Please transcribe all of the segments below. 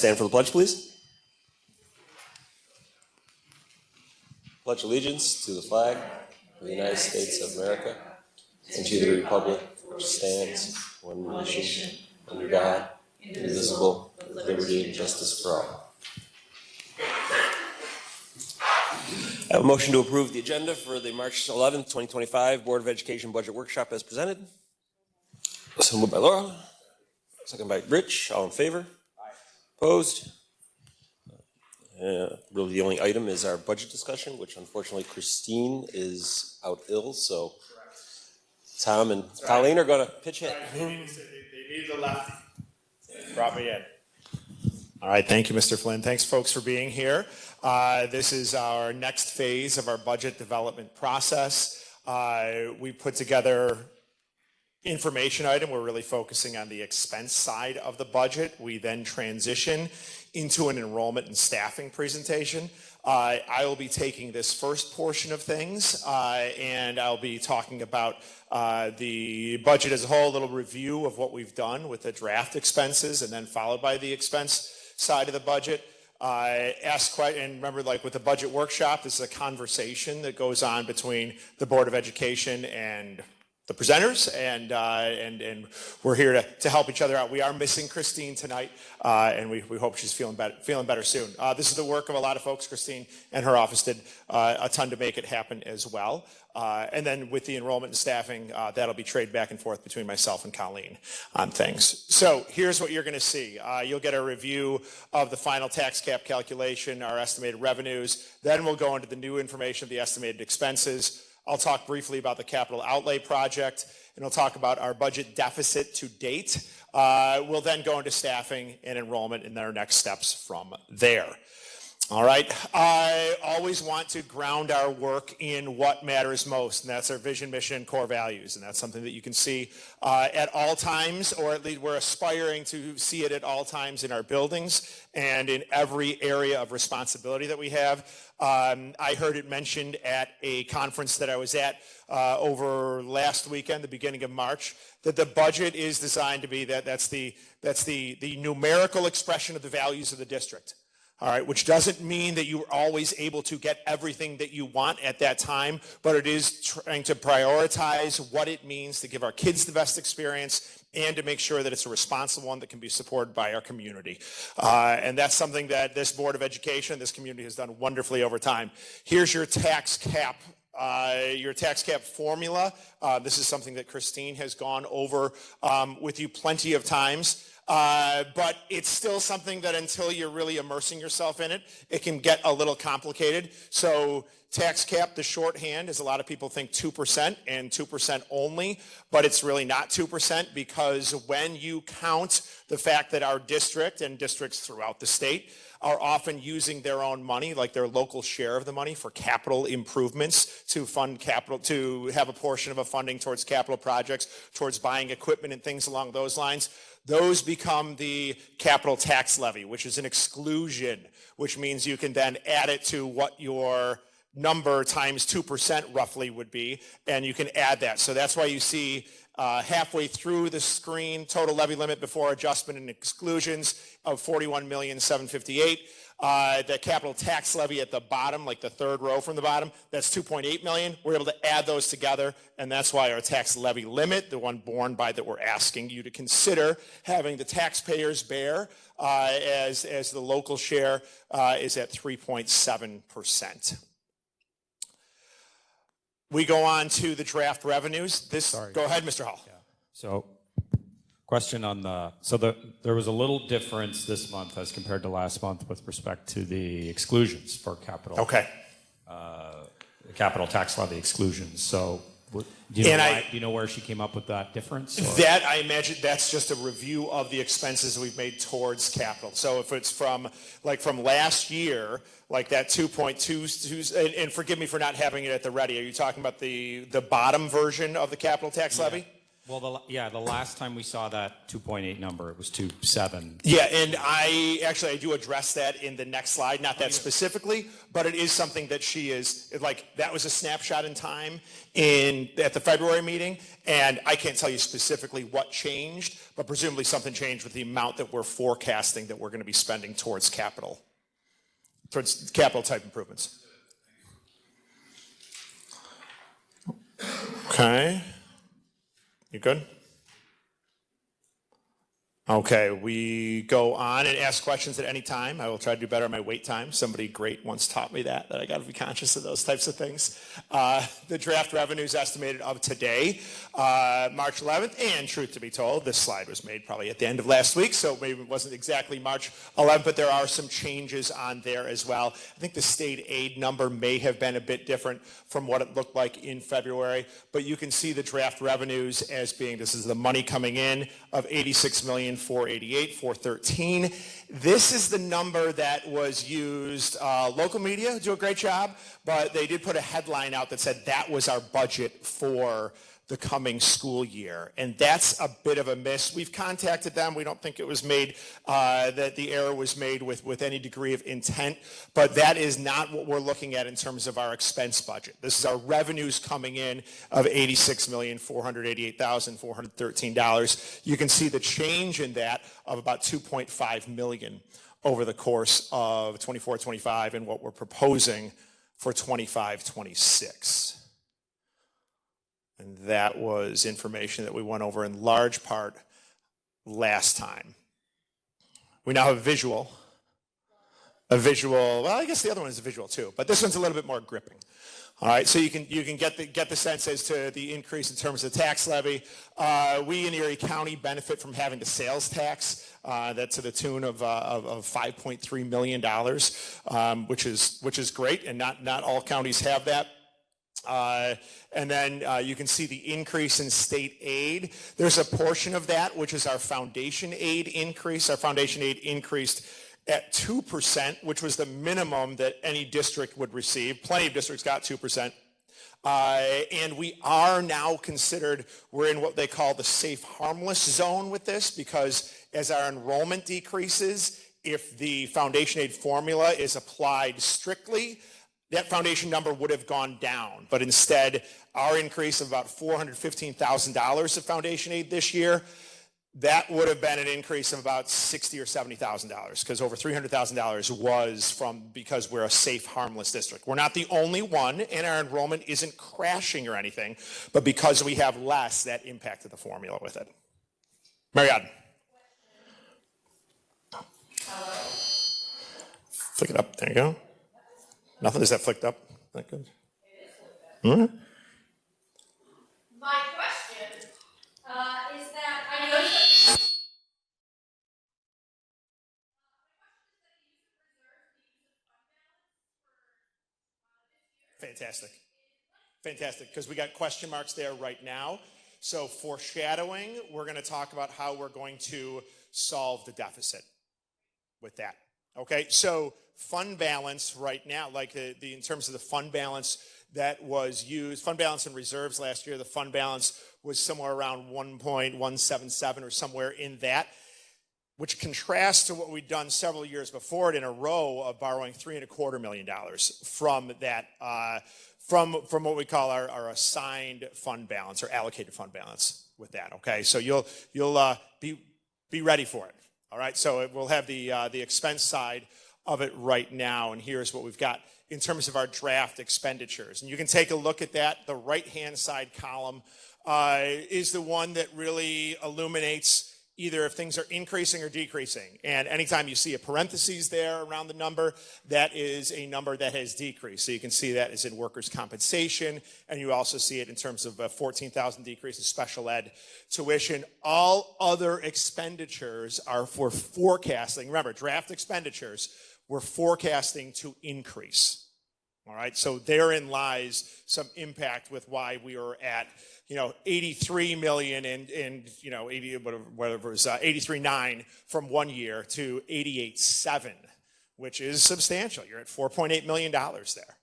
stand for the pledge, please. Pledge allegiance to the flag of the United States of America and to the republic which stands one nation under God, indivisible, with liberty and justice for all. I have a motion to approve the agenda for the March 11th, 2025 Board of Education Budget Workshop as presented. So moved by Laura, second by Rich. All in favor? Aye. Opposed? Really the only item is our budget discussion, which unfortunately Christine is out ill, so Tom and Colleen are going to pitch it. They need the lefty. Brought me in. All right, thank you, Mr. Flynn. Thanks, folks, for being here. This is our next phase of our budget development process. We put together information item. We're really focusing on the expense side of the budget. We then transition into an enrollment and staffing presentation. I will be taking this first portion of things, and I'll be talking about the budget as a whole, a little review of what we've done with the draft expenses, and then followed by the expense side of the budget. And remember, like with the budget workshop, this is a conversation that goes on between the Board of Education and the presenters, and we're here to help each other out. We are missing Christine tonight, and we hope she's feeling better soon. This is the work of a lot of folks. Christine and her office did a ton to make it happen as well. And then with the enrollment and staffing, that'll be traded back and forth between myself and Colleen on things. So here's what you're going to see. You'll get a review of the final tax cap calculation, our estimated revenues. Then we'll go into the new information of the estimated expenses. I'll talk briefly about the capital outlay project, and we'll talk about our budget deficit to date. We'll then go into staffing and enrollment and our next steps from there. All right. I always want to ground our work in what matters most, and that's our vision, mission, and core values. And that's something that you can see at all times, or at least we're aspiring to see it at all times in our buildings and in every area of responsibility that we have. I heard it mentioned at a conference that I was at over last weekend, the beginning of March, that the budget is designed to be that's the numerical expression of the values of the district. All right, which doesn't mean that you're always able to get everything that you want at that time, but it is trying to prioritize what it means to give our kids the best experience and to make sure that it's a responsible one that can be supported by our community. And that's something that this Board of Education, this community has done wonderfully over time. Here's your tax cap. Your tax cap formula. This is something that Christine has gone over with you plenty of times. But it's still something that until you're really immersing yourself in it, it can get a little complicated. So tax cap, the shorthand is a lot of people think 2% and 2% only, but it's really not 2% because when you count the fact that our district and districts throughout the state are often using their own money, like their local share of the money for capital improvements, to fund capital, to have a portion of a funding towards capital projects, towards buying equipment and things along those lines. Those become the capital tax levy, which is an exclusion, which means you can then add it to what your number times 2% roughly would be, and you can add that. So that's why you see halfway through the screen, total levy limit before adjustment and exclusions of $41,758,000. The capital tax levy at the bottom, like the third row from the bottom, that's $2.8 million. We're able to add those together, and that's why our tax levy limit, the one borne by that we're asking you to consider having the taxpayers bear as the local share is at 3.7%. We go on to the draft revenues. Go ahead, Mr. Hall. Yeah. So, question on there was a little difference this month as compared to last month with respect to the exclusions for capital. Okay. Capital tax levy exclusions. So, do you know where she came up with that difference? Or? That, I imagine, that's just a review of the expenses we've made towards capital. So if it's from last year, like that 2.2, and forgive me for not having it at the ready. Are you talking about the bottom version of the capital tax levy? Well, the last time we saw that 2.8 number, it was 2.7. Yeah, and I do address that in the next slide, not that specifically, but it is something that she is, like, that was a snapshot in time at the February meeting, and I can't tell you specifically what changed, but presumably something changed with the amount that we're forecasting that we're going to be spending towards capital type improvements. Okay. You good? Okay, we go on and ask questions at any time. I will try to do better on my wait time. Somebody great once taught me that I got to be conscious of those types of things. The draft revenues estimated of today, March 11th, and truth to be told, this slide was made probably at the end of last week, so maybe it wasn't exactly March 11th, but there are some changes on there as well. I think the state aid number may have been a bit different from what it looked like in February, but you can see the draft revenues as being, this is the money coming in of $86,488,413. This is the number that was used. Local media do a great job, but they did put a headline out that said that was our budget for the coming school year. And that's a bit of a miss. We've contacted them. We don't think it was made, that the error was made with any degree of intent, but that is not what we're looking at in terms of our expense budget. This is our revenues coming in of $86,488,413. You can see the change in that of about $2.5 million over the course of 24-25 and what we're proposing for 25-26. And that was information that we went over in large part last time. We now have a visual. Well, I guess the other one is a visual too, but this one's a little bit more gripping. All right, so you can get the sense as to the increase in terms of the tax levy. We in Erie County benefit from having the sales tax. That's to the tune of $5.3 million, which is great, and not all counties have that. And then you can see the increase in state aid. There's a portion of that, which is our foundation aid increase. Our foundation aid increased at 2%, which was the minimum that any district would receive. Plenty of districts got 2%. And we are now considered, we're in what they call the safe harmless zone with this, because as our enrollment decreases, if the foundation aid formula is applied strictly, that foundation number would have gone down. But instead, our increase of about $415,000 of foundation aid this year, that would have been an increase of about $60,000 or $70,000, because over $300,000 was because we're a safe, harmless district. We're not the only one, and our enrollment isn't crashing or anything, but because we have less, that impacted the formula with it. Marianne. Flick it up. There you go. Nothing. Is that flicked up? That good? My question is that I noticed Fantastic, because we got question marks there right now. So foreshadowing, we're going to talk about how we're going to solve the deficit with that. Okay, so fund balance right now, like in terms of the fund balance that was used, fund balance and reserves last year, the fund balance was somewhere around 1.177 or somewhere in that, which contrasts to what we'd done several years before it in a row of borrowing $3.25 million from that, from what we call our assigned fund balance or allocated fund balance with that. Okay, so you'll be ready for it. All right, so we'll have the expense side of it right now, and here's what we've got in terms of our draft expenditures. And you can take a look at that. The right-hand side column is the one that really illuminates either if things are increasing or decreasing. And anytime you see a parentheses there around the number, that is a number that has decreased. So you can see that is in workers' compensation, and you also see it in terms of a $14,000 decrease in special ed tuition. All other expenditures are for forecasting. Remember, draft expenditures, we're forecasting to increase. All right, so therein lies some impact with why we are at 83 million and 80 whatever it was 83.9 from one year to 88.7, which is substantial. You're at $4.8 million there.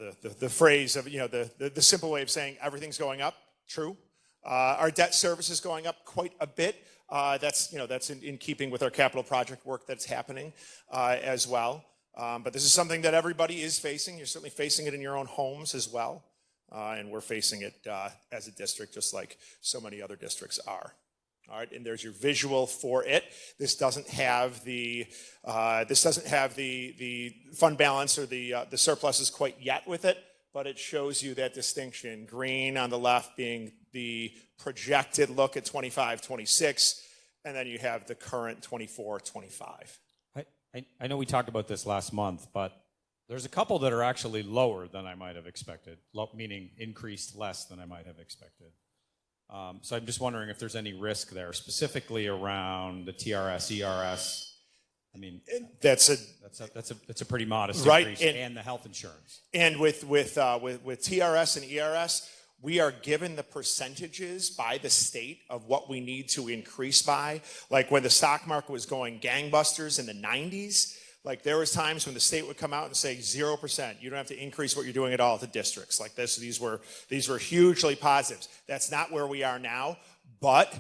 the phrase of, the simple way of saying everything's going up, true. Our debt service is going up quite a bit. That's in keeping with our capital project work that's happening as well. But this is something that everybody is facing. You're certainly facing it in your own homes as well. And we're facing it as a district, just like so many other districts are. All right, and there's your visual for it. This doesn't have the fund balance or the surpluses quite yet with it, but it shows you that distinction. Green on the left being the projected look at 25, 26, and then you have the current 24, 25. I know we talked about this last month, but there's a couple that are actually lower than I might have expected, meaning increased less than I might have expected. So I'm just wondering if there's any risk there, specifically around the TRS, ERS. I mean, that's a pretty modest increase, and the health insurance. And with TRS and ERS, we are given the percentages by the state of what we need to increase by. Like when the stock market was going gangbusters in the 90s, like there was times when the state would come out and say 0%. You don't have to increase what you're doing at all to districts. Like this, these were hugely positives. That's not where we are now. But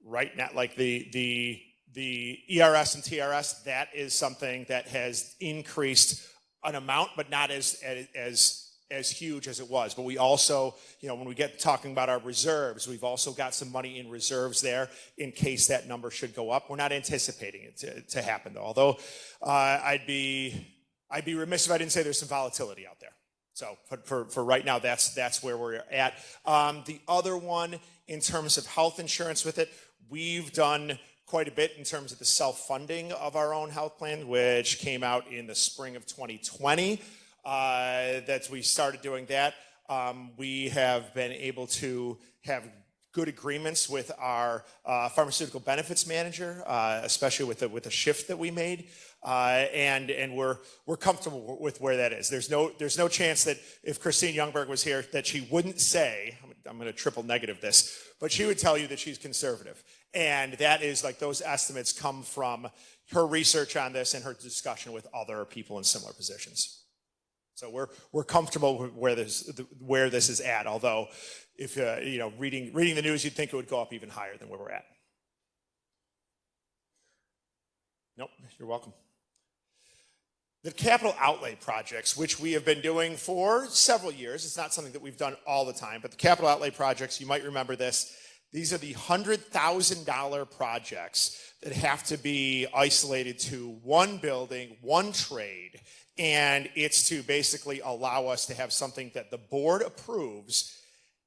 right now, like the ERS and TRS, that is something that has increased an amount, but not as huge as it was. But we also, when we get talking about our reserves, we've also got some money in reserves there in case that number should go up. We're not anticipating it to happen, though. Although I'd be remiss if I didn't say there's some volatility out there. So for right now, that's where we're at. The other one, in terms of health insurance with it, we've done quite a bit in terms of the self-funding of our own health plan, which came out in the spring of 2020. That we started doing that. We have been able to have good agreements with our pharmaceutical benefits manager, especially with the shift that we made, and we're comfortable with where that is. There's no chance that if Christine Youngberg was here that she wouldn't say, I'm going to triple negative this, but she would tell you that she's conservative, and that is like those estimates come from her research on this and her discussion with other people in similar positions. So we're comfortable with where this is at. Although, if reading the news, you'd think it would go up even higher than where we're at. Nope, you're welcome. The capital outlay projects, which we have been doing for several years, it's not something that we've done all the time, but the capital outlay projects, you might remember this. These are the $100,000 projects that have to be isolated to one building, one trade. And it's to basically allow us to have something that the board approves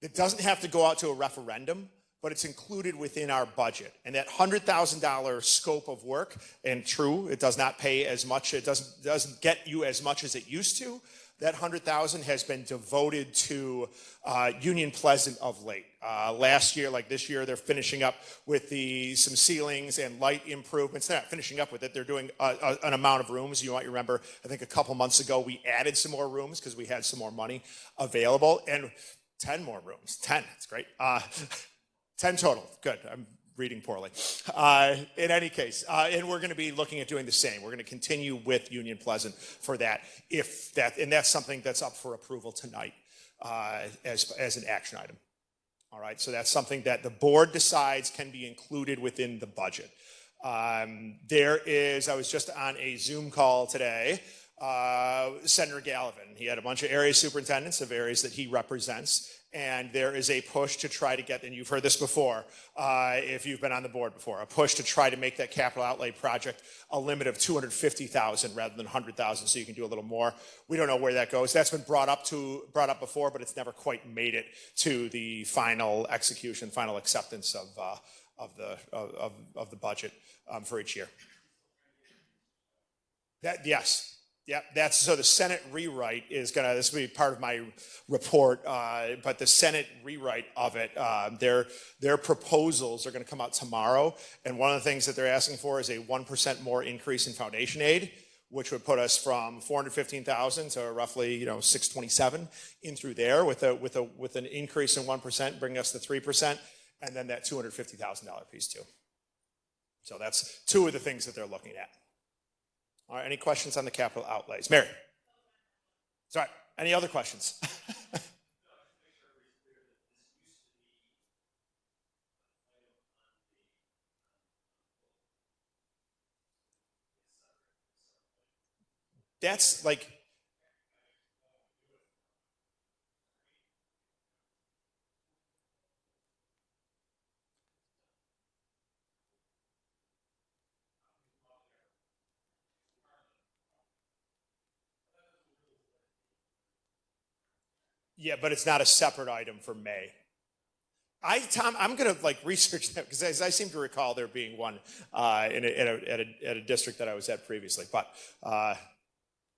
that doesn't have to go out to a referendum, but it's included within our budget. And that $100,000 scope of work, and true, it does not pay as much, it doesn't get you as much as it used to. That $100,000 has been devoted to Union Pleasant of late. Last year, like this year, they're finishing up with some ceilings and light improvements. They're not finishing up with it. They're doing an amount of rooms. You might remember, I think a couple months ago, we added some more rooms because we had some more money available. And 10 more rooms. 10, that's great. 10 total, good. I'm reading poorly. In any case, and we're going to be looking at doing the same. We're going to continue with Union Pleasant for that, and that's something that's up for approval tonight as an action item. All right, so that's something that the board decides can be included within the budget. I was just on a Zoom call today, Senator Gallivan. He had a bunch of area superintendents of areas that he represents. And there is a push to try to get, and you've heard this before, if you've been on the board before, a push to try to make that capital outlay project a limit of $250,000 rather than $100,000, so you can do a little more. We don't know where that goes. That's been brought up before, but it's never quite made it to the final execution, final acceptance of the budget for each year. Yes. Yeah, so the Senate rewrite this will be part of my report, but the Senate rewrite of it, their proposals are going to come out tomorrow, and one of the things that they're asking for is a 1% more increase in foundation aid, which would put us from $415,000 to roughly $627 in through there with an increase in 1%, bringing us to 3%, and then that $250,000 piece too. So that's two of the things that they're looking at. All right, any questions on the capital outlays? Mary? Sorry, Any other questions? That's like, yeah, but it's not a separate item for May. Tom, I'm going to like research that because as I seem to recall there being one at a district that I was at previously, but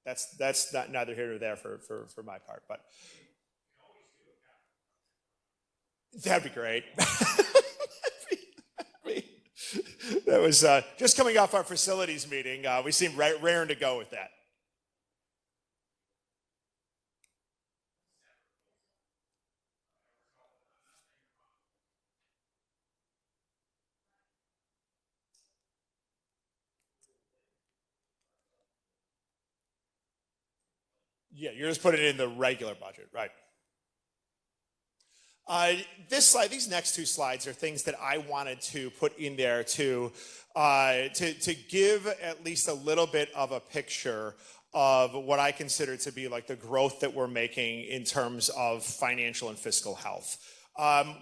that's not neither here nor there for my part. But that'd be great. That was just coming off our facilities meeting. We seemed raring to go with that. Yeah, you're just putting it in the regular budget, right? This slide, these next two slides are things that I wanted to put in there to give at least a little bit of a picture of what I consider to be like the growth that we're making in terms of financial and fiscal health.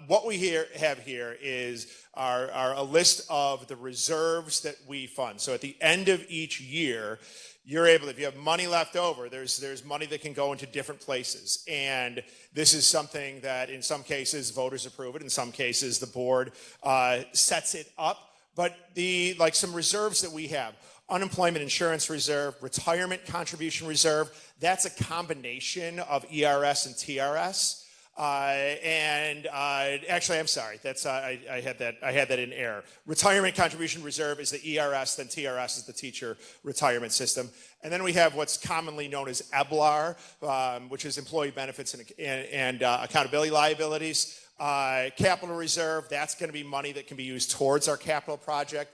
What we have here is a list of the reserves that we fund. So at the end of each year, you're able, if you have money left over, there's money that can go into different places. And this is something that in some cases voters approve it, in some cases the board sets it up. But like some reserves that we have, unemployment insurance reserve, retirement contribution reserve, that's a combination of ERS and TRS. Actually, I'm sorry. That's I had that in error. Retirement contribution reserve is the ERS, then TRS is the teacher retirement system, and then we have what's commonly known as EBLAR, which is employee benefits and accountability liabilities. Capital reserve, that's going to be money that can be used towards our capital project,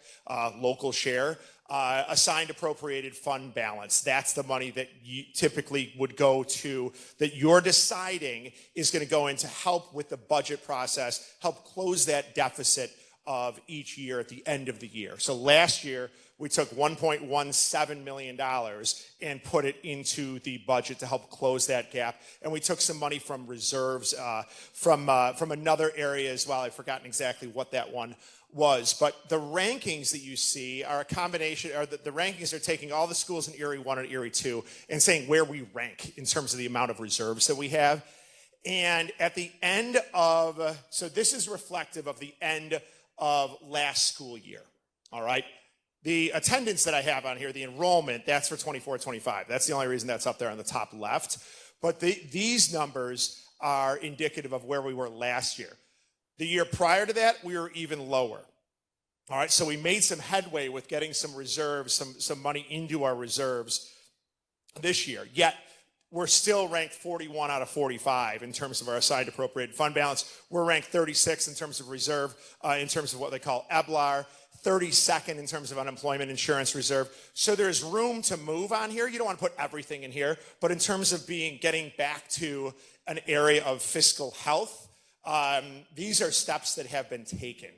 local share. Assigned appropriated fund balance. That's the money that you typically would go to, that you're deciding is going to go in to help with the budget process, help close that deficit of each year at the end of the year. So last year, we took $1.17 million and put it into the budget to help close that gap. And we took some money from reserves from another area as well. I've forgotten exactly what that one was. But the rankings that you see are a combination, or the rankings are taking all the schools in Erie 1 and Erie 2 and saying where we rank in terms of the amount of reserves that we have. And at the end of, so this is reflective of the end of last school year, all right? The attendance that I have on here, the enrollment, that's for 24-25. That's the only reason that's up there on the top left. But these numbers are indicative of where we were last year. The year prior to that, we were even lower. All right, so we made some headway with getting some reserves, some money into our reserves this year. Yet, we're still ranked 41 out of 45 in terms of our assigned appropriated fund balance. We're ranked 36 in terms of reserve, in terms of what they call EBLAR, 32nd in terms of unemployment insurance reserve. So there's room to move on here. You don't want to put everything in here, but in terms of getting back to an area of fiscal health, these are steps that have been taken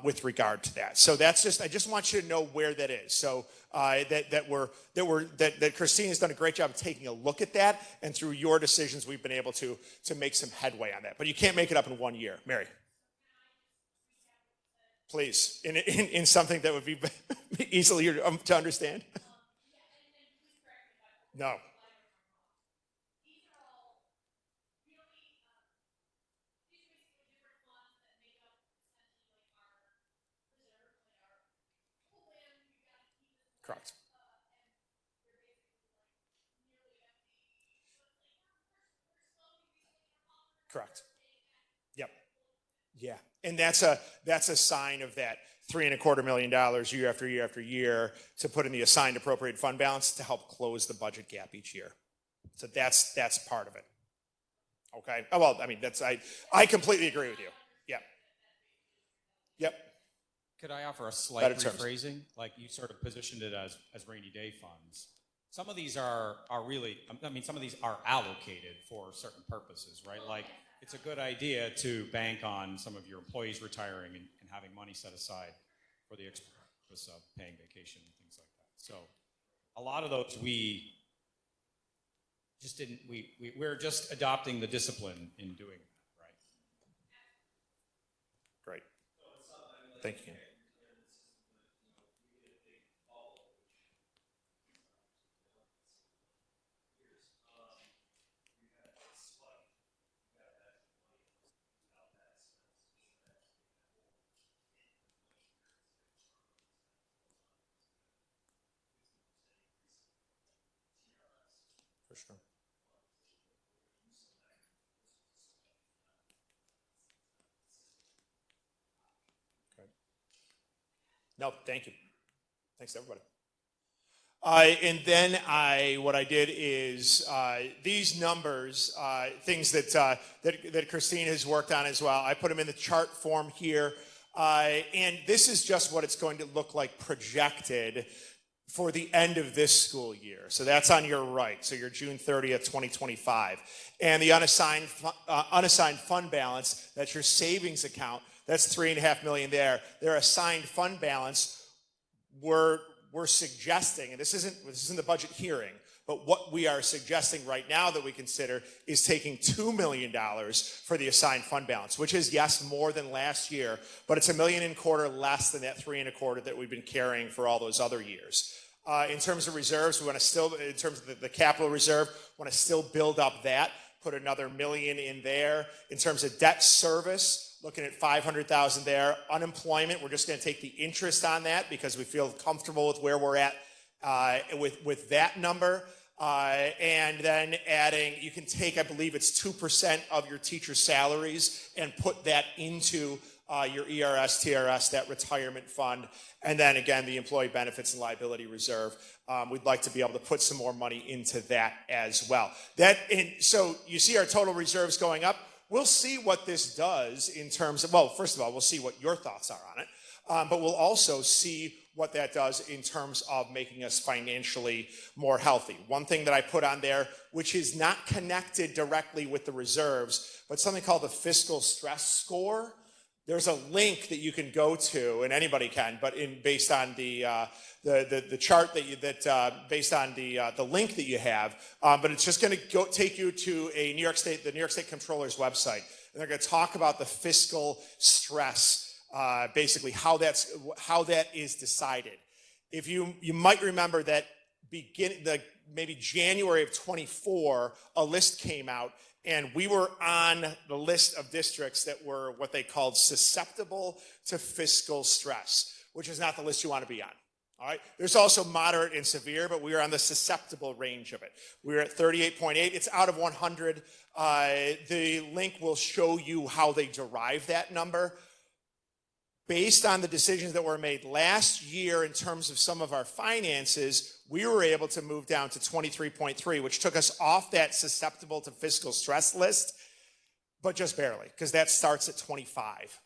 with regard to that. So that's just, I just want you to know where that is. So that Christine has done a great job of taking a look at that, and through your decisions, we've been able to make some headway on that. But you can't make it up in 1 year. Mary. Please, in something that would be easily to understand. No. Correct. Correct. Yep. Yeah. And that's a sign of that $3.25 million year after year after year to put in the assigned appropriate fund balance to help close the budget gap each year. So that's part of it. Okay. Oh, well, I mean, I completely agree with you. Yeah. Yep. Could I offer a slight rephrasing? Like you sort of positioned it as rainy day funds. some of these are really, I mean, some of these are allocated for certain purposes, right? Like, it's a good idea to bank on some of your employees retiring and having money set aside for the purpose of paying vacation and things like that. So a lot of those we just didn't, we're just adopting the discipline in doing that, right? Great. Thank you. For sure. Okay. No, thank you. Thanks, everybody. And then what I did is these numbers, things that Christine has worked on as well. I put them in the chart form here, and this is just what it's going to look like projected for the end of this school year. So that's on your right. So your June 30th, 2025, and the unassigned fund balance. That's your savings account. That's $3.5 million there. Their assigned fund balance, we're suggesting, and this isn't the budget hearing, but what we are suggesting right now that we consider is taking $2 million for the assigned fund balance, which is, yes, more than last year, but it's $1.25 million less than that $3.25 million that we've been carrying for all those other years. In terms of reserves, we want to still, in terms of the capital reserve, want to still build up that, put another $1 million in there. In terms of debt service, looking at $500,000 there. Unemployment, we're just going to take the interest on that because we feel comfortable with where we're at with that number. And then adding, you can take, I believe it's 2% of your teacher salaries and put that into your ERS, TRS, that retirement fund. And then again, the employee benefits and liability reserve. We'd like to be able to put some more money into that as well. So you see our total reserves going up. We'll see what this does in terms of, well, first of all, we'll see what your thoughts are on it, but we'll also see what that does in terms of making us financially more healthy. One thing that I put on there, which is not connected directly with the reserves, but something called the fiscal stress score. There's a link that you can go to, and anybody can, but based on the chart based on the link that you have, but it's just going to take you to the New York State Comptroller's website, and they're going to talk about the fiscal stress, basically how that is decided. If you might remember that maybe January of 24, a list came out. And we were on the list of districts that were what they called susceptible to fiscal stress, which is not the list you want to be on. All right. There's also moderate and severe, but we are on the susceptible range of it. We're at 38.8. It's out of 100. The link will show you how they derive that number. Based on the decisions that were made last year in terms of some of our finances, we were able to move down to 23.3, which took us off that susceptible to fiscal stress list, but just barely, because that starts at 25.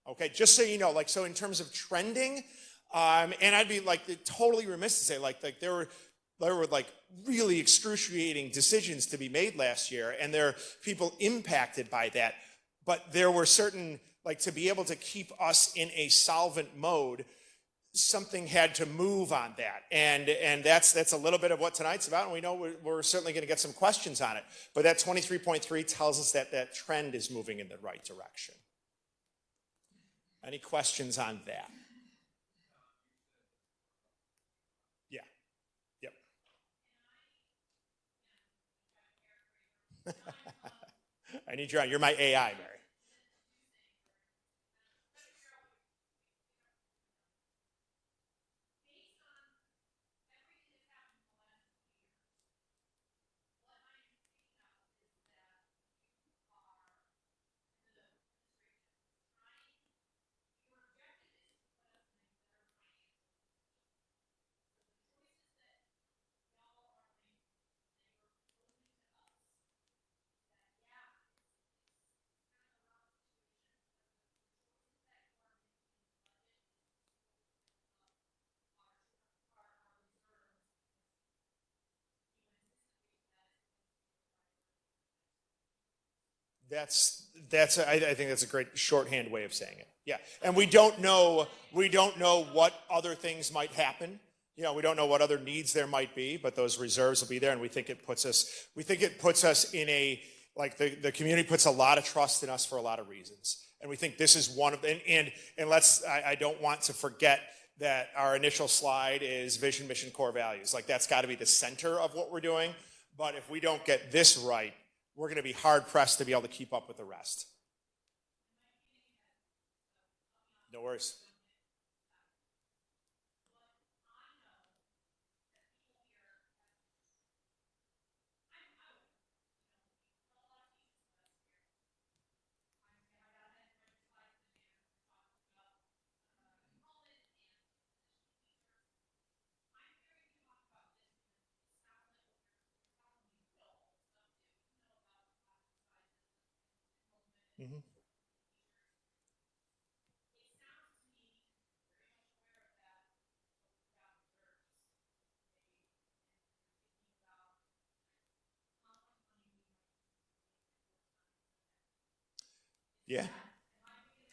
Okay, just so you know, so in terms of trending, and I'd be totally remiss to say there were really excruciating decisions to be made last year, and there are people impacted by that, but there were certain, to be able to keep us in a solvent mode, something had to move on that. And that's a little bit of what tonight's about, and we know we're certainly going to get some questions on it. But that 23.3 tells us that trend is moving in the right direction. Any questions on that? Yeah. Yep. I need you're my AI, Mary. I think that's a great shorthand way of saying it. Yeah, and we don't know what other things might happen. You know, we don't know what other needs there might be, but those reserves will be there, and we think it puts us in a, like, the community puts a lot of trust in us for a lot of reasons. And we think this is one of them. And I don't want to forget that our initial slide is vision, mission, core values. Like, that's got to be the center of what we're doing. But if we don't get this right, we're going to be hard pressed to be able to keep up with the rest. No worries. Mm-hmm. Yeah.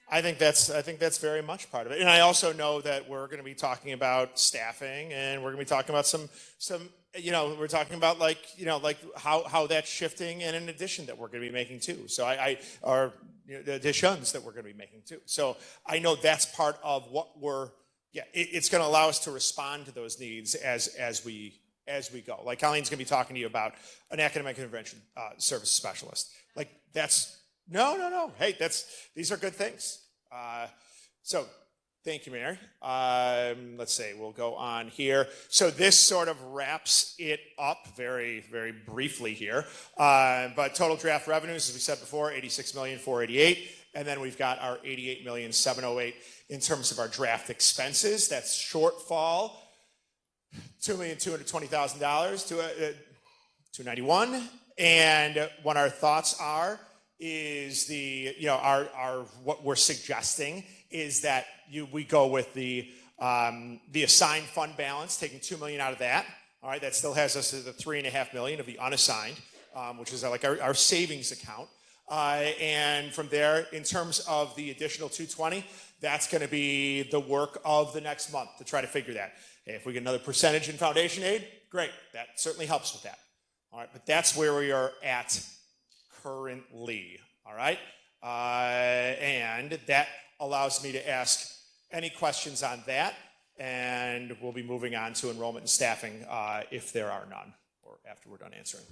I think that's very much part of it. And I also know that we're going to be talking about staffing, and we're going to be talking about some we're talking about like how that's shifting, and an addition that we're going to be making too. So the additions that we're going to be making too. So I know that's part of what it's going to allow us to respond to those needs as we go. Like, Colleen's going to be talking to you about an academic intervention service specialist. Like, that's no. Hey, these are good things. So thank you, Mary. Let's see, we'll go on here. So this sort of wraps it up very, very briefly here. But total draft revenues, as we said before, $86,488,000. And then we've got our $88,708,000 in terms of our draft expenses. That's shortfall, $2,220,000 to $291,000. And what our thoughts are is what we're suggesting is that we go with the assigned fund balance, taking $2 million out of that. All right, that still has us at the $3.5 million of the unassigned, which is like our savings account. And from there, in terms of the additional $220,000, that's going to be the work of the next month to try to figure that. Hey, if we get another percentage in foundation aid, great. That certainly helps with that. All right, but that's where we are at currently. All right, and that allows me to ask any questions on that, and we'll be moving on to enrollment and staffing if there are none, or after we're done answering.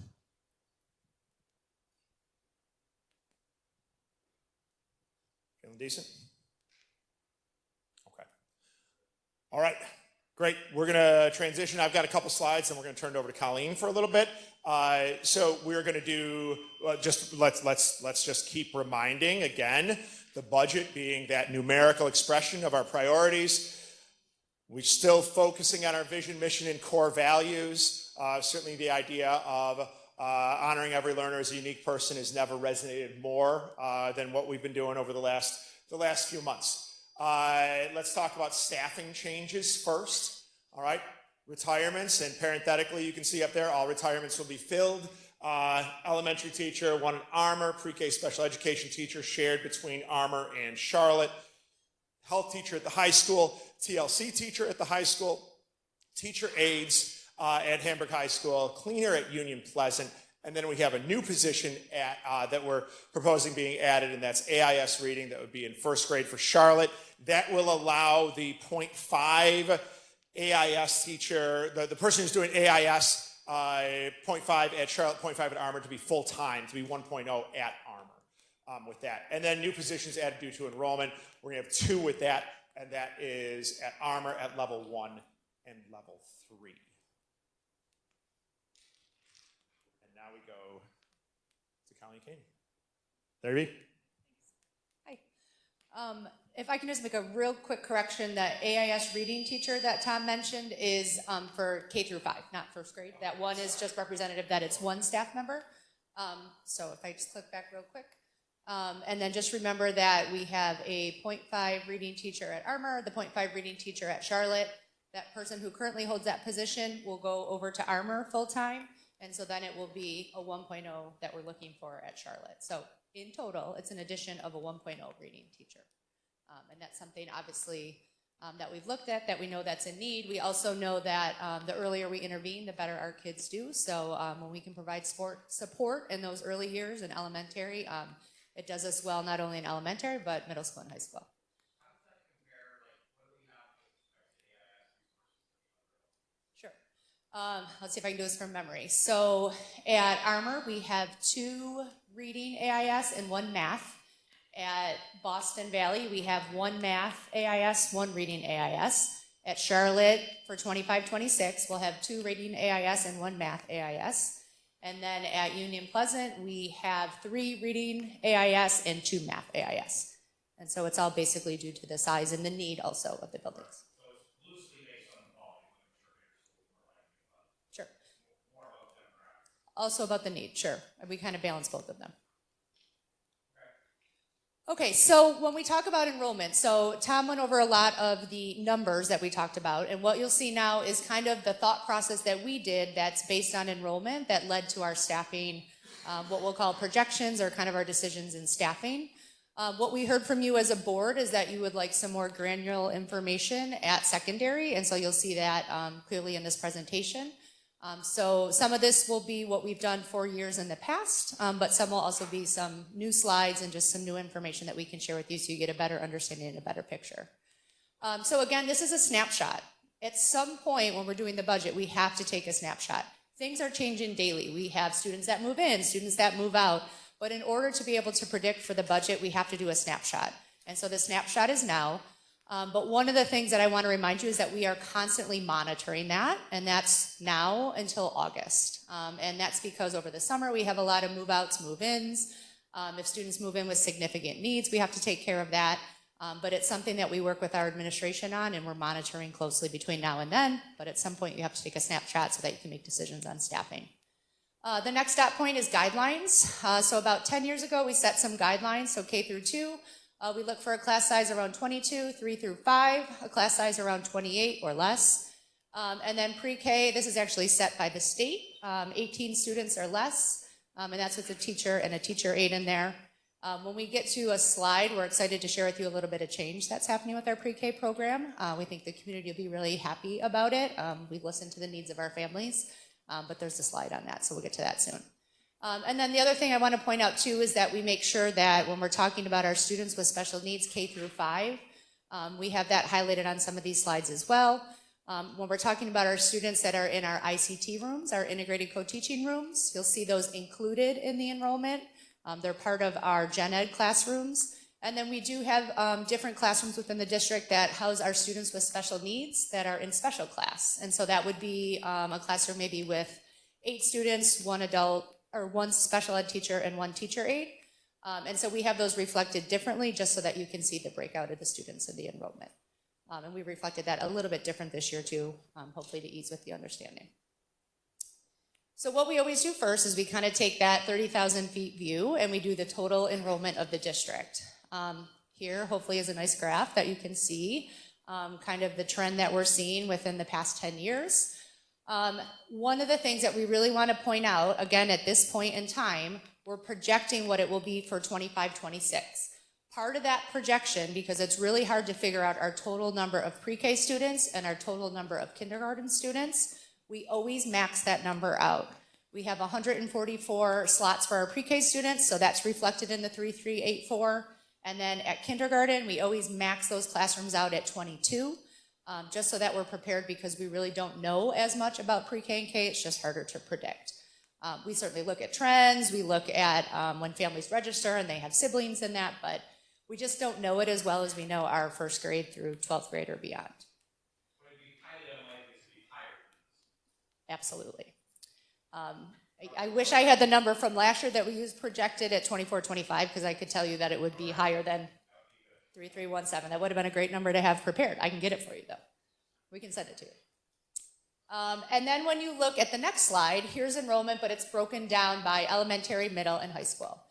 Feeling decent? Okay. All right. Great. We're going to transition. I've got a couple slides, and we're going to turn it over to Colleen for a little bit. So we're going to do let's just keep reminding again, the budget being that numerical expression of our priorities. We're still focusing on our vision, mission, and core values. Certainly, the idea of honoring every learner as a unique person has never resonated more than what we've been doing over the last few months. Let's talk about staffing changes first. All right. Retirements, and parenthetically, you can see up there, all retirements will be filled. Elementary teacher, one at Armour, pre-K special education teacher shared between Armour and Charlotte. Health teacher at the high school, TLC teacher at the high school, teacher aides at Hamburg High School, cleaner at Union Pleasant, and then we have a new position that we're proposing being added, and that's AIS reading. That would be in first grade for Charlotte. That will allow the 0.5 AIS teacher, the person who's doing AIS 0.5 at Charlotte, 0.5 at Armour, to be full-time, to be 1.0 at Armour with that. And then new positions added due to enrollment. We're going to have 2 with that, and that is at Armour at level 1 and level 3. And now we go to Colleen Kane. There you be. Hi. If I can just make a real quick correction, that AIS reading teacher that Tom mentioned is for K through 5, not first grade. That one is just representative that it's one staff member. So if I just click back real quick. And then just remember that we have a 0.5 reading teacher at Armour, the 0.5 reading teacher at Charlotte. That person who currently holds that position will go over to Armour full-time. And so then it will be a 1.0 that we're looking for at Charlotte. So in total, it's an addition of a 1.0 reading teacher. And that's something obviously that we've looked at, that we know that's a need. We also know that the earlier we intervene, the better our kids do. So when we can provide support in those early years in elementary, it does us well not only in elementary, but middle school and high school. Sure. Let's see if I can do this from memory. So at Armour, we have 2 reading AIS and 1 math. At Boston Valley, we have 1 math AIS, 1 reading AIS. At Charlotte, for 25-26, we'll have 2 reading AIS and 1 math AIS. And then at Union Pleasant, we have 3 reading AIS and 2 math AIS. And so it's all basically due to the size and the need also of the buildings. So it's loosely based on the volume, Sure. more about demographics. Also about the need, sure. We kind of balance both of them. Okay, so when we talk about enrollment, so Tom went over a lot of the numbers that we talked about, and what you'll see now is kind of the thought process that we did that's based on enrollment that led to our staffing, what we'll call projections or kind of our decisions in staffing. What we heard from you as a board is that you would like some more granular information at secondary, and so you'll see that clearly in this presentation. So some of this will be what we've done for years in the past, but some will also be some new slides and just some new information that we can share with you so you get a better understanding and a better picture. So again, this is a snapshot. At some point when we're doing the budget, we have to take a snapshot. Things are changing daily. We have students that move in, students that move out, but in order to be able to predict for the budget, we have to do a snapshot. And so the snapshot is now. But one of the things that I want to remind you is that we are constantly monitoring that, and that's now until August. And that's because over the summer we have a lot of move-outs, move-ins. If students move in with significant needs, we have to take care of that. But it's something that we work with our administration on, and we're monitoring closely between now and then. But at some point you have to take a snapshot so that you can make decisions on staffing. The next dot point is guidelines. So about 10 years ago, we set some guidelines, so K through 2. We look for a class size around 22, 3 through 5, a class size around 28 or less. And then pre-K, this is actually set by the state, 18 students or less, and that's with a teacher and a teacher aide in there. When we get to a slide, we're excited to share with you a little bit of change that's happening with our pre-K program. We think the community will be really happy about it. We've listened to the needs of our families, but there's a slide on that, so we'll get to that soon. And then the other thing I want to point out too is that we make sure that when we're talking about our students with special needs K through 5, we have that highlighted on some of these slides as well. When we're talking about our students that are in our ICT rooms, our integrated co-teaching rooms, you'll see those included in the enrollment. They're part of our gen ed classrooms. And then we do have different classrooms within the district that house our students with special needs that are in special class. And so that would be a classroom maybe with 8 students, 1 adult, or 1 special ed teacher and 1 teacher aide. And so we have those reflected differently just so that you can see the breakout of the students in the enrollment. And we reflected that a little bit different this year too, hopefully to ease with the understanding. So what we always do first is we kind of take that 30,000 feet view and we do the total enrollment of the district. Here hopefully is a nice graph that you can see kind of the trend that we're seeing within the past 10 years. One of the things that we really want to point out, again, at this point in time, we're projecting what it will be for 25-26. Part of that projection, because it's really hard to figure out our total number of pre-K students and our total number of kindergarten students, we always max that number out. We have 144 slots for our pre-K students, so that's reflected in the 3384. And then at kindergarten, we always max those classrooms out at 22. Just so that we're prepared because we really don't know as much about pre-K and K, it's just harder to predict. We certainly look at trends, we look at when families register and they have siblings in that, but we just don't know it as well as we know our first grade through 12th grade or beyond. Would it be highly unlikely to be higher? Absolutely. I wish I had the number from last year that we used projected at 24-25 because I could tell you that it would be higher than 3317. That would have been a great number to have prepared. I can get it for you though. We can send it to you. And then when you look at the next slide, here's enrollment, but it's broken down by elementary, middle, and high school.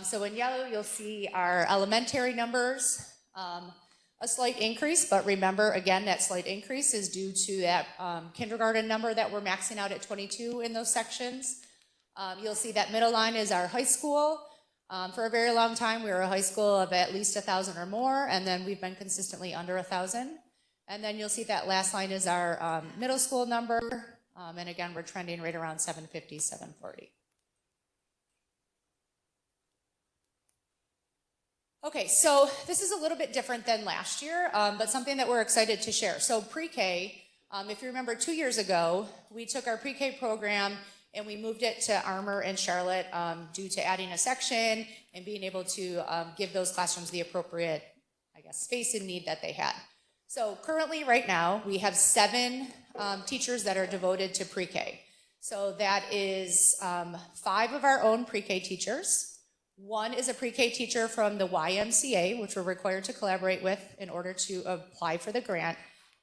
So in yellow, you'll see our elementary numbers, a slight increase, but remember again, that slight increase is due to that kindergarten number that we're maxing out at 22 in those sections. You'll see that middle line is our high school. For a very long time, we were a high school of at least 1,000 or more, and then we've been consistently under 1,000. And then you'll see that last line is our middle school number, and again, we're trending right around 750, 740. Okay, so this is a little bit different than last year, but something that we're excited to share. So pre-K, if you remember 2 years ago, we took our pre-K program and we moved it to Armour and Charlotte due to adding a section and being able to give those classrooms the appropriate, I guess, space and need that they had. So currently, right now, we have 7 teachers that are devoted to pre-K. So that is 5 of our own pre-K teachers. 1 is a pre-K teacher from the YMCA, which we're required to collaborate with in order to apply for the grant.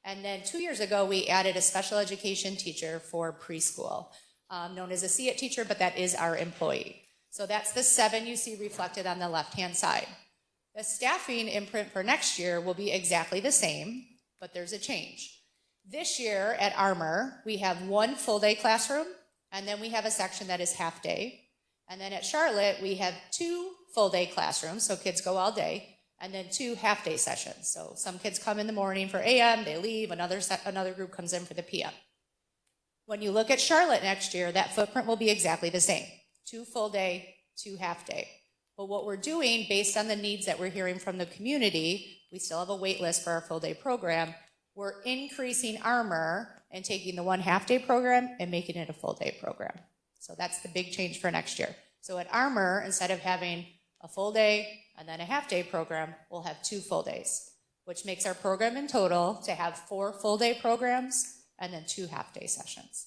And then 2 years ago, we added a special education teacher for preschool, known as a SEAT teacher, but that is our employee. So that's the 7 you see reflected on the left-hand side. The staffing imprint for next year will be exactly the same, but there's a change. This year at Armour, we have 1 full-day classroom, and then we have a section that is half-day. And then at Charlotte, we have 2 full-day classrooms, so kids go all day, and then 2 half-day sessions. So some kids come in the morning for AM, they leave, another group comes in for the PM. When you look at Charlotte next year, that footprint will be exactly the same. 2 full-day, 2 half-day. But what we're doing, based on the needs that we're hearing from the community, we still have a wait list for our full-day program, we're increasing Armour and taking the 1 half-day program and making it a full-day program. So that's the big change for next year. So at Armour, instead of having a full day and then a half-day program, we'll have 2 full days, which makes our program in total to have 4 full-day programs and then 2 half-day sessions.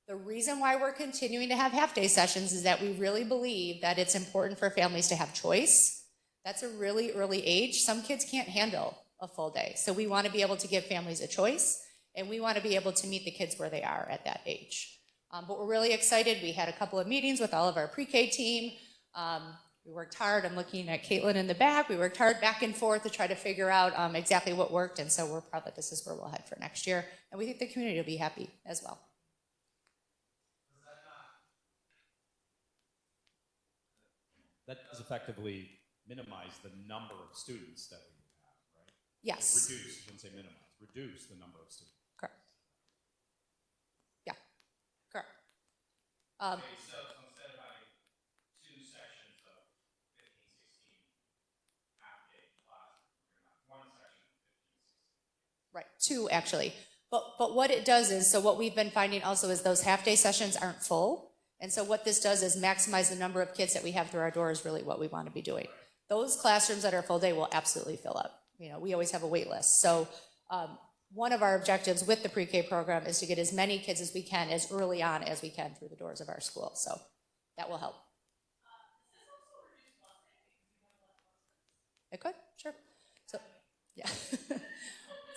The reason why we're continuing to have half-day sessions is that we really believe that it's important for families to have choice. That's a really early age. Some kids can't handle a full day. So we want to be able to give families a choice, and we want to be able to meet the kids where they are at that age. But we're really excited. We had a couple of meetings with all of our pre-K team. We worked hard. I'm looking at Caitlin in the back. We worked hard back and forth to try to figure out exactly what worked. And so we're proud that this is where we'll head for next year. And we think the community will be happy as well. That does effectively minimize the number of students that we have, right? Yes. Reduce, I shouldn't say minimize, reduce the number of students. Correct. Yeah, correct. Okay, so instead of having 2 sections of 15, 16 half-day class, we're going to have 1 section of 15, 16. Right, 2 actually. But what it does is, so what we've been finding also is those half-day sessions aren't full. And so what this does is maximize the number of kids that we have through our door is really what we want to be doing. Those classrooms that are full day will absolutely fill up. You know, we always have a wait list. So one of our objectives with the pre-K program is to get as many kids as we can as early on as we can through the doors of our school. So that will help. It could, sure. So, yeah.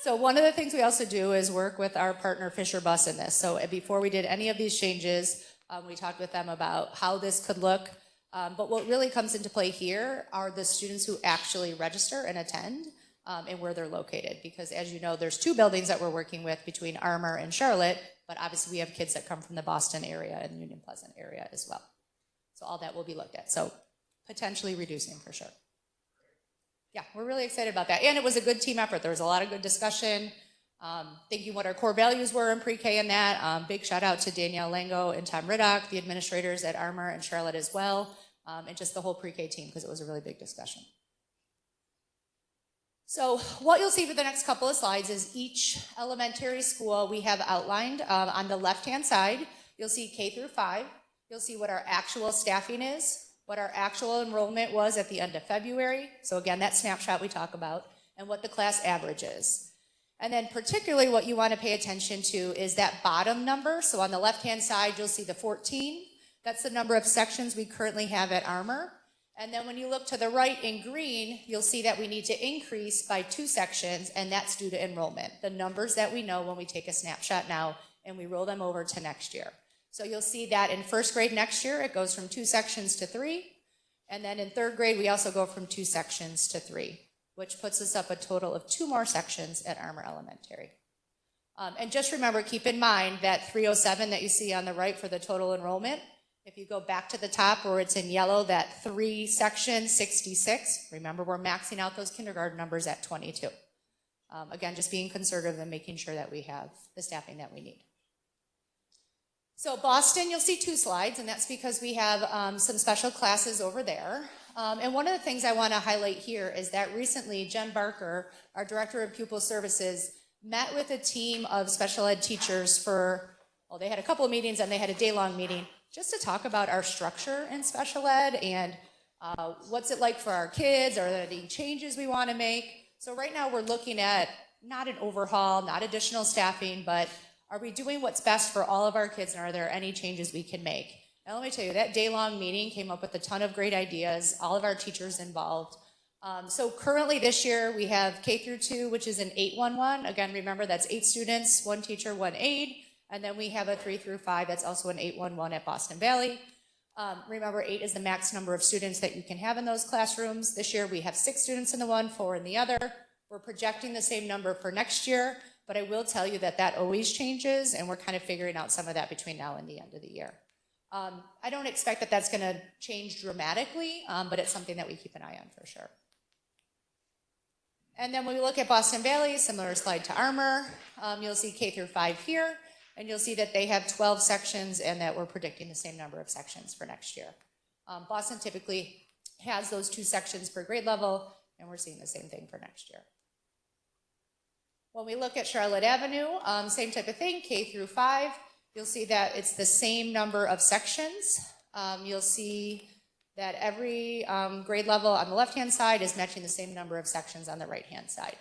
So one of the things we also do is work with our partner Fisher Bus in this. So before we did any of these changes, we talked with them about how this could look. But what really comes into play here are the students who actually register and attend and where they're located. Because as you know, there's 2 buildings that we're working with between Armour and Charlotte, but obviously we have kids that come from the Boston area and the Union Pleasant area as well. So all that will be looked at. So potentially reducing for sure. Yeah, we're really excited about that. And it was a good team effort. There was a lot of good discussion. Thinking what our core values were in pre-K and that. Big shout out to Danielle Lango and Tom Riddock, the administrators at Armour and Charlotte as well, and just the whole pre-K team because it was a really big discussion. So what you'll see for the next couple of slides is each elementary school we have outlined. On the left-hand side, you'll see K through 5. You'll see what our actual staffing is, what our actual enrollment was at the end of February. So again, that snapshot we talk about, and what the class average is. And then particularly what you want to pay attention to is that bottom number. So on the left-hand side, you'll see the 14. That's the number of sections we currently have at Armour. And then when you look to the right in green, you'll see that we need to increase by 2 sections, and that's due to enrollment. The numbers that we know when we take a snapshot now and we roll them over to next year. So you'll see that in 1st grade next year, it goes from 2 sections to 3. And then in 3rd grade, we also go from 2 sections to 3. Which puts us up a total of 2 more sections at Armour Elementary. And just remember, keep in mind that 307 that you see on the right for the total enrollment, If you go back to the top where it's in yellow, that 3 section 66, remember we're maxing out those kindergarten numbers at 22. Again, just being conservative and making sure that we have the staffing that we need. So Boston, you'll see 2 slides, and that's because we have some special classes over there. And one of the things I want to highlight here is that recently Jen Barker, our Director of Pupil Services, met with a team of special ed teachers for, well, they had a couple of meetings and they had a day-long meeting just to talk about our structure in special ed and what's it like for our kids, are there any changes we want to make. So right now we're looking at not an overhaul, not additional staffing, but are we doing what's best for all of our kids, and are there any changes we can make? And let me tell you, that day-long meeting came up with a ton of great ideas, all of our teachers involved. So currently this year we have K through 2, which is an 811. Again, remember that's 8 students, 1 teacher, 1 aide. And then we have a 3 through 5 that's also an 811 at Boston Valley. Remember, 8 is the max number of students that you can have in those classrooms. This year we have 6 students in the one, 4 in the other. We're projecting the same number for next year, but I will tell you that always changes, and we're kind of figuring out some of that between now and the end of the year. I don't expect that that's going to change dramatically, but it's something that we keep an eye on for sure. And then when we look at Boston Valley, similar slide to Armour, you'll see K through 5 here, and you'll see that they have 12 sections and that we're predicting the same number of sections for next year. Boston typically has those 2 sections per grade level, and we're seeing the same thing for next year. When we look at Charlotte Avenue, same type of thing, K through 5, you'll see that it's the same number of sections. You'll see that every grade level on the left-hand side is matching the same number of sections on the right-hand side.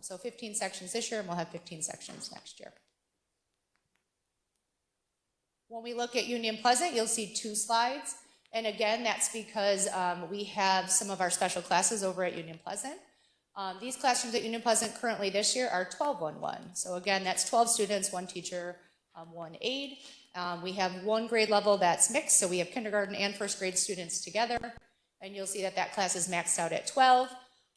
So 15 sections this year, and we'll have 15 sections next year. When we look at Union Pleasant, you'll see 2 slides. And again, that's because we have some of our special classes over at Union Pleasant. These classrooms at Union Pleasant currently this year are 1211. So again, that's 12 students, 1 teacher, 1 aide. We have 1 grade level that's mixed, so we have kindergarten and first grade students together. And you'll see that class is maxed out at 12.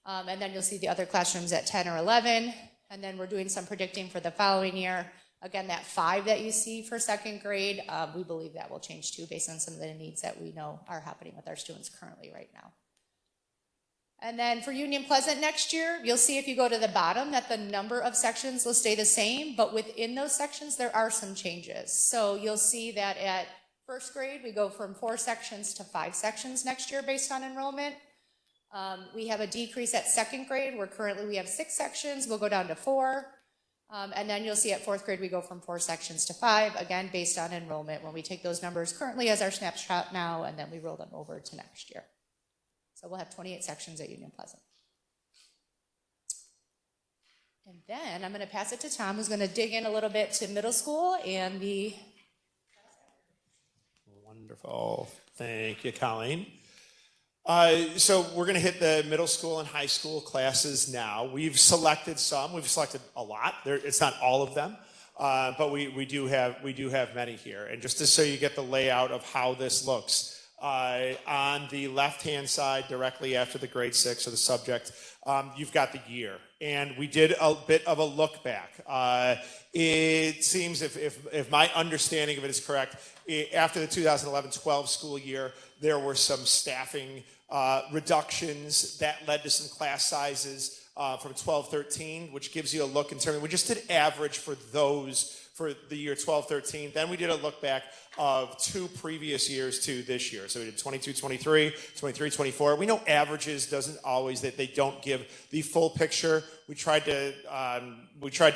And then you'll see the other classrooms at 10 or 11. And then we're doing some predicting for the following year. Again, that 5 that you see for 2nd grade, we believe that will change too based on some of the needs that we know are happening with our students currently right now. And then for Union Pleasant next year, you'll see if you go to the bottom that the number of sections will stay the same, but within those sections there are some changes. So you'll see that at 1st grade we go from 4 sections to 5 sections next year based on enrollment. We have a decrease at 2nd grade where currently we have 6 sections, we'll go down to 4. And then you'll see at 4th grade we go from 4 sections to 5, again based on enrollment when we take those numbers currently as our snapshot now and then we roll them over to next year. So we'll have 28 sections at Union Pleasant. And then I'm going to pass it to Tom, who's going to dig in a little bit to middle school and the... Wonderful. Thank you, Colleen. So we're going to hit the middle school and high school classes now. We've selected some. We've selected a lot. It's not all of them, but we do have many here. And just to so you get the layout of how this looks, on the left-hand side, directly after the grade 6 or the subject, you've got the year. And we did a bit of a look back. It seems, if my understanding of it is correct, after the 2011-12 school year, there were some staffing reductions that led to some class sizes from 12-13, which gives you a look in terms of, we just did average for those for the year 12-13. Then we did a look back of 2 previous years to this year. So we did 22-23, 23-24. We know averages doesn't always, that they don't give the full picture. We tried to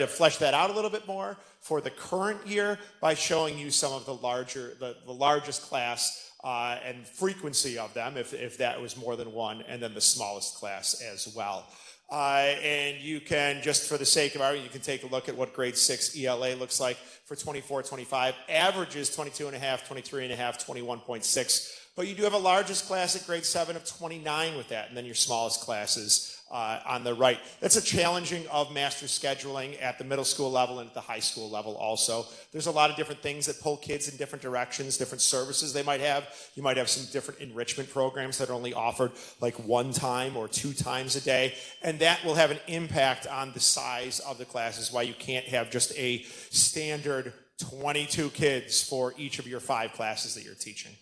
flesh that out a little bit more for the current year by showing you some of the largest class and frequency of them, if that was more than 1, and then the smallest class as well. And you can, just for the sake of argument, you can take a look at what grade 6 ELA looks like for 24-25. Averages 22.5, 23.5, 21.6. But you do have a largest class at grade 7 of 29 with that, and then your smallest classes on the right. That's a challenging of master scheduling at the middle school level and at the high school level also. There's a lot of different things that pull kids in different directions, different services they might have. You might have some different enrichment programs that are only offered like 1 time or 2 times a day, and that will have an impact on the size of the classes, why you can't have just a standard 22 kids for each of your 5 classes that you're teaching.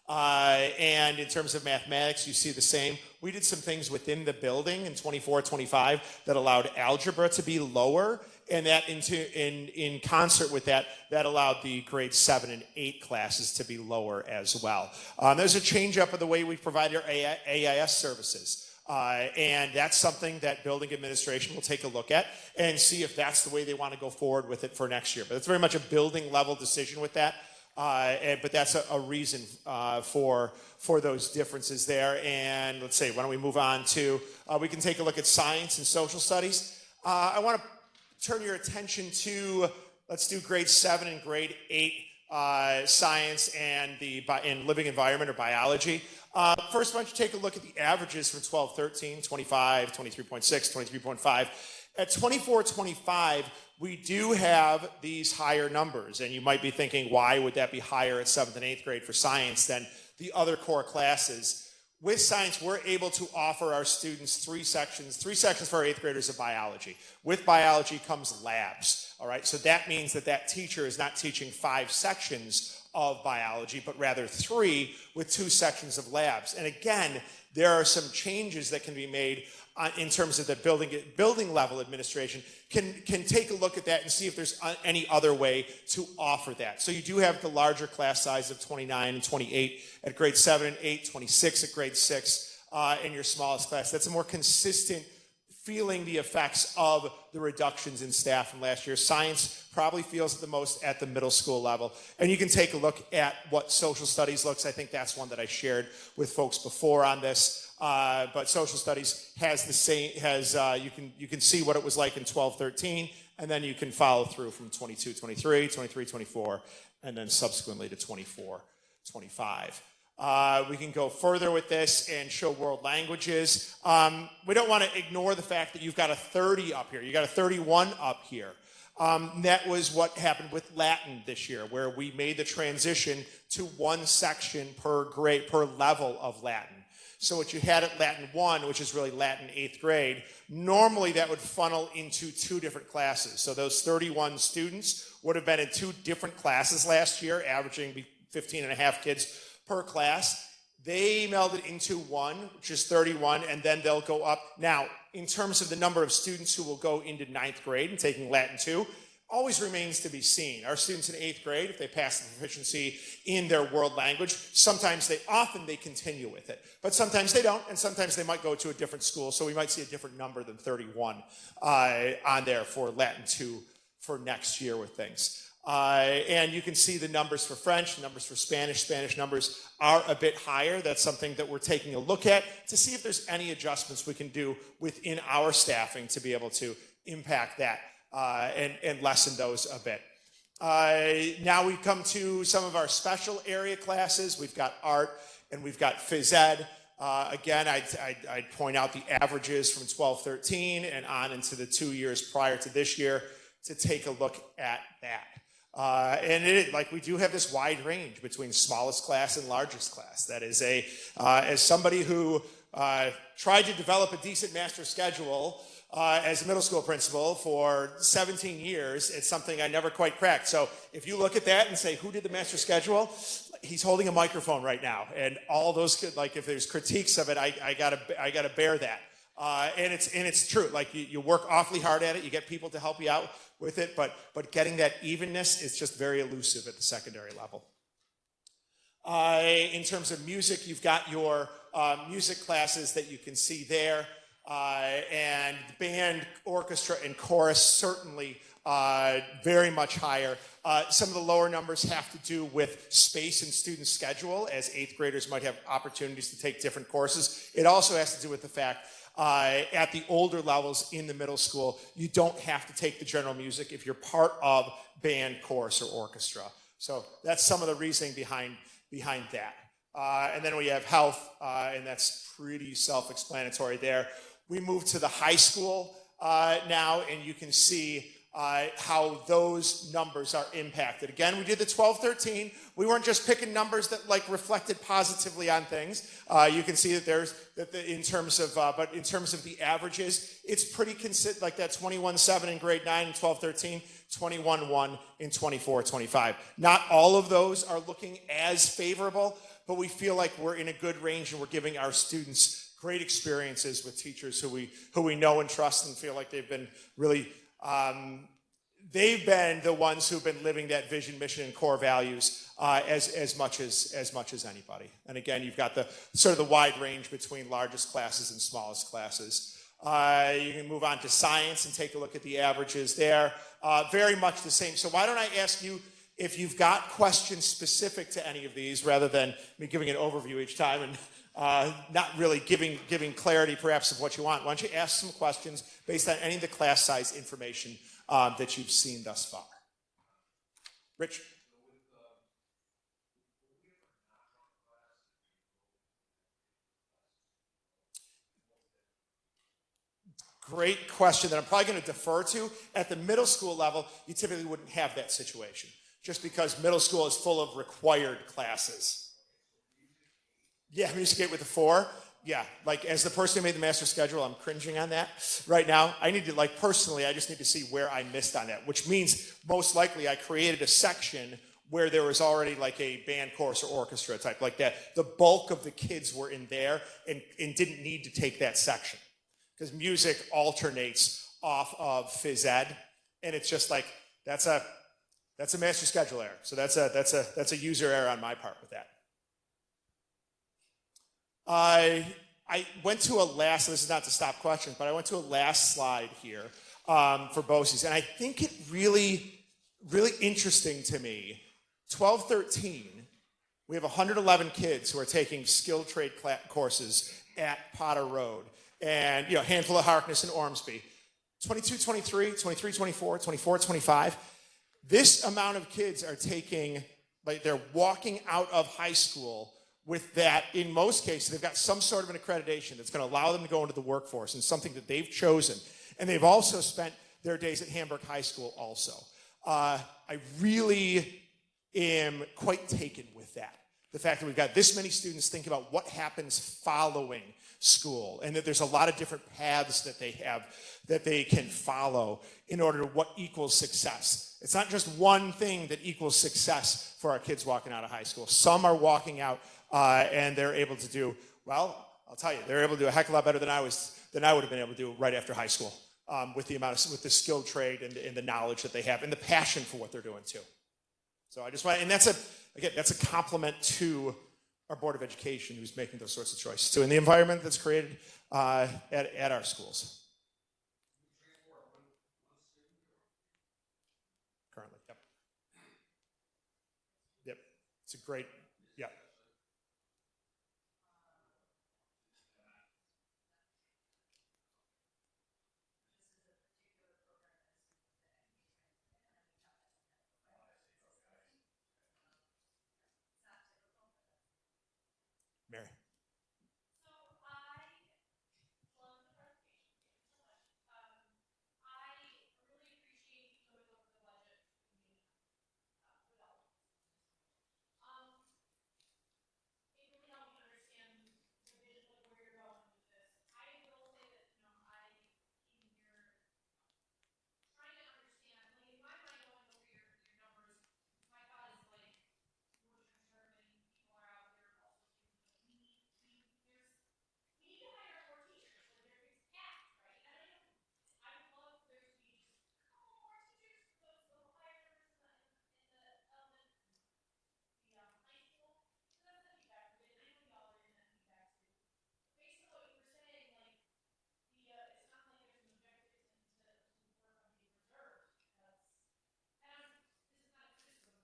And in terms of mathematics, you see the same. We did some things within the building in 24-25 that allowed algebra to be lower, and that in concert with that, that allowed the grade 7 and 8 classes to be lower as well. There's a change up of the way we provide our AIS services. And that's something that building administration will take a look at and see if that's the way they want to go forward with it for next year. But it's very much a building level decision with that. But that's a reason for those differences there. And let's say, why don't we move on to, we can take a look at science and social studies. I want to turn your attention to, let's do grade 7 and grade 8 science and in living environment or biology. First, why don't you take a look at the averages from 12-13, 25, 23.6, 23.5. At 24-25, we do have these higher numbers, and you might be thinking, why would that be higher at 7th and 8th grade for science than the other core classes? With science, we're able to offer our students 3 sections for our 8th graders of biology. With biology comes labs, all right? So that means that teacher is not teaching 5 sections of biology, but rather 3 with 2 sections of labs. And again, there are some changes that can be made in terms of the building level administration can take a look at that and see if there's any other way to offer that. So you do have the larger class size of 29 and 28 at grade 7 and 8, 26 at grade 6 in your smallest class. That's a more consistent feeling the effects of the reductions in staff from last year. Science probably feels it the most at the middle school level. And you can take a look at what social studies looks. I think that's one that I shared with folks before on this. But social studies has the same, you can see what it was like in 12-13, and then you can follow through from 22-23, 23-24, and then subsequently to 24-25. We can go further with this and show world languages. We don't want to ignore the fact that you've got a 30 up here. You got a 31 up here. That was what happened with Latin this year, where we made the transition to 1 section per grade, per level of Latin. So what you had at Latin 1, which is really Latin 8th grade, normally that would funnel into 2 different classes. So those 31 students would have been in 2 different classes last year, averaging 15 and a half kids per class. They melded into 1, which is 31, and then they'll go up. Now, in terms of the number of students who will go into 9th grade and taking Latin 2, always remains to be seen. Our students in 8th grade, if they pass the proficiency in their world language, often they continue with it. But sometimes they don't, and sometimes they might go to a different school, so we might see a different number than 31 on there for Latin 2 for next year with things. And you can see the numbers for French, the numbers for Spanish. Spanish numbers are a bit higher. That's something that we're taking a look at to see if there's any adjustments we can do within our staffing to be able to impact that and lessen those a bit. Now we come to some of our special area classes. We've got art and we've got phys ed. Again, I'd point out the averages from 12-13 and on into the 2 years prior to this year to take a look at that. And we do have this wide range between smallest class and largest class. That is as somebody who tried to develop a decent master schedule as a middle school principal for 17 years, it's something I never quite cracked. So if you look at that and say, who did the master schedule? He's holding a microphone right now. And all those, if there's critiques of it, I gotta bear that. And it's true. You work awfully hard at it. You get people to help you out with it, but getting that evenness is just very elusive at the secondary level. In terms of music, you've got your music classes that you can see there, and band, orchestra, and chorus certainly very much higher. Some of the lower numbers have to do with space and student schedule, as 8th graders might have opportunities to take different courses. It also has to do with the fact at the older levels in the middle school, you don't have to take the general music if you're part of band, chorus, or orchestra. So that's some of the reasoning behind that. And then we have health, and that's pretty self-explanatory there. We move to the high school now, and you can see how those numbers are impacted. Again, we did the 12-13. We weren't just picking numbers that like reflected positively on things. You can see that in terms of the averages, it's pretty consistent, like that 21.7 in grade 9 and 12-13, 21.1 in 24-25. Not all of those are looking as favorable, but we feel like we're in a good range and we're giving our students great experiences with teachers who we know and trust and feel like they've been really they've been the ones who've been living that vision, mission, and core values as much as anybody. And again, you've got the sort of the wide range between largest classes and smallest classes. You can move on to science and take a look at the averages there. Very much the same. So why don't I ask you if you've got questions specific to any of these, rather than me giving an overview each time and not really giving clarity perhaps of what you want. Why don't you ask some questions based on any of the class size information that you've seen thus far? Rich? Great question that I'm probably going to defer to. At the middle school level, you typically wouldn't have that situation, just because middle school is full of required classes. Yeah, Music 8 with the 4. Yeah, like as the person who made the master schedule, I'm cringing on that right now. I need to, like personally, I just need to see where I missed on that, which means most likely I created a section where there was already like a band course or orchestra type like that. The bulk of the kids were in there and didn't need to take that section because music alternates off of phys ed, and it's just like that's a master schedule error. So that's a user error on my part with that. I went to this is not to stop questions, but I went to a last slide here for BOCES, and I think it really interesting to me, 12-13, we have 111 kids who are taking skilled trade courses at Potter Road, and a handful of Harkness and Ormsby. 22-23, 23-24, 24-25, this amount of kids are taking, like they're walking out of high school with that. In most cases, they've got some sort of an accreditation that's going to allow them to go into the workforce and something that they've chosen. And they've also spent their days at Hamburg High School also. I really am quite taken with that. The fact that we've got this many students thinking about what happens following school, and that there's a lot of different paths that they have that they can follow in order to what equals success. It's not just one thing that equals success for our kids walking out of high school. Some are walking out and they're able to do, well, I'll tell you, they're able to do a heck of a lot better than I would have been able to do right after high school with the skilled trade and the knowledge that they have and the passion for what they're doing too. So I just want, and that's a compliment to our Board of Education who's making those sorts of choices too, in the environment that's created at our schools. Currently, yep. Yep, it's a great, yeah. Mary. So I love the presentation. Thank you so much. I really appreciate you going over the budget with me without. It really helped me understand the vision of where you're going with this. I will say that I in your trying to understand, like in my mind going over your numbers, my thought is like we're conservative, people are out there also students, but we need to hire more teachers. Like there's gaps, right? And I would love for there to be just a couple more teachers, those higher numbers in the element, the high school. So that's the feedback we did. I know y'all are in that feedback too. Based on what you were saying, like it's not like there's an objective to work on being reserved. This is not a criticism.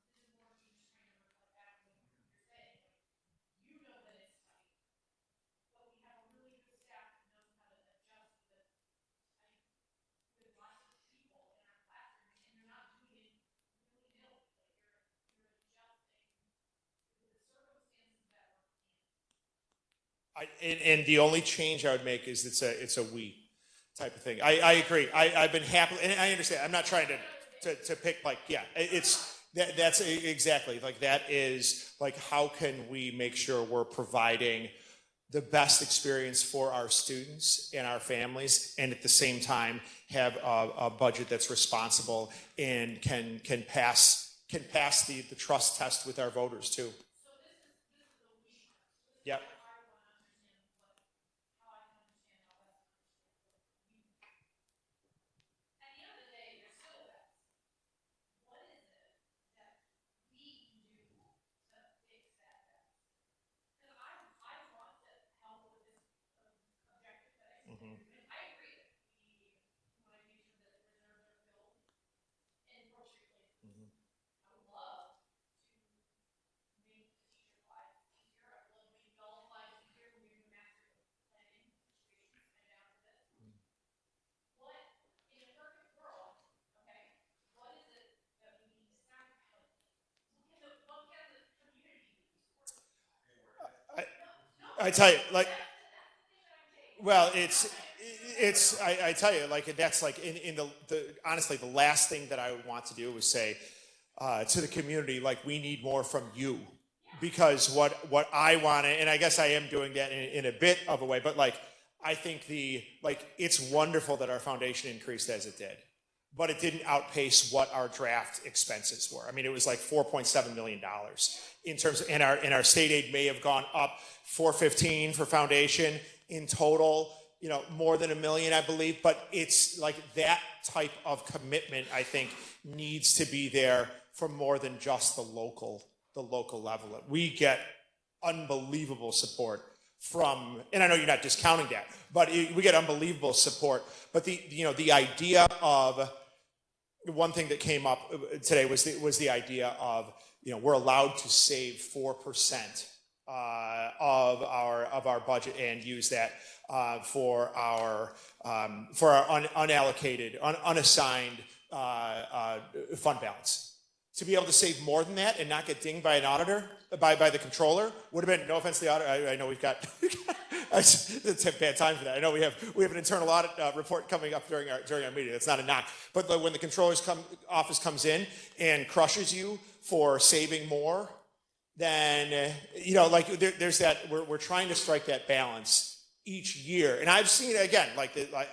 This is more me just trying to reflect back on what you're saying. Like you know that it's tight, but we have a really good staff that knows how to adjust with lots of people in our classrooms, and you're not doing it willy-nilly. Like you're adjusting with the circumstances that we're in. And the only change I would make is it's a we type of thing. I agree. I've been happy, and I understand. I'm not trying to pick like, yeah, that's exactly like that is like, how can we make sure we're providing the best experience for our students and our families, and at the same time have a budget that's responsible and can pass the trust test with our voters too. Yep. At the end of the day, there's still a balance. What is it that we can do to fix that balance? Because I want to help with this objective that I see. And I agree that we want to make sure that the reserves are filled in grocery places. I would love to make the teacher's life easier. I would love to make y'all's lives easier when you're doing master planning situations and down to this. What, in a perfect world, okay, what is it that we need to sacrifice? What can the community do for? I tell you, like, well, I tell you, like, that's like in the honestly, the last thing that I would want to do is say to the community, like, we need more from you. Because what I want to, and I guess I am doing that in a bit of a way, but like, I think it's wonderful that our foundation increased as it did, but it didn't outpace what our draft expenses were. I mean, it was like $4.7 million in terms of, and our state aid may have gone up $415 for foundation in total, more than $1 million, I believe, but it's like that type of commitment, I think, needs to be there for more than just the local level. We get unbelievable support from, and I know you're not discounting that, but we get unbelievable support. But the idea of, one thing that came up today was the idea of, we're allowed to save 4% of our budget and use that for our unallocated, unassigned fund balance. To be able to save more than that and not get dinged by an auditor, by the controller, would have been, no offense to the auditor, I know we've got, it's a bad time for that. I know we have an internal audit report coming up during our meeting. It's not a knock. But when the controller's office comes in and crushes you for saving more, then, there's that, we're trying to strike that balance each year. And I've seen, again,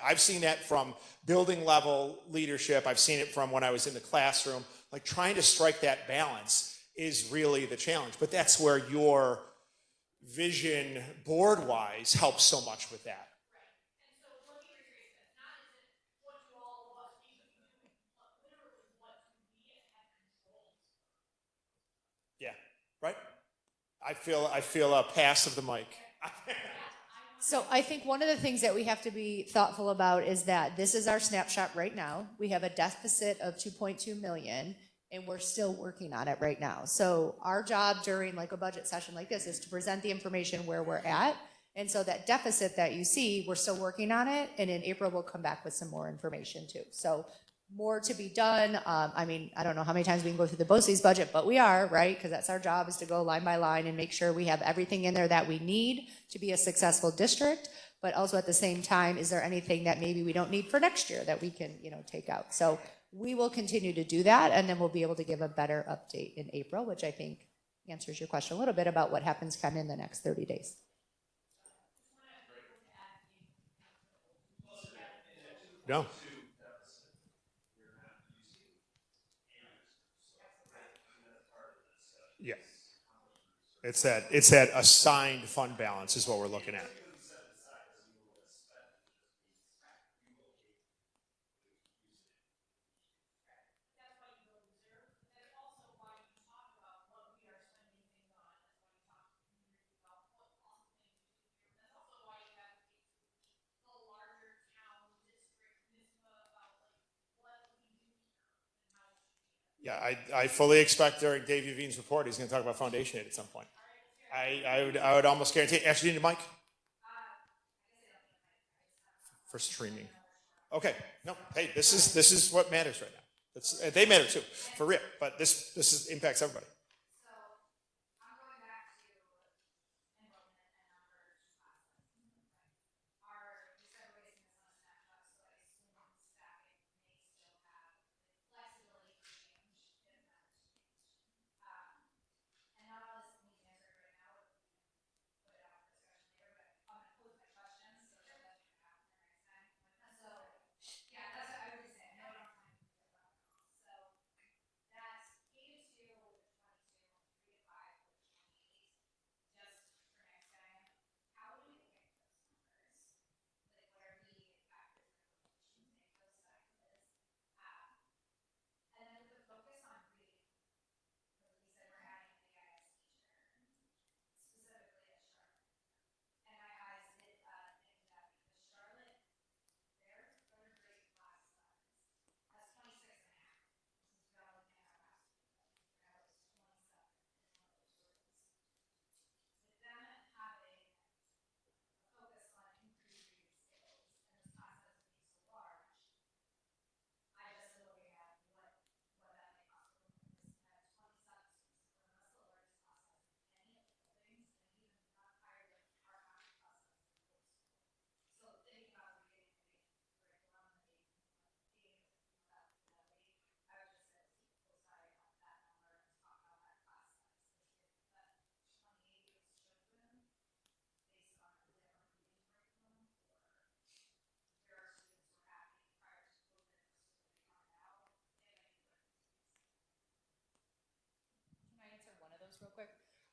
I've seen that from building level leadership. I've seen it from when I was in the classroom. Like, trying to strike that balance is really the challenge. But that's where your vision board-wise helps so much with that. Right. And so let me rephrase that. Not as in what do all of us need to be doing, but literally what do we have control? Yeah, right? I feel a pass of the mic. So I think one of the things that we have to be thoughtful about is that this is our snapshot right now. We have a deficit of 2.2 million, and we're still working on it right now. So our job during like a budget session like this is to present the information where we're at. And so that deficit that you see, we're still working on it. And in April, we'll come back with some more information too. So more to be done. I mean, I don't know how many times we can go through the BOCES budget, but we are, right? Because that's our job, is to go line by line and make sure we have everything in there that we need to be a successful district. But also at the same time, is there anything that maybe we don't need for next year that we can, take out? So we will continue to do that, and then we'll be able to give a better update in April, which I think answers your question a little bit about what happens kind of in the next 30 days. No. Yeah. It's that assigned fund balance is what we're looking at. Yeah, I fully expect during Dave Uvine's report he's going to talk about foundation aid at some point. I would almost guarantee. Actually, you need a mic for streaming. Okay, no, hey, this is what matters right now. They matter too, for real. But this impacts everybody.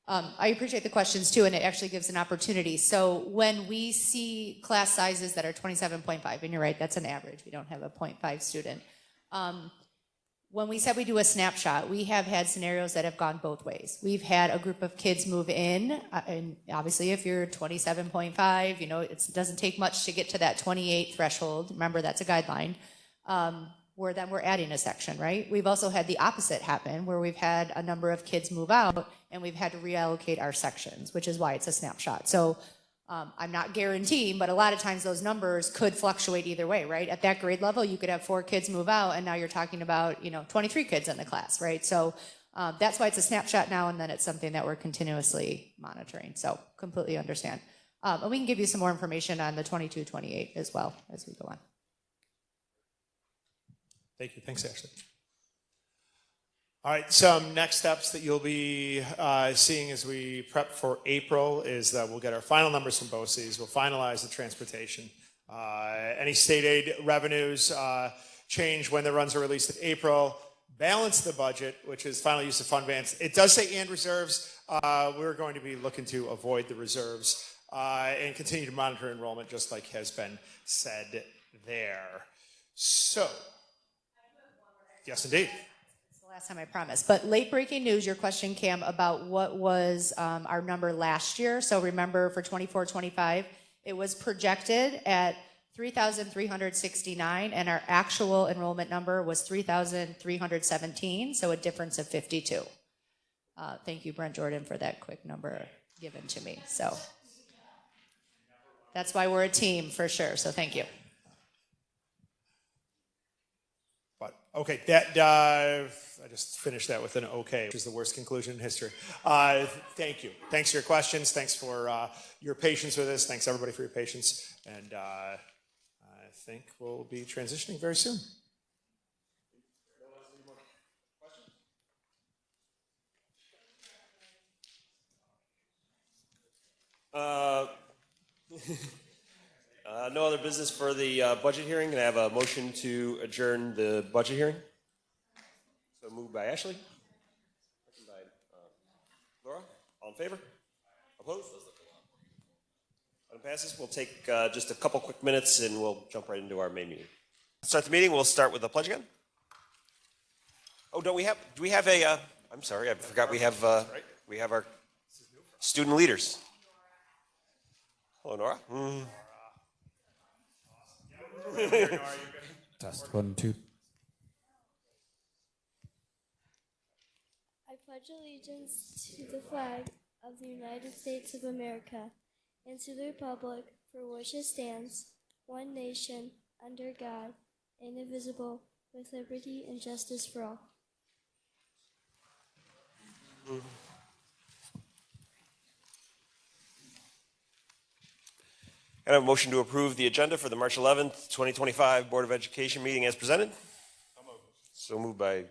I appreciate the questions too, and it actually gives an opportunity. So when we see class sizes that are 27.5, and you're right, that's an average. We don't have a 0.5 student. When we said we do a snapshot, we have had scenarios that have gone both ways. We've had a group of kids move in, and obviously if you're 27.5, you know, it doesn't take much to get to that 28 threshold. Remember, that's a guideline. Where then we're adding a section, right? We've also had the opposite happen, where we've had a number of kids move out, and we've had to reallocate our sections, which is why it's a snapshot. So I'm not guaranteeing, but a lot of times those numbers could fluctuate either way, right? At that grade level, you could have 4 kids move out, and now you're talking about, you know, 23 kids in the class, right? So that's why it's a snapshot now, and then it's something that we're continuously monitoring. So completely understand. And we can give you some more information on the 22, 28 as well as we go on. Thank you. Thanks, Ashley. All right, some next steps that you'll be seeing as we prep for April is that we'll get our final numbers from BOCES. We'll finalize the transportation. Any state aid revenues change when the runs are released in April. Balance the budget, which is final use of fund balance. It does say and reserves. We're going to be looking to avoid the reserves and continue to monitor enrollment, just like has been said there. So, yes, indeed. It's the last time I promised. But late breaking news, your question, Cam, about what was our number last year. So remember for 24-25, it was projected at 3,369, and our actual enrollment number was 3,317, so a difference of 52. Thank you, Brent Jordan, for that quick number given to me. So that's why we're a team for sure. So thank you. But okay, that I just finished that with an okay, which is the worst conclusion in history. Thank you. Thanks for your questions. Thanks for your patience with us. Thanks everybody for your patience. And I think we'll be transitioning very soon. No other business for the budget hearing. Can I have a motion to adjourn the budget hearing? So moved by Ashley. Second by Laura. All in favor? Opposed? Item passes. We'll take just a couple quick minutes and we'll jump right into our main meeting. Start the meeting. We'll start with the pledge again. Oh, do we have a, I'm sorry, I forgot we have our student leaders. Hello, Nora. Test 1, 2. I pledge allegiance to the flag of the United States of America and to the republic for which it stands, one nation, under God, indivisible, with liberty and justice for all. Can I have a motion to approve the agenda for the March 11th, 2025 Board of Education meeting as presented? So moved by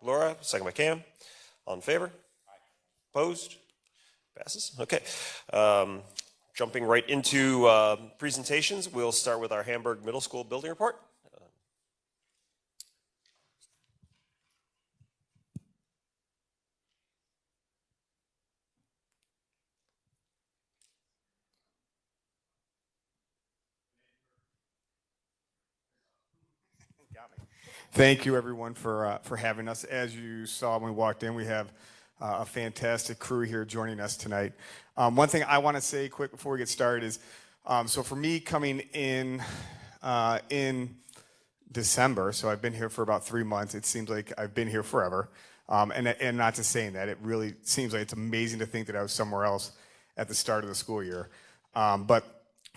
Laura, second by Cam. All in favor? Opposed? Passes. Okay. Jumping right into presentations, we'll start with our Hamburg Middle School building report. Thank you, everyone, for having us. As you saw when we walked in, we have a fantastic crew here joining us tonight. One thing I want to say quick before we get started is, so for me coming in December, so I've been here for about 3 months. It seems like I've been here forever, and not just saying that. It really seems like it's amazing to think that I was somewhere else at the start of the school year. But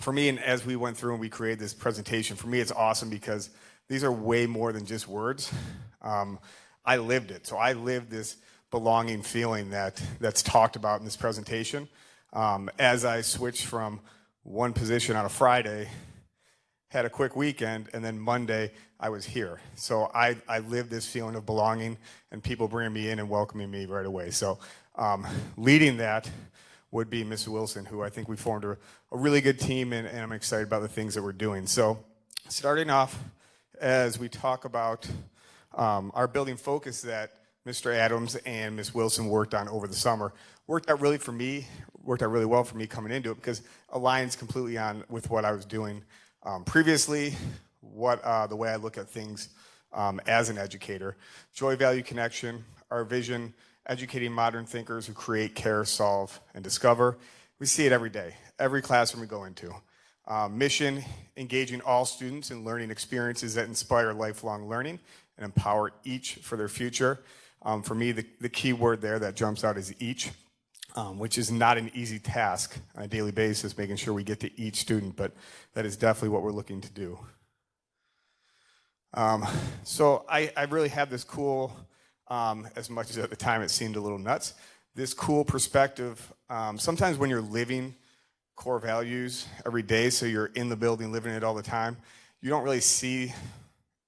for me, and as we went through and we created this presentation, for me it's awesome because these are way more than just words. I lived it. So I lived this belonging feeling that's talked about in this presentation. As I switched from one position on a Friday, had a quick weekend, and then Monday I was here. So I lived this feeling of belonging and people bringing me in and welcoming me right away. So leading that would be Ms. Wilson, who I think we formed a really good team, and I'm excited about the things that we're doing. So starting off, as we talk about our building focus that Mr. Adams and Ms. Wilson worked on over the summer worked out really well for me coming into it because aligns completely on with what I was doing previously, the way I look at things as an educator. Joy, value, connection, our vision, educating modern thinkers who create, care, solve, and discover. We see it every day, every classroom we go into. Mission, engaging all students in learning experiences that inspire lifelong learning and empower each for their future. For me, the key word there that jumps out is each, which is not an easy task on a daily basis, making sure we get to each student, but that is definitely what we're looking to do. So I really have this cool, as much as at the time it seemed a little nuts, this cool perspective. Sometimes when you're living core values every day, so you're in the building, living it all the time, you don't really see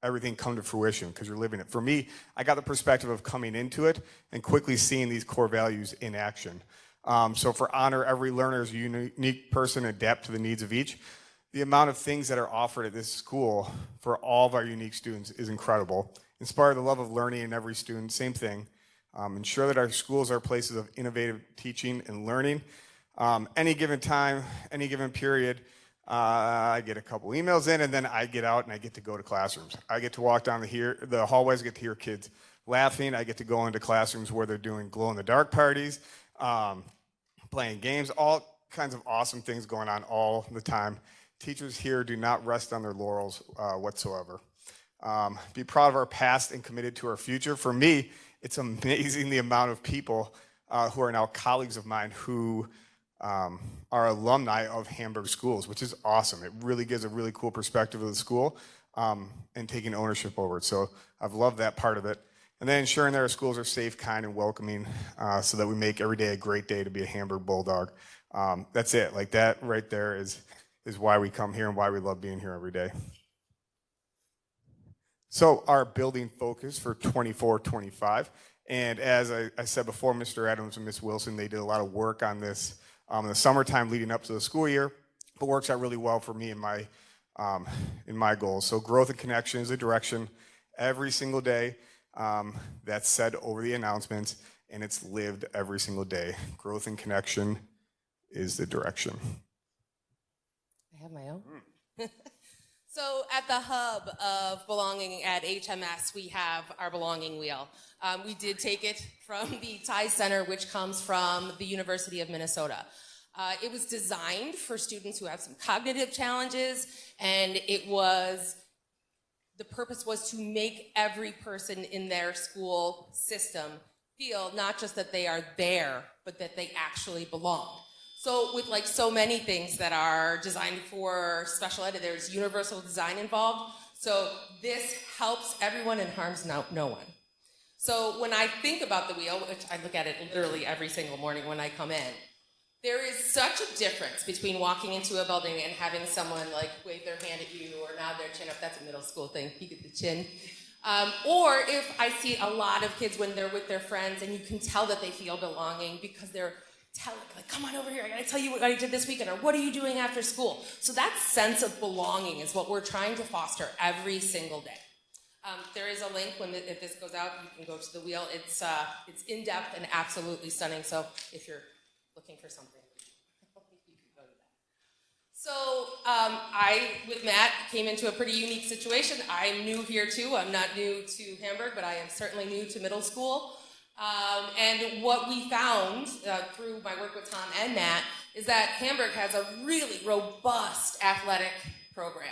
everything come to fruition because you're living it. For me, I got the perspective of coming into it and quickly seeing these core values in action. So for honor every learner as a unique person, adapt to the needs of each. The amount of things that are offered at this school for all of our unique students is incredible. Inspire the love of learning in every student, same thing. Ensure that our schools are places of innovative teaching and learning. Any given time, any given period, I get a couple emails in and then I get out and I get to go to classrooms. I get to walk down the hallways, get to hear kids laughing. I get to go into classrooms where they're doing glow-in-the-dark parties, playing games, all kinds of awesome things going on all the time. Teachers here do not rest on their laurels whatsoever. Be proud of our past and committed to our future. For me, it's amazing the amount of people who are now colleagues of mine who are alumni of Hamburg schools, which is awesome. It really gives a really cool perspective of the school and taking ownership over it. So I've loved that part of it. And then ensuring that our schools are safe, kind, and welcoming so that we make every day a great day to be a Hamburg Bulldog. That's it. Like that right there is why we come here and why we love being here every day. So our building focus for 24-25, and as I said before, Mr. Adams and Ms. Wilson, they did a lot of work on this in the summertime leading up to the school year, but works out really well for me in my goals. So growth and connection is a direction every single day that's said over the announcements, and it's lived every single day. Growth and connection is the direction. I have my own. So at the hub of belonging at HMS, we have our belonging wheel. We did take it from the TIE Center, which comes from the University of Minnesota. It was designed for students who have some cognitive challenges, and the purpose was to make every person in their school system feel not just that they are there, but that they actually belong. So with like so many things that are designed for special ed, there's universal design involved. So this helps everyone and harms no one. So when I think about the wheel, which I look at it literally every single morning when I come in, there is such a difference between walking into a building and having someone like wave their hand at you or nod their chin up. That's a middle school thing, peek at the chin. Or if I see a lot of kids when they're with their friends and you can tell that they feel belonging because they're telling, like, come on over here, I gotta tell you what I did this weekend, or what are you doing after school? So that sense of belonging is what we're trying to foster every single day. There is a link if this goes out, you can go to the wheel. It's in-depth and absolutely stunning, so if you're looking for something, you can go to that. So I, with Matt, came into a pretty unique situation. I'm new here too. I'm not new to Hamburg, but I am certainly new to middle school. And what we found through my work with Tom and Matt is that Hamburg has a really robust athletic program.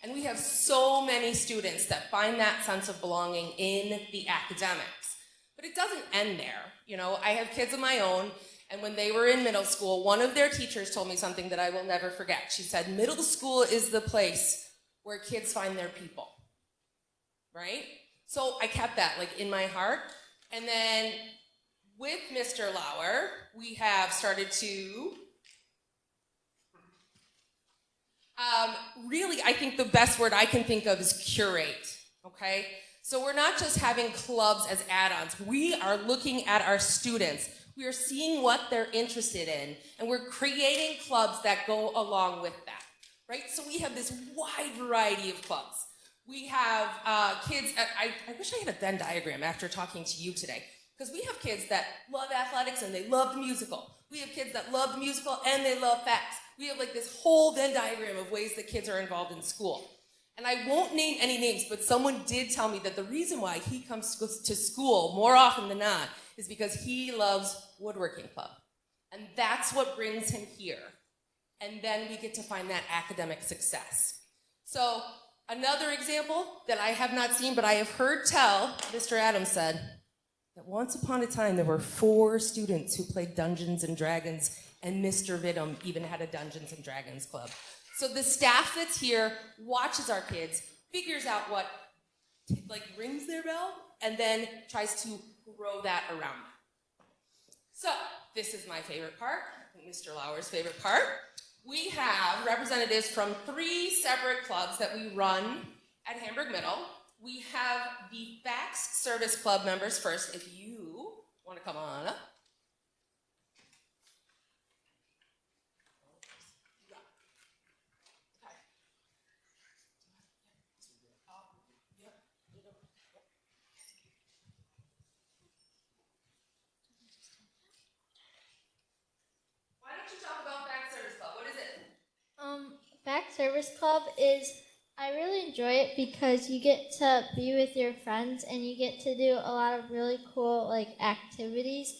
And we have so many students that find that sense of belonging in the academics. But it doesn't end there. You know, I have kids of my own, and when they were in middle school, one of their teachers told me something that I will never forget. She said, middle school is the place where kids find their people, right? So I kept that like in my heart. And then with Mr. Lauer, we have started to really, I think the best word I can think of is curate, okay? So we're not just having clubs as add-ons. We are looking at our students. We are seeing what they're interested in, and we're creating clubs that go along with that, right? So we have this wide variety of clubs. We have kids, I wish I had a Venn diagram after talking to you today, because we have kids that love athletics and they love the musical. We have kids that love the musical and they love facts. We have like this whole Venn diagram of ways that kids are involved in school. And I won't name any names, but someone did tell me that the reason why he comes to school more often than not is because he loves woodworking club. And that's what brings him here. And then we get to find that academic success. So another example that I have not seen, but I have heard tell, Mr. Adams said, that once upon a time there were 4 students who played Dungeons and Dragons, and Mr. Vidum even had a Dungeons and Dragons club. So the staff that's here watches our kids, figures out what like rings their bell, and then tries to grow that around. So this is my favorite part, and Mr. Lauer's favorite part. We have representatives from 3 separate clubs that we run at Hamburg Middle. We have the Facts Service Club members first, if you want to come on up. Why don't you talk about Facts Service Club? What is it? Fact Service Club is, I really enjoy it because you get to be with your friends and you get to do a lot of really cool like activities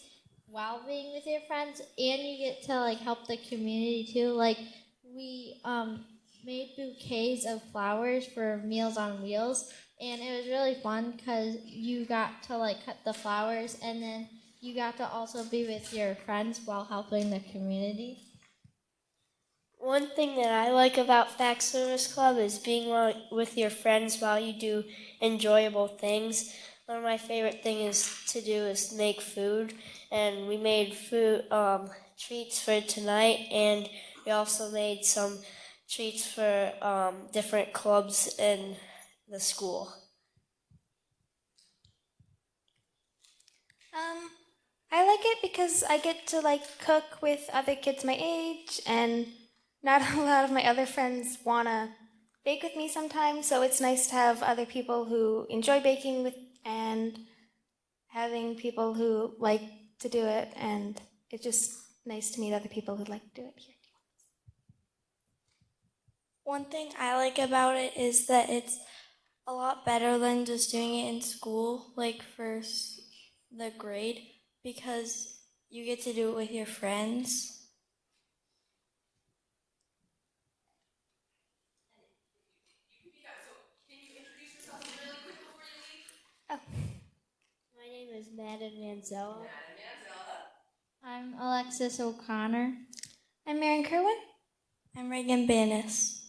while being with your friends, and you get to like help the community too. Like we made bouquets of flowers for Meals on Wheels, and it was really fun because you got to like cut the flowers, and then you got to also be with your friends while helping the community. One thing that I like about Fact Service Club is being with your friends while you do enjoyable things. One of my favorite things to do is make food, and we made food treats for tonight, and we also made some treats for different clubs in the school. I like it because I get to like cook with other kids my age, and not a lot of my other friends want to bake with me sometimes, so it's nice to have other people who enjoy baking with, and having people who like to do it, and it's just nice to meet other people who like to do it here. One thing I like about it is that it's a lot better than just doing it in school, like for the grade, because you get to do it with your friends. My name is Madden Manzella. I'm Alexis O'Connor. I'm Maren Kerwin. I'm Reagan Banis.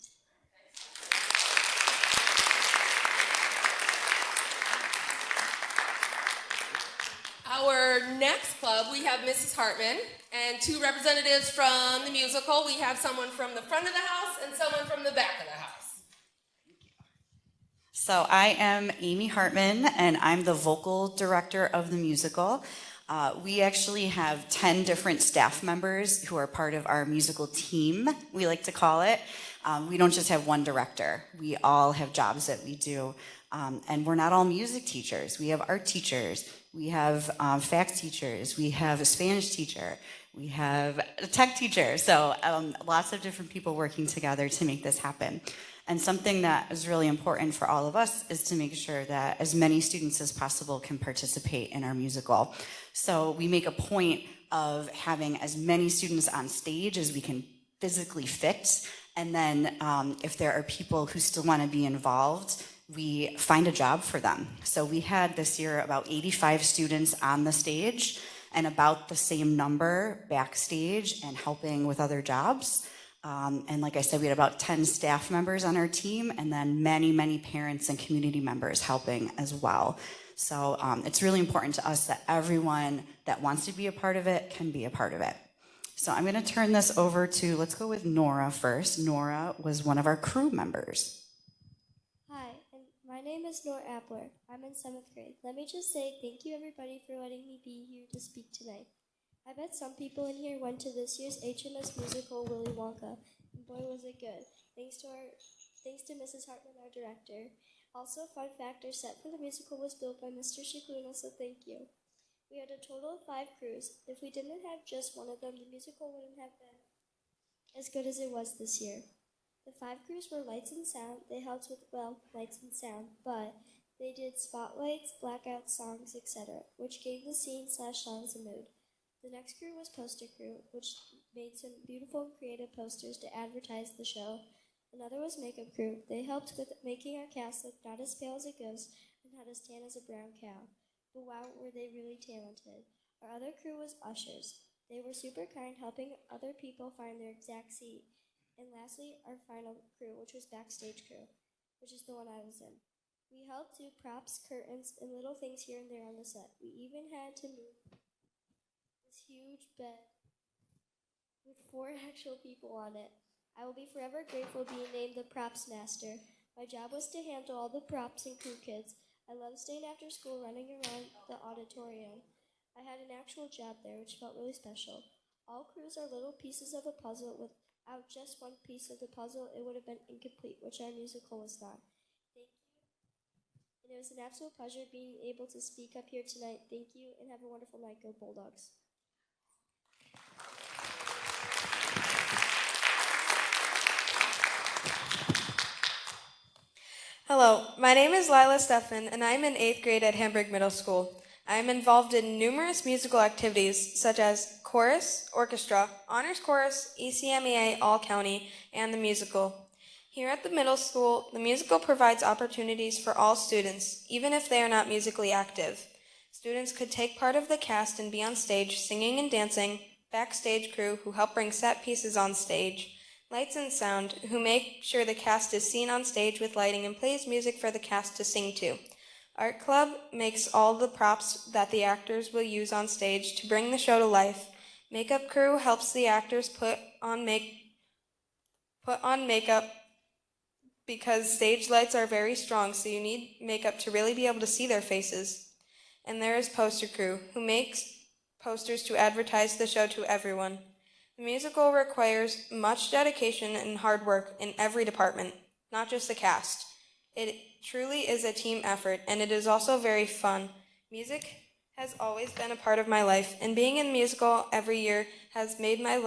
Our next club, we have Mrs. Hartman and 2 representatives from the musical. We have someone from the front of the house and someone from the back of the house. So I am Amy Hartman, and I'm the vocal director of the musical. We actually have 10 different staff members who are part of our musical team, we like to call it. We don't just have one director. We all have jobs that we do. And we're not all music teachers. We have art teachers. We have facts teachers. We have a Spanish teacher. We have a tech teacher. So lots of different people working together to make this happen. And something that is really important for all of us is to make sure that as many students as possible can participate in our musical. So we make a point of having as many students on stage as we can physically fit. And then if there are people who still want to be involved, we find a job for them. So we had this year about 85 students on the stage and about the same number backstage and helping with other jobs. And like I said, we had about 10 staff members on our team, and then many, many parents and community members helping as well. So it's really important to us that everyone that wants to be a part of it can be a part of it. So I'm gonna turn this over to, let's go with Nora first. Nora was one of our crew members. Hi, and my name is Nora Appler. I'm in 7th grade. Let me just say thank you everybody for letting me be here to speak tonight. I bet some people in here went to this year's HMS musical Willy Wonka, and boy was it good. Thanks to Mrs. Hartman, our director. Also, fun fact, our set for the musical was built by Mr. Shikluna, so thank you. We had a total of 5 crews. If we didn't have just one of them, the musical wouldn't have been as good as it was this year. The 5 crews were lights and sound. They helped with, lights and sound, but they did spotlights, blackouts, songs, etc., which gave the scene/songs a mood. The next crew was poster crew, which made some beautiful and creative posters to advertise the show. Another was makeup crew. They helped with making our cast look not as pale as a ghost and not as tan as a brown cow. But wow, were they really talented. Our other crew was ushers. They were super kind, helping other people find their exact seat. And lastly, our final crew, which was backstage crew, which is the one I was in. We helped do props, curtains, and little things here and there on the set. We even had to move this huge bed with 4 actual people on it. I will be forever grateful being named the props master. My job was to handle all the props and crew kids. I loved staying after school running around the auditorium. I had an actual job there, which felt really special. All crews are little pieces of a puzzle. Without just one piece of the puzzle, it would have been incomplete, which our musical was not. Thank you. And it was an absolute pleasure being able to speak up here tonight. Thank you, and have a wonderful night. Go Bulldogs. Hello, my name is Lila Steffen, and I'm in 8th grade at Hamburg Middle School. I am involved in numerous musical activities such as chorus, orchestra, honors chorus, ECMEA All-County, and the musical. Here at the middle school, the musical provides opportunities for all students, even if they are not musically active. Students could take part of the cast and be on stage singing and dancing, backstage crew who help bring set pieces on stage, lights and sound, who make sure the cast is seen on stage with lighting and plays music for the cast to sing to. Art Club makes all the props that the actors will use on stage to bring the show to life. Makeup crew helps the actors put on makeup because stage lights are very strong, so you need makeup to really be able to see their faces. And there is poster crew, who makes posters to advertise the show to everyone. The musical requires much dedication and hard work in every department, not just the cast. It truly is a team effort, and it is also very fun. Music has always been a part of my life, and being in musical every year has made my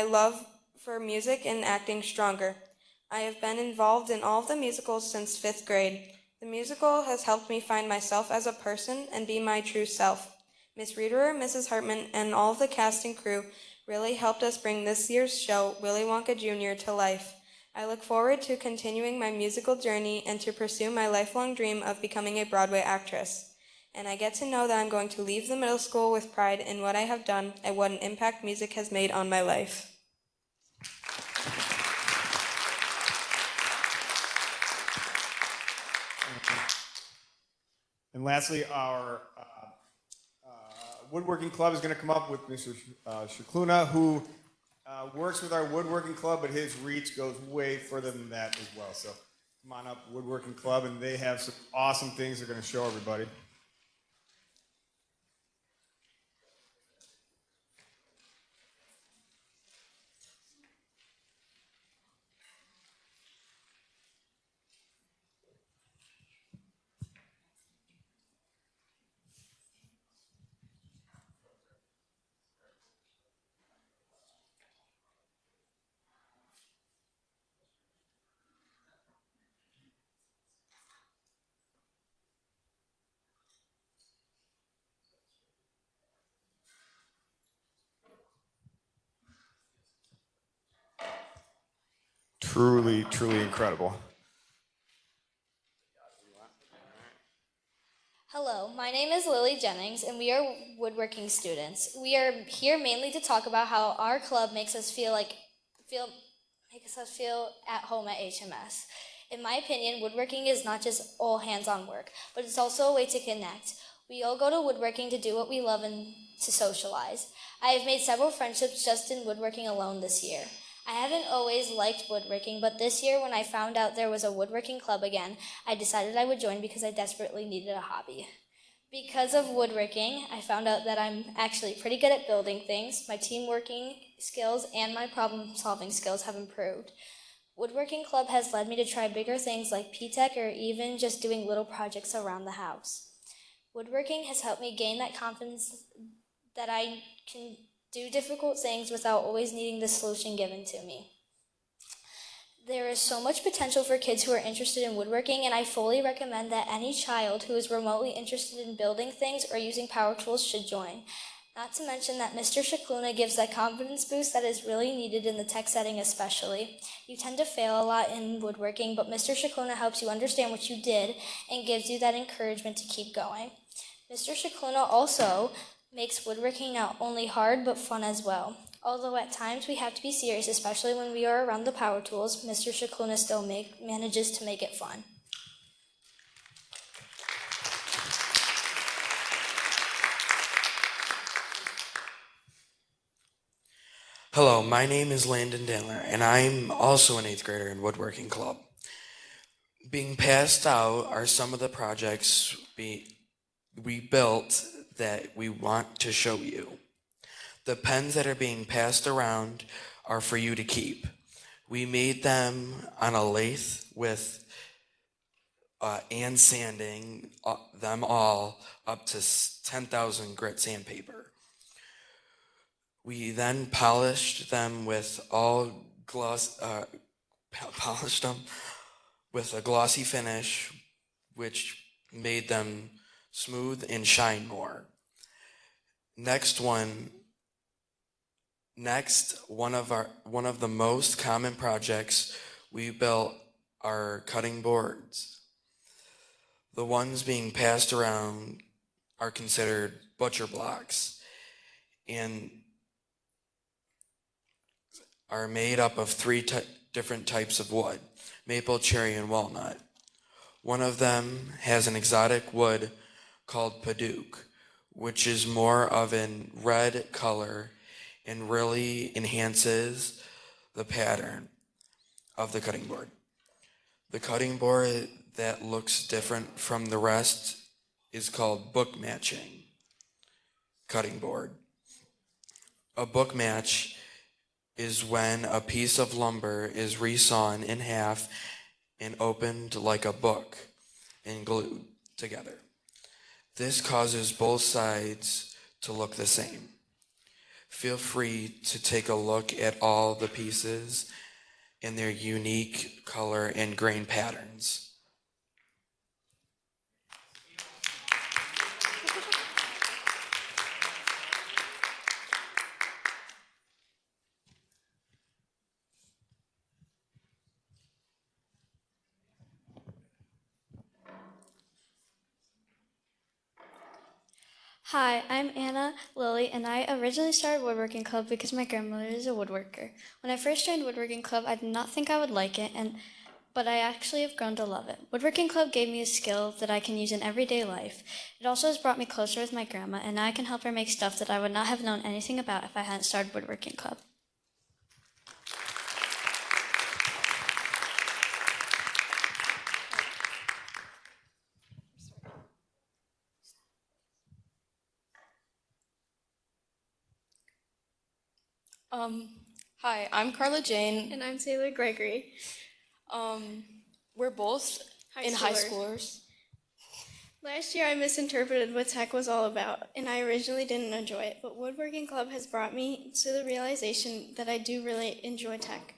love for music and acting stronger. I have been involved in all of the musicals since 5th grade. The musical has helped me find myself as a person and be my true self. Miss Reederer, Mrs. Hartman, and all of the cast and crew really helped us bring this year's show, Willy Wonka Jr., to life. I look forward to continuing my musical journey and to pursue my lifelong dream of becoming a Broadway actress. And I get to know that I'm going to leave the middle school with pride in what I have done and what an impact music has made on my life. And lastly, our woodworking club is going to come up with Mr. Shikluna, who works with our woodworking club, but his reach goes way further than that as well. So come on up, woodworking club, and they have some awesome things they're going to show everybody. Truly, truly incredible. Hello, my name is Lily Jennings, and we are woodworking students. We are here mainly to talk about how our club makes us feel at home at HMS. In my opinion, woodworking is not just all hands-on work, but it's also a way to connect. We all go to woodworking to do what we love and to socialize. I have made several friendships just in woodworking alone this year. I haven't always liked woodworking, but this year when I found out there was a woodworking club again, I decided I would join because I desperately needed a hobby. Because of woodworking, I found out that I'm actually pretty good at building things. My team working skills and my problem-solving skills have improved. Woodworking Club has led me to try bigger things like P-TECH or even just doing little projects around the house. Woodworking has helped me gain that confidence that I can do difficult things without always needing the solution given to me. There is so much potential for kids who are interested in woodworking, and I fully recommend that any child who is remotely interested in building things or using power tools should join. Not to mention that Mr. Shikluna gives that confidence boost that is really needed in the tech setting especially. You tend to fail a lot in woodworking, but Mr. Shikluna helps you understand what you did and gives you that encouragement to keep going. Mr. Shikluna also makes woodworking not only hard but fun as well. Although at times we have to be serious, especially when we are around the power tools, Mr. Shikluna still manages to make it fun. Hello, my name is Landon Dandler, and I'm also an 8th grader in Woodworking Club. Being passed out are some of the projects we built that we want to show you. The pens that are being passed around are for you to keep. We made them on a lathe with and sanding them all up to 10,000 grit sandpaper. We then polished them with polished them with a glossy finish, which made them smooth and shine more. Next, one of the most common projects we built are cutting boards. The ones being passed around are considered butcher blocks and are made up of three different types of wood: maple, cherry, and walnut. One of them has an exotic wood called padauk, which is more of a red color and really enhances the pattern of the cutting board. The cutting board that looks different from the rest is called book matching cutting board. A book match is when a piece of lumber is resawn in half and opened like a book and glued together. This causes both sides to look the same. Feel free to take a look at all the pieces and their unique color and grain patterns. Hi, I'm Anna Lilly, and I originally started Woodworking Club because my grandmother is a woodworker. When I first joined Woodworking Club, I did not think I would like it, but I actually have grown to love it. Woodworking Club gave me a skill that I can use in everyday life. It also has brought me closer with my grandma, and now I can help her make stuff that I would not have known anything about if I hadn't started Woodworking Club. Hi, I'm Carla Jane. And I'm Taylor Gregory. We're both in high schoolers. Last year I misinterpreted what tech was all about, and I originally didn't enjoy it, but Woodworking Club has brought me to the realization that I do really enjoy tech.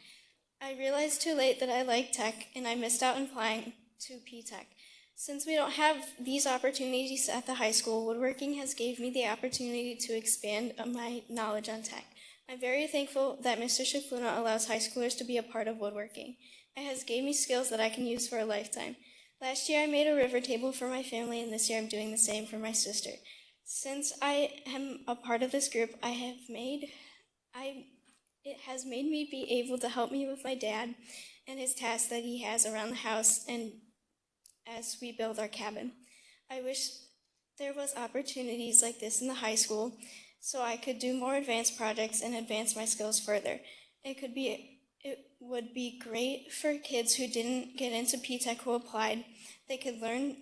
I realized too late that I like tech, and I missed out on applying to P-TECH. Since we don't have these opportunities at the high school, woodworking has gave me the opportunity to expand my knowledge on tech. I'm very thankful that Mr. Shikluna allows high schoolers to be a part of woodworking. It has gave me skills that I can use for a lifetime. Last year I made a river table for my family, and this year I'm doing the same for my sister. Since I am a part of this group, it has made me be able to help me with my dad and his tasks that he has around the house and as we build our cabin. I wish there was opportunities like this in the high school so I could do more advanced projects and advance my skills further. It would be great for kids who didn't get into P-TECH who applied. They could learn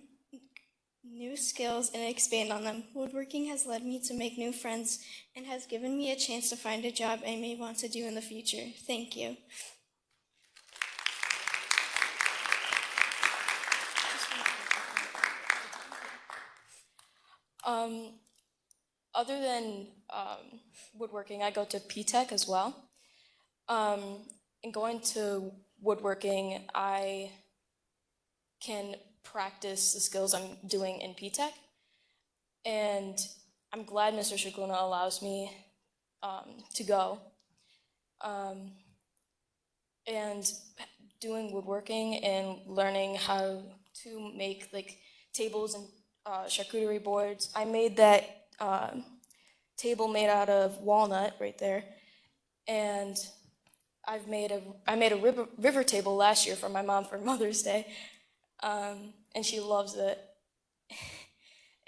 new skills and expand on them. Woodworking has led me to make new friends and has given me a chance to find a job I may want to do in the future. Thank you. Other than woodworking, I go to P-Tech as well. In going to woodworking, I can practice the skills I'm doing in P-Tech. And I'm glad Mr. Shikuna allows me to go. And doing woodworking and learning how to make like tables and charcuterie boards. I made that table made out of walnut right there, and I made a river table last year for my mom for Mother's Day, and she loves it.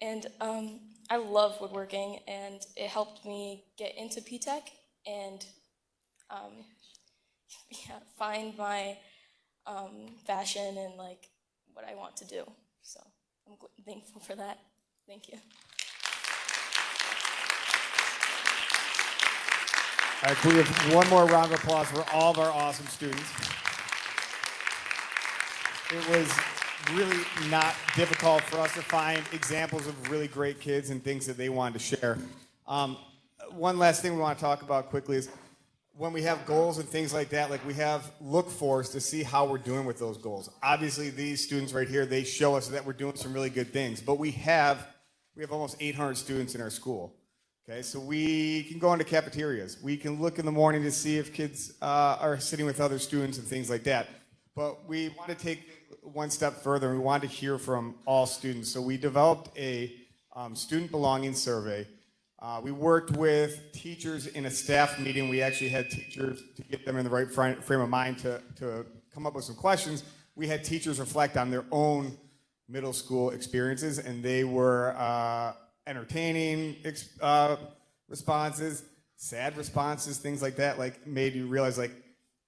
And I love woodworking, and it helped me get into P-Tech and find my fashion and like what I want to do. So I'm thankful for that. Thank you. All right, can we have one more round of applause for all of our awesome students? It was really not difficult for us to find examples of really great kids and things that they wanted to share. One last thing we want to talk about quickly is when we have goals and things like that, like we have look-fors to see how we're doing with those goals. Obviously, these students right here, they show us that we're doing some really good things, but we have almost 800 students in our school. Okay, so we can go into cafeterias. We can look in the morning to see if kids are sitting with other students and things like that. But we want to take one step further, and we want to hear from all students. So we developed a student belonging survey. We worked with teachers in a staff meeting. We actually had teachers, to get them in the right frame of mind to come up with some questions. We had teachers reflect on their own middle school experiences, and they were entertaining responses, sad responses, things like that, like made you realize like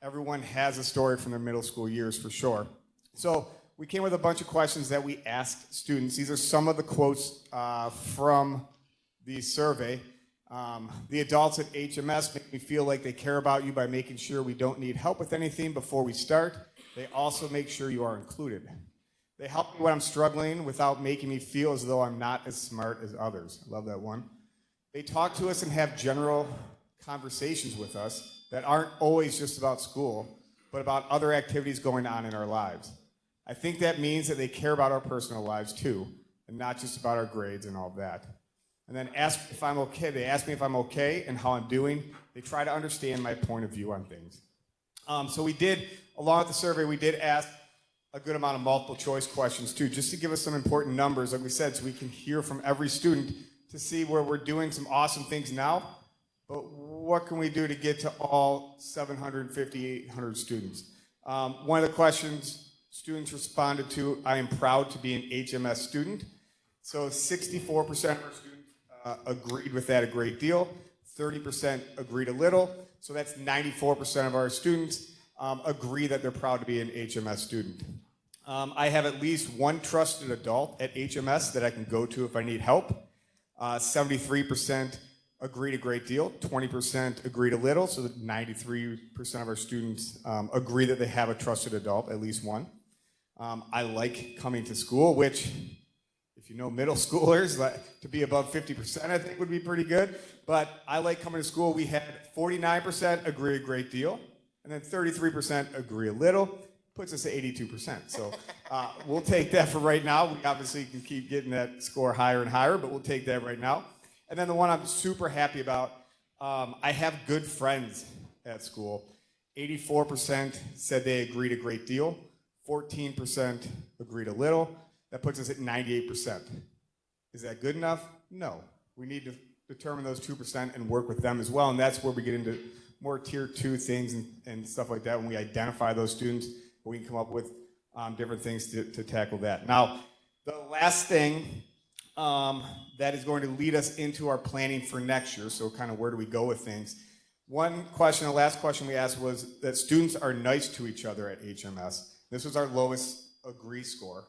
everyone has a story from their middle school years for sure. So we came with a bunch of questions that we asked students. These are some of the quotes from the survey. The adults at HMS make me feel like they care about you by making sure we don't need help with anything before we start. They also make sure you are included. They help me when I'm struggling without making me feel as though I'm not as smart as others. I love that one. They talk to us and have general conversations with us that aren't always just about school, but about other activities going on in our lives. I think that means that they care about our personal lives too, and not just about our grades and all of that. And then ask if I'm okay. They ask me if I'm okay and how I'm doing. They try to understand my point of view on things. So we did, along with the survey, we did ask a good amount of multiple choice questions too, just to give us some important numbers, like we said, so we can hear from every student to see where we're doing some awesome things now, but what can we do to get to all 750, 800 students? One of the questions students responded to, I am proud to be an HMS student. So 64% of our students agreed with that a great deal. 30% agreed a little. So that's 94% of our students agree that they're proud to be an HMS student. I have at least one trusted adult at HMS that I can go to if I need help. 73% agreed a great deal. 20% agreed a little. So that 93% of our students agree that they have a trusted adult, at least one. I like coming to school, which, if you know middle schoolers, to be above 50% I think would be pretty good. But I like coming to school. We had 49% agree a great deal, and then 33% agree a little. Puts us at 82%. So we'll take that for right now. We obviously can keep getting that score higher and higher, but we'll take that right now. And then the one I'm super happy about, I have good friends at school. 84% said they agreed a great deal. 14% agreed a little. That puts us at 98%. Is that good enough? No. We need to determine those 2% and work with them as well. And that's where we get into more tier 2 things and stuff like that. When we identify those students, we can come up with different things to tackle that. Now, the last thing that is going to lead us into our planning for next year, so kind of where do we go with things. One question, the last question we asked was that students are nice to each other at HMS. This was our lowest agree score.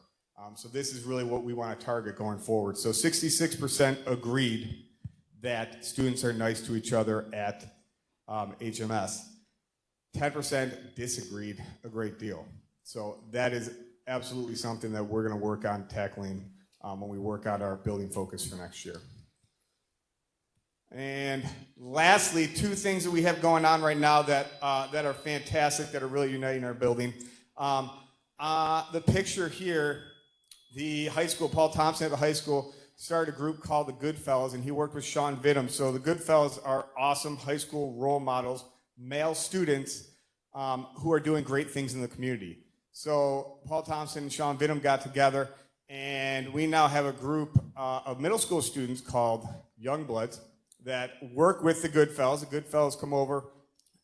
So this is really what we want to target going forward. So 66% agreed that students are nice to each other at HMS. 10% disagreed a great deal. So that is absolutely something that we're going to work on tackling when we work out our building focus for next year. And lastly, two things that we have going on right now that are fantastic, that are really uniting our building. The picture here, the high school, Paul Thompson at the high school started a group called the Goodfellas, and he worked with Sean Vidham. So the Goodfellas are awesome high school role models, male students who are doing great things in the community. So Paul Thompson and Sean Vidham got together, and we now have a group of middle school students called Youngbloods that work with the Goodfellas. The Goodfellas come over.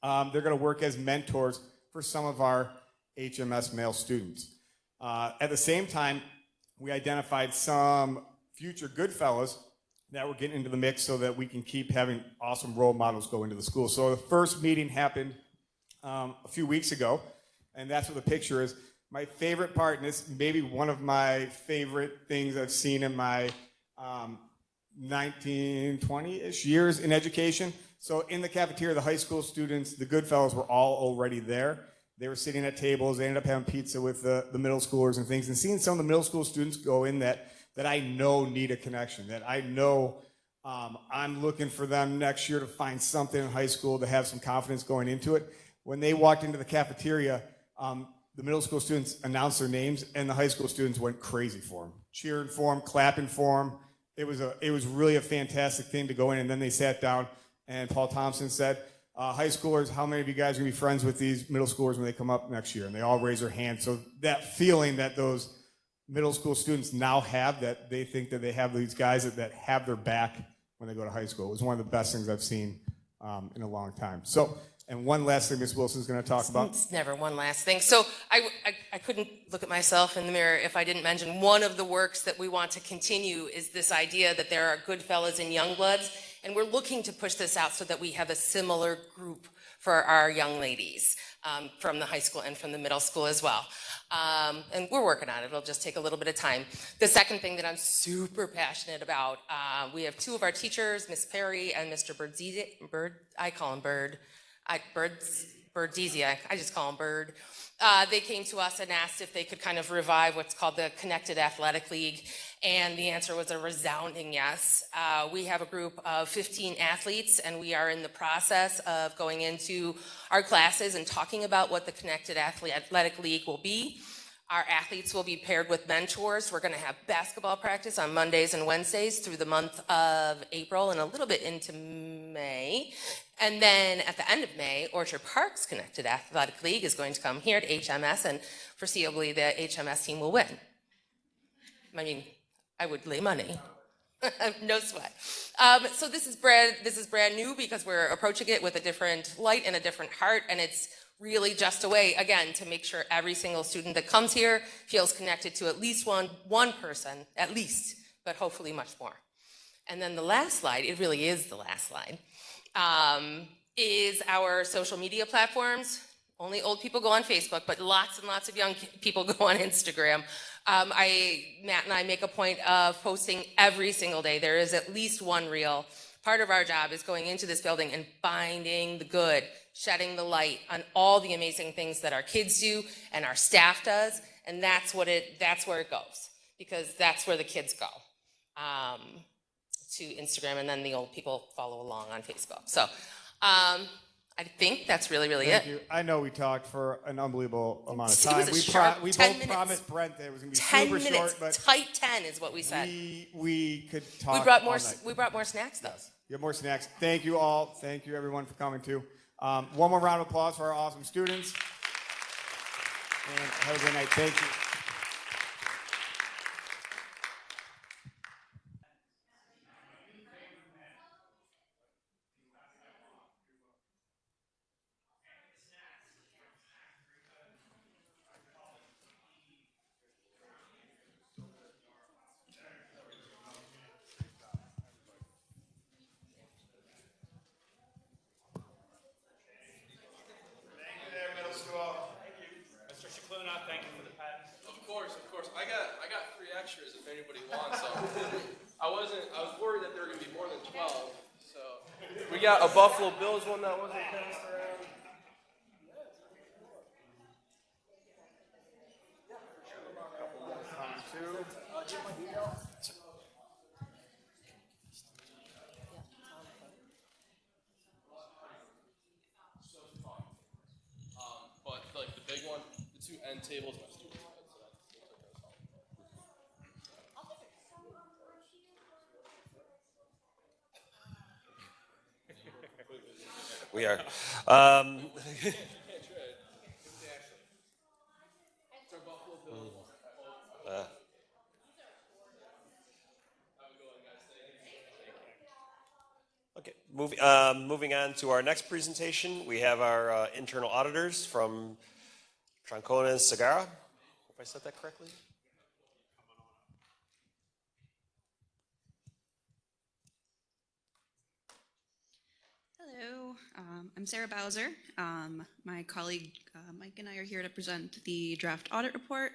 They're going to work as mentors for some of our HMS male students. At the same time, we identified some future Goodfellas that we're getting into the mix so that we can keep having awesome role models go into the school. So the first meeting happened a few weeks ago, and that's what the picture is. My favorite part, and this may be one of my favorite things I've seen in my 19-20-ish years in education. So in the cafeteria, the high school students, the Goodfellas, were all already there. They were sitting at tables. They ended up having pizza with the middle schoolers and things. And seeing some of the middle school students go in that I know need a connection, that I know I'm looking for them next year to find something in high school to have some confidence going into it. When they walked into the cafeteria, the middle school students announced their names, and the high school students went crazy for them, cheering for them, clapping for them. It was really a fantastic thing to go in, and then they sat down, and Paul Thompson said, high schoolers, how many of you guys are going to be friends with these middle schoolers when they come up next year? And they all raise their hands. So that feeling that those middle school students now have, that they think that they have these guys that have their back when they go to high school, was one of the best things I've seen in a long time. So, and one last thing Ms. Wilson's going to talk about. It's never one last thing. So I couldn't look at myself in the mirror if I didn't mention one of the works that we want to continue is this idea that there are Goodfellas and Youngbloods, and we're looking to push this out so that we have a similar group for our young ladies from the high school and from the middle school as well. And we're working on it. It'll just take a little bit of time. The second thing that I'm super passionate about, we have two of our teachers, Miss Perry and Mr. I call him Bird. Birdesiak, I just call him Bird. They came to us and asked if they could kind of revive what's called the Connected Athletic League, and the answer was a resounding yes. We have a group of 15 athletes, and we are in the process of going into our classes and talking about what the Connected Athletic League will be. Our athletes will be paired with mentors. We're going to have basketball practice on Mondays and Wednesdays through the month of April and a little bit into May. And then at the end of May, Orchard Park's Connected Athletic League is going to come here to HMS, and foreseeably the HMS team will win. I mean, I would lay money. No sweat. So this is brand new because we're approaching it with a different light and a different heart, and it's really just a way, again, to make sure every single student that comes here feels connected to at least one person, at least, but hopefully much more. And then the last slide, it really is the last slide, is our social media platforms. Only old people go on Facebook, but lots and lots of young people go on Instagram. Matt and I make a point of posting every single day. There is at least one reel. Part of our job is going into this building and finding the good, shedding the light on all the amazing things that our kids do and our staff does, and that's where it goes, because that's where the kids go, to Instagram, and then the old people follow along on Facebook. So I think that's really it. Thank you. I know we talked for an unbelievable amount of time. It was a sharp we 10 both minutes. promised Brent that it was going to be 10 super minutes, short, but tight 10 is what we said. we could talk We brought all more. night. We brought more snacks though. You have more snacks. Thank you all. Thank you everyone for coming too. One more round of applause for our awesome students. And have a great night. Thank you. Mr. Cicluna, thank you for the pens. Of course. I got 3 extras if anybody wants them. I was worried that there were gonna be more than 12. So we got a Buffalo Bills one that wasn't passed around. Two. tables. We are. Okay, moving on to our next presentation, we have our internal auditors from Troncona and Sagara. Hope I said that correctly. Hello, I'm Sarah Bowser. My colleague Mike and I are here to present the draft audit report.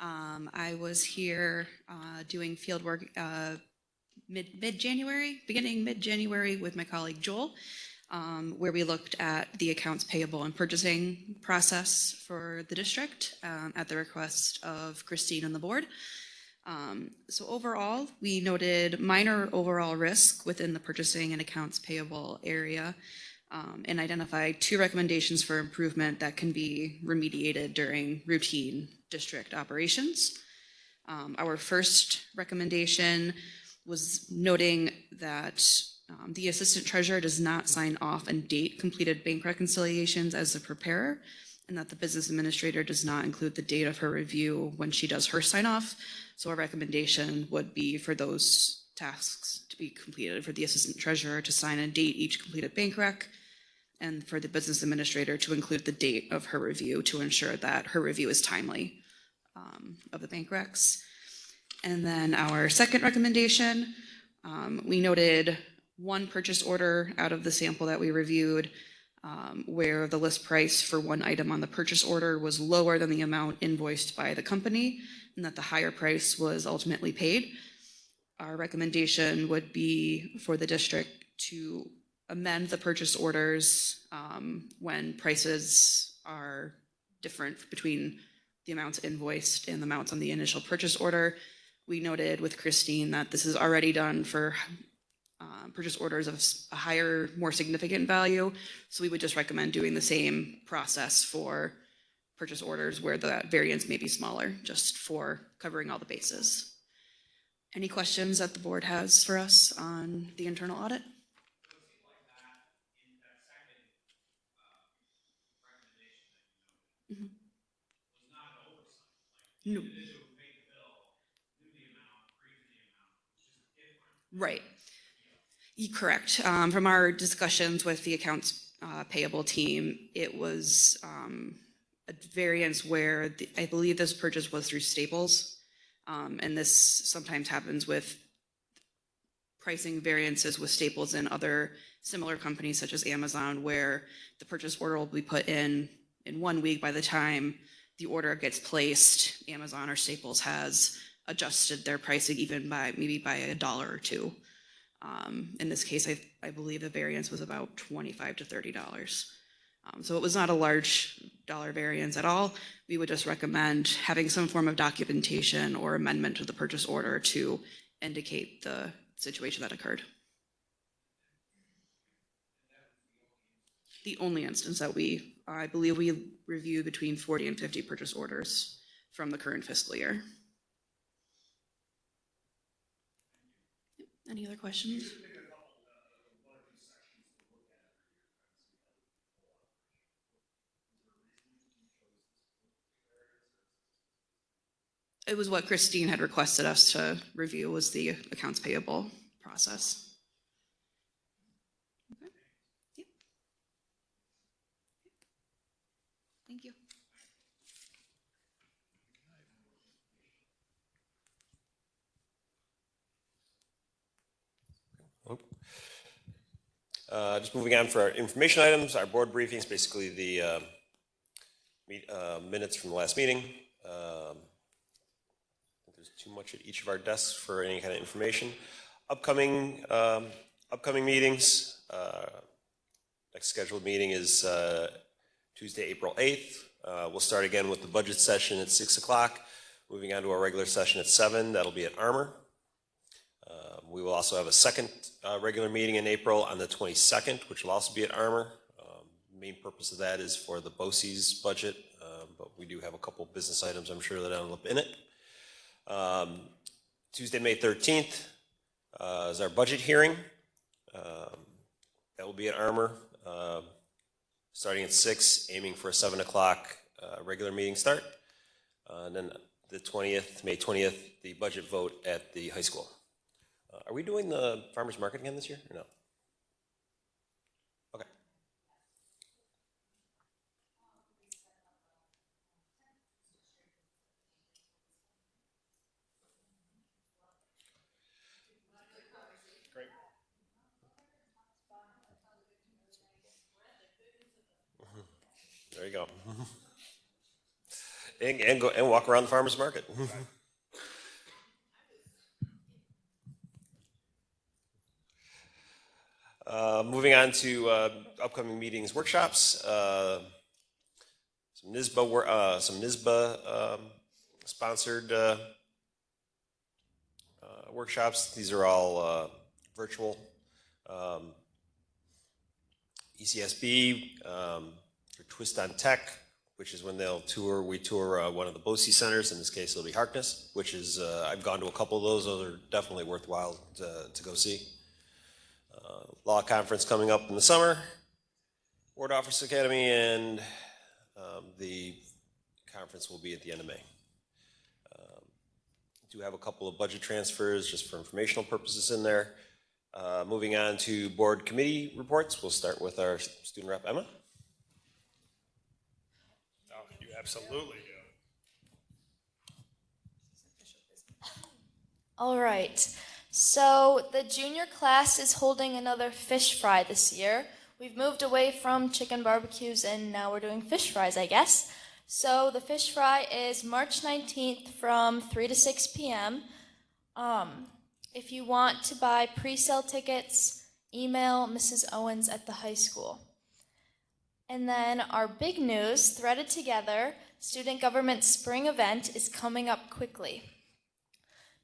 I was here doing field work beginning mid-January with my colleague Joel, where we looked at the accounts payable and purchasing process for the district at the request of Christine and the board. So overall, we noted minor overall risk within the purchasing and accounts payable area and identified 2 recommendations for improvement that can be remediated during routine district operations. Our first recommendation was noting that the assistant treasurer does not sign off and date completed bank reconciliations as the preparer, and that the business administrator does not include the date of her review when she does her sign off. So our recommendation would be for those tasks to be completed, for the assistant treasurer to sign and date each completed bank rec, and for the business administrator to include the date of her review to ensure that her review is timely of the bank recs. And then our second recommendation, we noted 1 purchase order out of the sample that we reviewed where the list price for 1 item on the purchase order was lower than the amount invoiced by the company, and that the higher price was ultimately paid. Our recommendation would be for the district to amend the purchase orders when prices are different between the amounts invoiced and the amounts on the initial purchase order. We noted with Christine that this is already done for purchase orders of a higher, more significant value. So we would just recommend doing the same process for purchase orders where the variance may be smaller, just for covering all the bases. Any questions that the board has for us on the internal audit? Mm-hmm. No. Right. Correct. From our discussions with the accounts payable team, it was a variance where I believe this purchase was through Staples. And this sometimes happens with pricing variances with Staples and other similar companies such as Amazon, where the purchase order will be put in 1 week. By the time the order gets placed, Amazon or Staples has adjusted their pricing even by maybe by $1 or $2. In this case, I believe the variance was about $25 to $30. So it was not a large dollar variance at all. We would just recommend having some form of documentation or amendment to the purchase order to indicate the situation that occurred. The only instance that I believe we reviewed between 40 and 50 purchase orders from the current fiscal year. Any other questions? It was what Christine had requested us to review, was the accounts payable process. Okay. Yep. Thank you. Just moving on for our information items, our board briefings, basically the minutes from the last meeting. There's too much at each of our desks for any kind of information. Upcoming meetings. Next scheduled meeting is Tuesday, April 8th. We'll start again with the budget session at 6 o'clock. Moving on to our regular session at 7. That'll be at Armour. We will also have a second regular meeting in April on the 22nd, which will also be at Armour. Main purpose of that is for the BOCES budget but we do have a couple business items I'm sure that end up in it. Tuesday, May 13th is our budget hearing. That will be at Armour, starting at 6, aiming for a 7 o'clock regular meeting start. And then the 20th, May 20th, the budget vote at the high school. Are we doing the farmers market again this year or no? Okay. Great. There you go. And go and walk around the farmers market. Moving on to upcoming meetings, workshops, some NISBA sponsored workshops. These are all virtual. ECSB, or Twist on Tech, which is when we tour one of the BOCES centers. In this case, it'll be Harkness, which is, I've gone to a couple of those. Those are definitely worthwhile to go see. Law conference coming up in the summer, Ward Office Academy, and the conference will be at the end of May. Do have a couple of budget transfers just for informational purposes in there. Moving on to board committee reports, we'll start with our student rep, Emma. Oh, you absolutely do. All right. So the junior class is holding another fish fry this year. We've moved away from chicken barbecues and now we're doing fish fries, I guess. So the fish fry is March 19th from 3 to 6 p.m. If you want to buy pre-sale tickets, email Mrs. Owens at the high school. And then our big news, Threaded Together, Student Government Spring event is coming up quickly.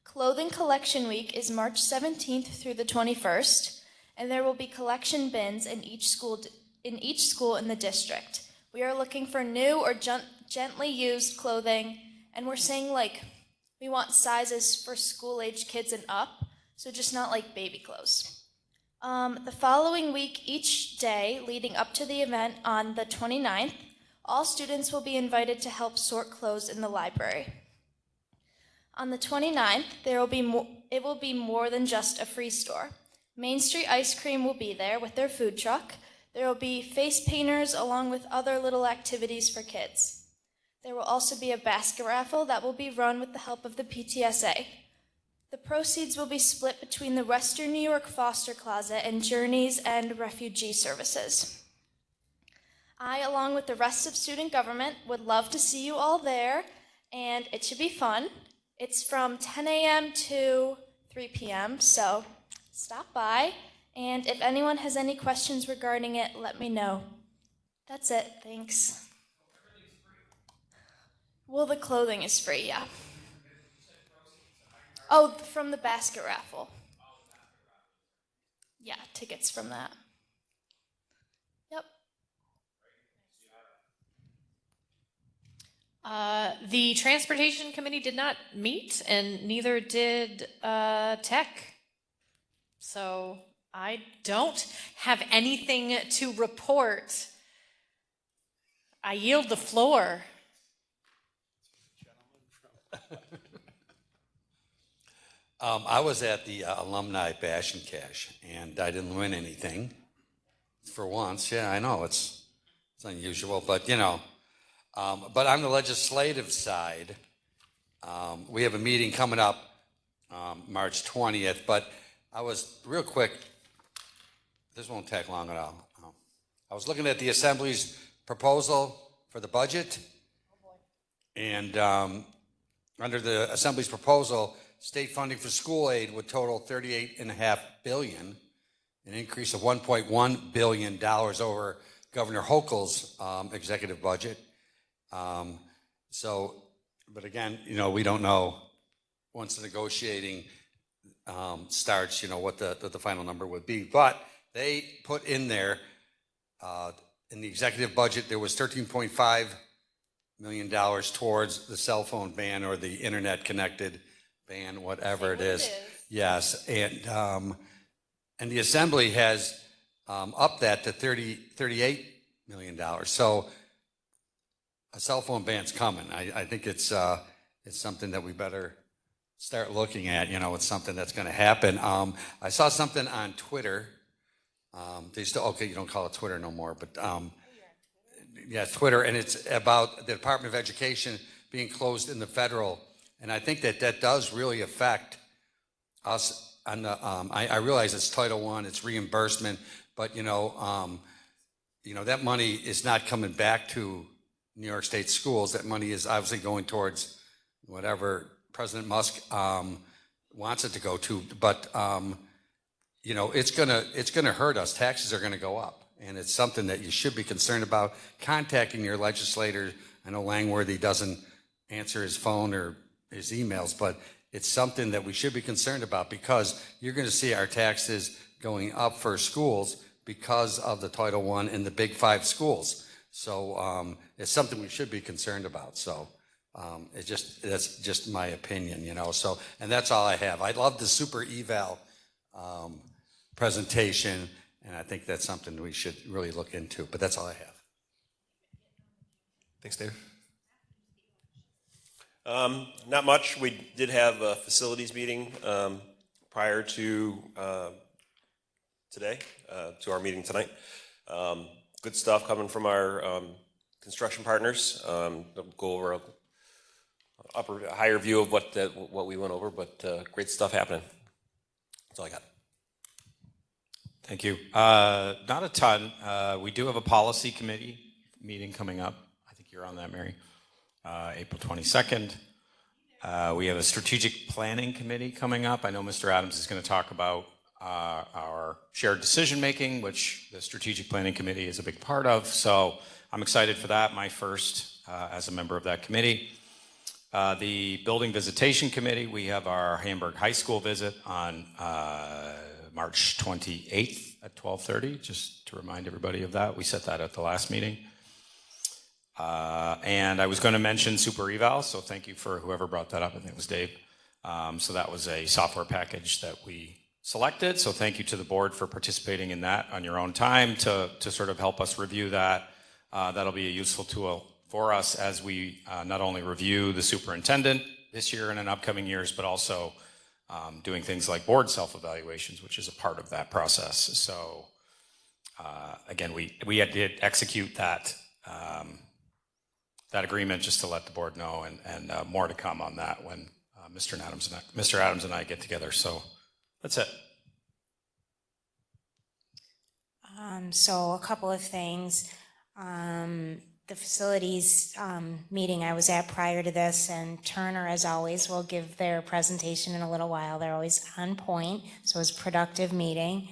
Clothing Collection Week is March 17th through the 21st, and there will be collection bins in each school in the district. We are looking for new or gently used clothing, and we're saying we want sizes for school-age kids and up, so just not like baby clothes. The following week, each day leading up to the event on the 29th, all students will be invited to help sort clothes in the library. On the 29th, it will be more than just a free store. Main Street Ice Cream will be there with their food truck. There will be face painters along with other little activities for kids. There will also be a basket raffle that will be run with the help of the PTSA. The proceeds will be split between the Western New York Foster Closet and Journeys and Refugee Services. I, along with the rest of student government, would love to see you all there, and it should be fun. It's from 10 a.m. to 3 p.m., so stop by, and if anyone has any questions regarding it, let me know. That's it, thanks. Well, the clothing is free, yeah. Oh, from the basket raffle. Yeah, tickets from that. Yep. The Transportation Committee did not meet, and neither did Tech. So I don't have anything to report. I yield the floor. I was at the alumni bash and cash, and I didn't win anything. For once, yeah, I know it's unusual, but but on the legislative side, we have a meeting coming up March 20th. But I was real quick. This won't take long at all. I was looking at the Assembly's proposal for the budget, and under the Assembly's proposal, state funding for school aid would total $38.5 billion, an increase of $1.1 billion over Governor Hochul's executive budget. But again, we don't know once the negotiating starts, what the final number would be. But they put in there, in the executive budget, there was $13.5 million towards the cell phone ban or the internet connected ban, whatever it is. Yes, and the Assembly has upped that to $38 million. So a cell phone ban's coming. I think it's something that we better start looking at. You know, it's something that's going to happen. I saw something on Twitter. They still, okay, you don't call it Twitter no more, but yeah, Twitter, and it's about the Department of Education being closed in the federal, and I think that does really affect us. On the, I realize it's Title I, it's reimbursement, but you know that money is not coming back to New York State schools. That money is obviously going towards whatever President Musk wants it to go to. But you know, it's gonna hurt us. Taxes are gonna go up, and it's something that you should be concerned about. Contacting your legislator. I know Langworthy doesn't answer his phone or his emails, but it's something that we should be concerned about, because you're going to see our taxes going up for schools because of the Title I and the Big Five schools. So it's something we should be concerned about. So that's just my opinion, you know. So, and that's all I have. I love the super eval presentation, and I think that's something we should really look into. But that's all I have. Thanks, Dave. Not much. We did have a facilities meeting prior to today, to our meeting tonight. Good stuff coming from our construction partners. They'll go over a higher view of what we went over, but great stuff happening. That's all I got. Thank you. Not a ton. We do have a policy committee meeting coming up. I think you're on that, Mary. April 22nd. We have a strategic planning committee coming up. I know Mr. Adams is going to talk about our shared decision making, which the strategic planning committee is a big part of. So I'm excited for that, my first as a member of that committee. The building visitation committee, we have our Hamburg High School visit on March 28th at 12:30, just to remind everybody of that. We set that at the last meeting. And I was going to mention Super Eval, so thank you for whoever brought that up. I think it was Dave. So that was a software package that we selected. So thank you to the board for participating in that on your own time to sort of help us review that. That'll be a useful tool for us as we not only review the superintendent this year and in upcoming years, but also doing things like board self-evaluations, which is a part of that process. So again, we did execute that agreement just to let the board know, and more to come on that when Mr. Adams and I get together. So that's it. So a couple of things. The facilities meeting I was at prior to this, and Turner, as always, will give their presentation in a little while. They're always on point, so it was a productive meeting.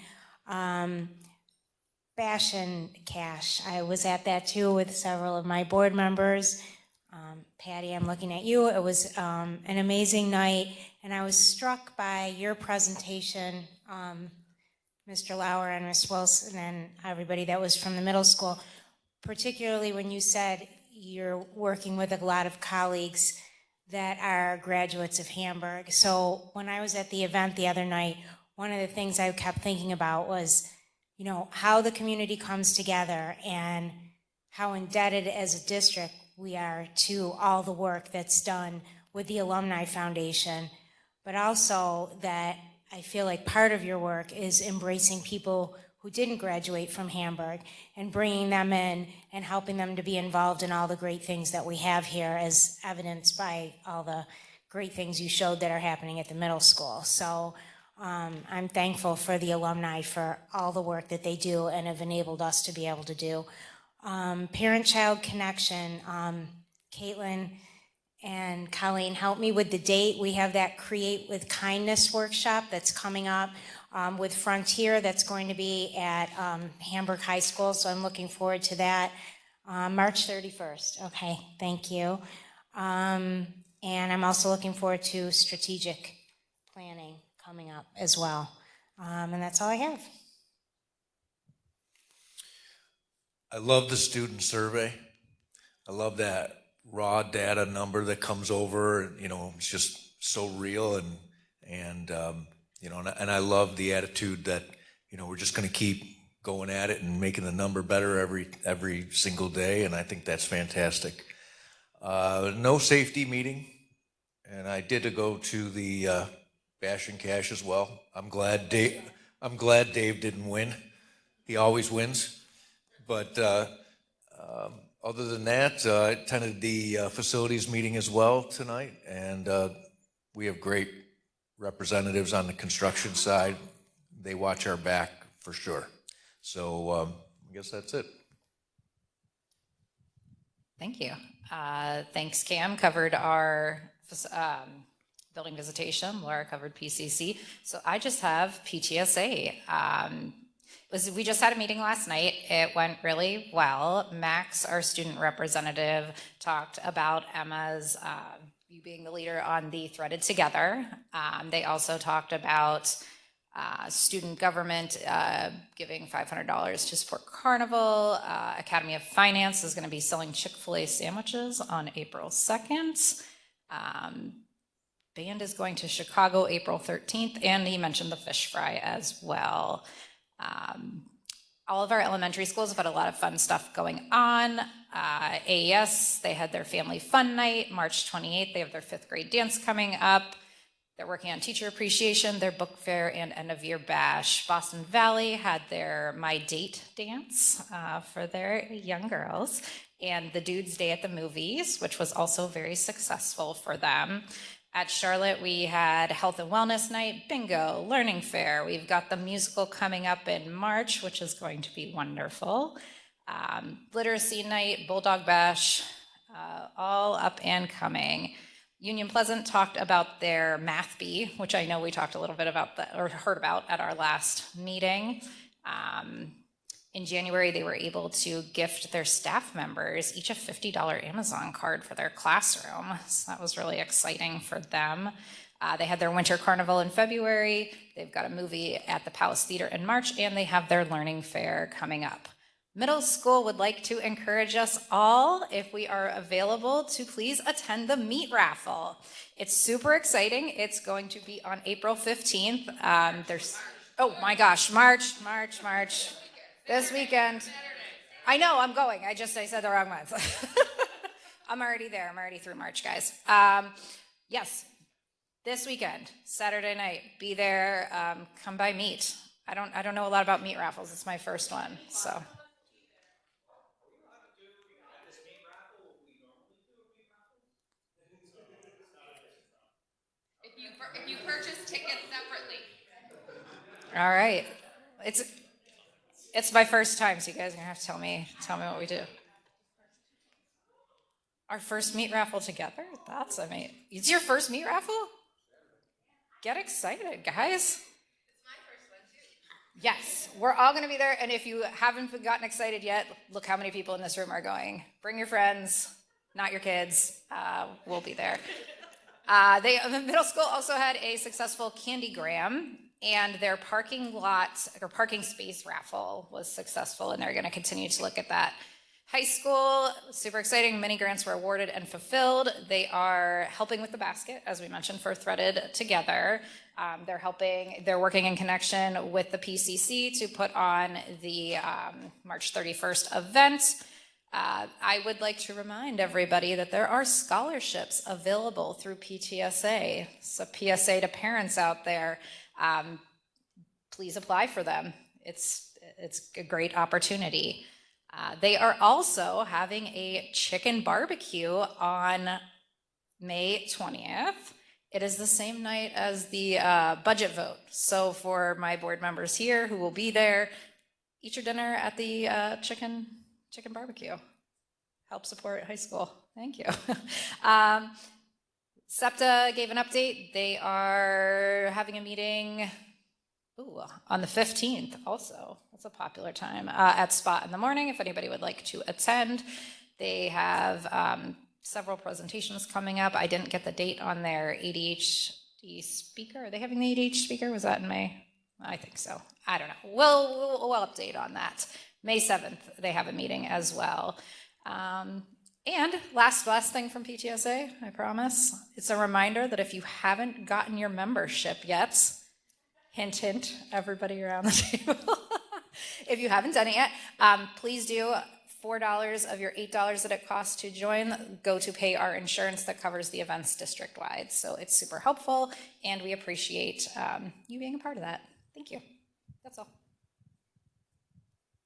Bash and Cash, I was at that too with several of my board members. Patty, I'm looking at you. It was an amazing night, and I was struck by your presentation, Mr. Lauer and Ms. Wilson and everybody that was from the middle school, particularly when you said you're working with a lot of colleagues that are graduates of Hamburg. So when I was at the event the other night, one of the things I kept thinking about was, you know, how the community comes together and how indebted as a district we are to all the work that's done with the Alumni Foundation, but also that I feel like part of your work is embracing people who didn't graduate from Hamburg and bringing them in and helping them to be involved in all the great things that we have here, as evidenced by all the great things you showed that are happening at the middle school. So I'm thankful for the alumni for all the work that they do and have enabled us to be able to do. Parent-child connection, Caitlin and Colleen, help me with the date. We have that Create with Kindness workshop that's coming up with Frontier that's going to be at Hamburg High School, so I'm looking forward to that. March 31st, okay, thank you. And I'm also looking forward to strategic planning coming up as well. And that's all I have. I love the student survey. I love that raw data number that comes over. You know, it's just so real, and you know, and I love the attitude that, you know, we're just going to keep going at it and making the number better every single day, and I think that's fantastic. No safety meeting, and I did go to the Bash and Cash as well. I'm glad Dave didn't win. He always wins. But other than that, I attended the facilities meeting as well tonight, and we have great representatives on the construction side. They watch our back for sure. So I guess that's it. Thank you. Thanks, Cam. Covered our building visitation. Laura covered PCC. So I just have PTSA. We just had a meeting last night. It went really well. Max, our student representative, talked about Emma's, you being the leader on the Threaded Together. They also talked about student government giving $500 to support Carnival. Academy of Finance is going to be selling Chick-fil-A sandwiches on April 2nd. Band is going to Chicago April 13th, and he mentioned the fish fry as well. All of our elementary schools have had a lot of fun stuff going on. AES, they had their family fun night, March 28th. They have their 5th grade dance coming up. They're working on teacher appreciation, their book fair, and end of year bash. Boston Valley had their My Date dance for their young girls, and the Dudes Day at the Movies, which was also very successful for them. At Charlotte, we had Health and Wellness Night, bingo, learning fair. We've got the musical coming up in March, which is going to be wonderful. Literacy Night, Bulldog Bash, all up and coming. Union Pleasant talked about their Math Bee, which I know we talked a little bit about that, or heard about at our last meeting. In January, they were able to gift their staff members each a $50 Amazon card for their classroom. So that was really exciting for them. They had their winter carnival in February. They've got a movie at the Palace Theater in March, and they have their learning fair coming up. Middle school would like to encourage us all, if we are available, to please attend the meat raffle. It's super exciting. It's going to be on April 15th. Oh my gosh, March. This weekend. I know, I'm going. I said the wrong month. I'm already there. I'm already through March, guys. Yes, this weekend, Saturday night, be there. Come by meat. I don't know a lot about meat raffles. It's my first one, so. If you purchase tickets separately. All right. It's my first time, so you guys are gonna have to tell me what we do. Our first meat raffle together? That's amazing. It's your first meat raffle? Get excited, guys. It's my first one too. Yes, we're all gonna be there, and if you haven't gotten excited yet, look how many people in this room are going. Bring your friends, not your kids. We'll be there. The middle school also had a successful Candygram, and their parking lot or parking space raffle was successful, and they're going to continue to look at that. High school, super exciting. Many grants were awarded and fulfilled. They are helping with the basket, as we mentioned, for Threaded Together. They're working in connection with the PCC to put on the March 31st event. I would like to remind everybody that there are scholarships available through PTSA. So PSA to parents out there, please apply for them. It's a great opportunity. They are also having a chicken barbecue on May 20th. It is the same night as the budget vote. So for my board members here who will be there, eat your dinner at the chicken barbecue. Help support high school. Thank you. SEPTA gave an update. They are having a meeting on the 15th also. That's a popular time at Spot in the morning if anybody would like to attend. They have several presentations coming up. I didn't get the date on their ADHD speaker. Are they having the ADHD speaker? Was that in May? I think so. I don't know. We'll update on that. May 7th, they have a meeting as well. And last thing from PTSA, I promise. It's a reminder that if you haven't gotten your membership yet, hint, hint, everybody around the table. If you haven't done it yet, please do. $4 of your $8 that it costs to join go to pay our insurance that covers the events district-wide. So it's super helpful, and we appreciate you being a part of that. Thank you. That's all.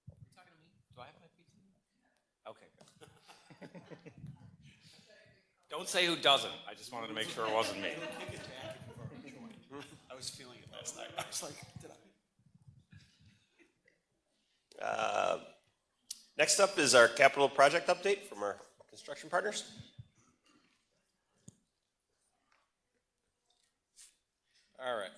Do I have my PT? Okay, good. Don't say who doesn't. I just wanted to make sure it wasn't me. I was feeling it last night. I was like, did Next up is our capital project update from our construction partners. All right.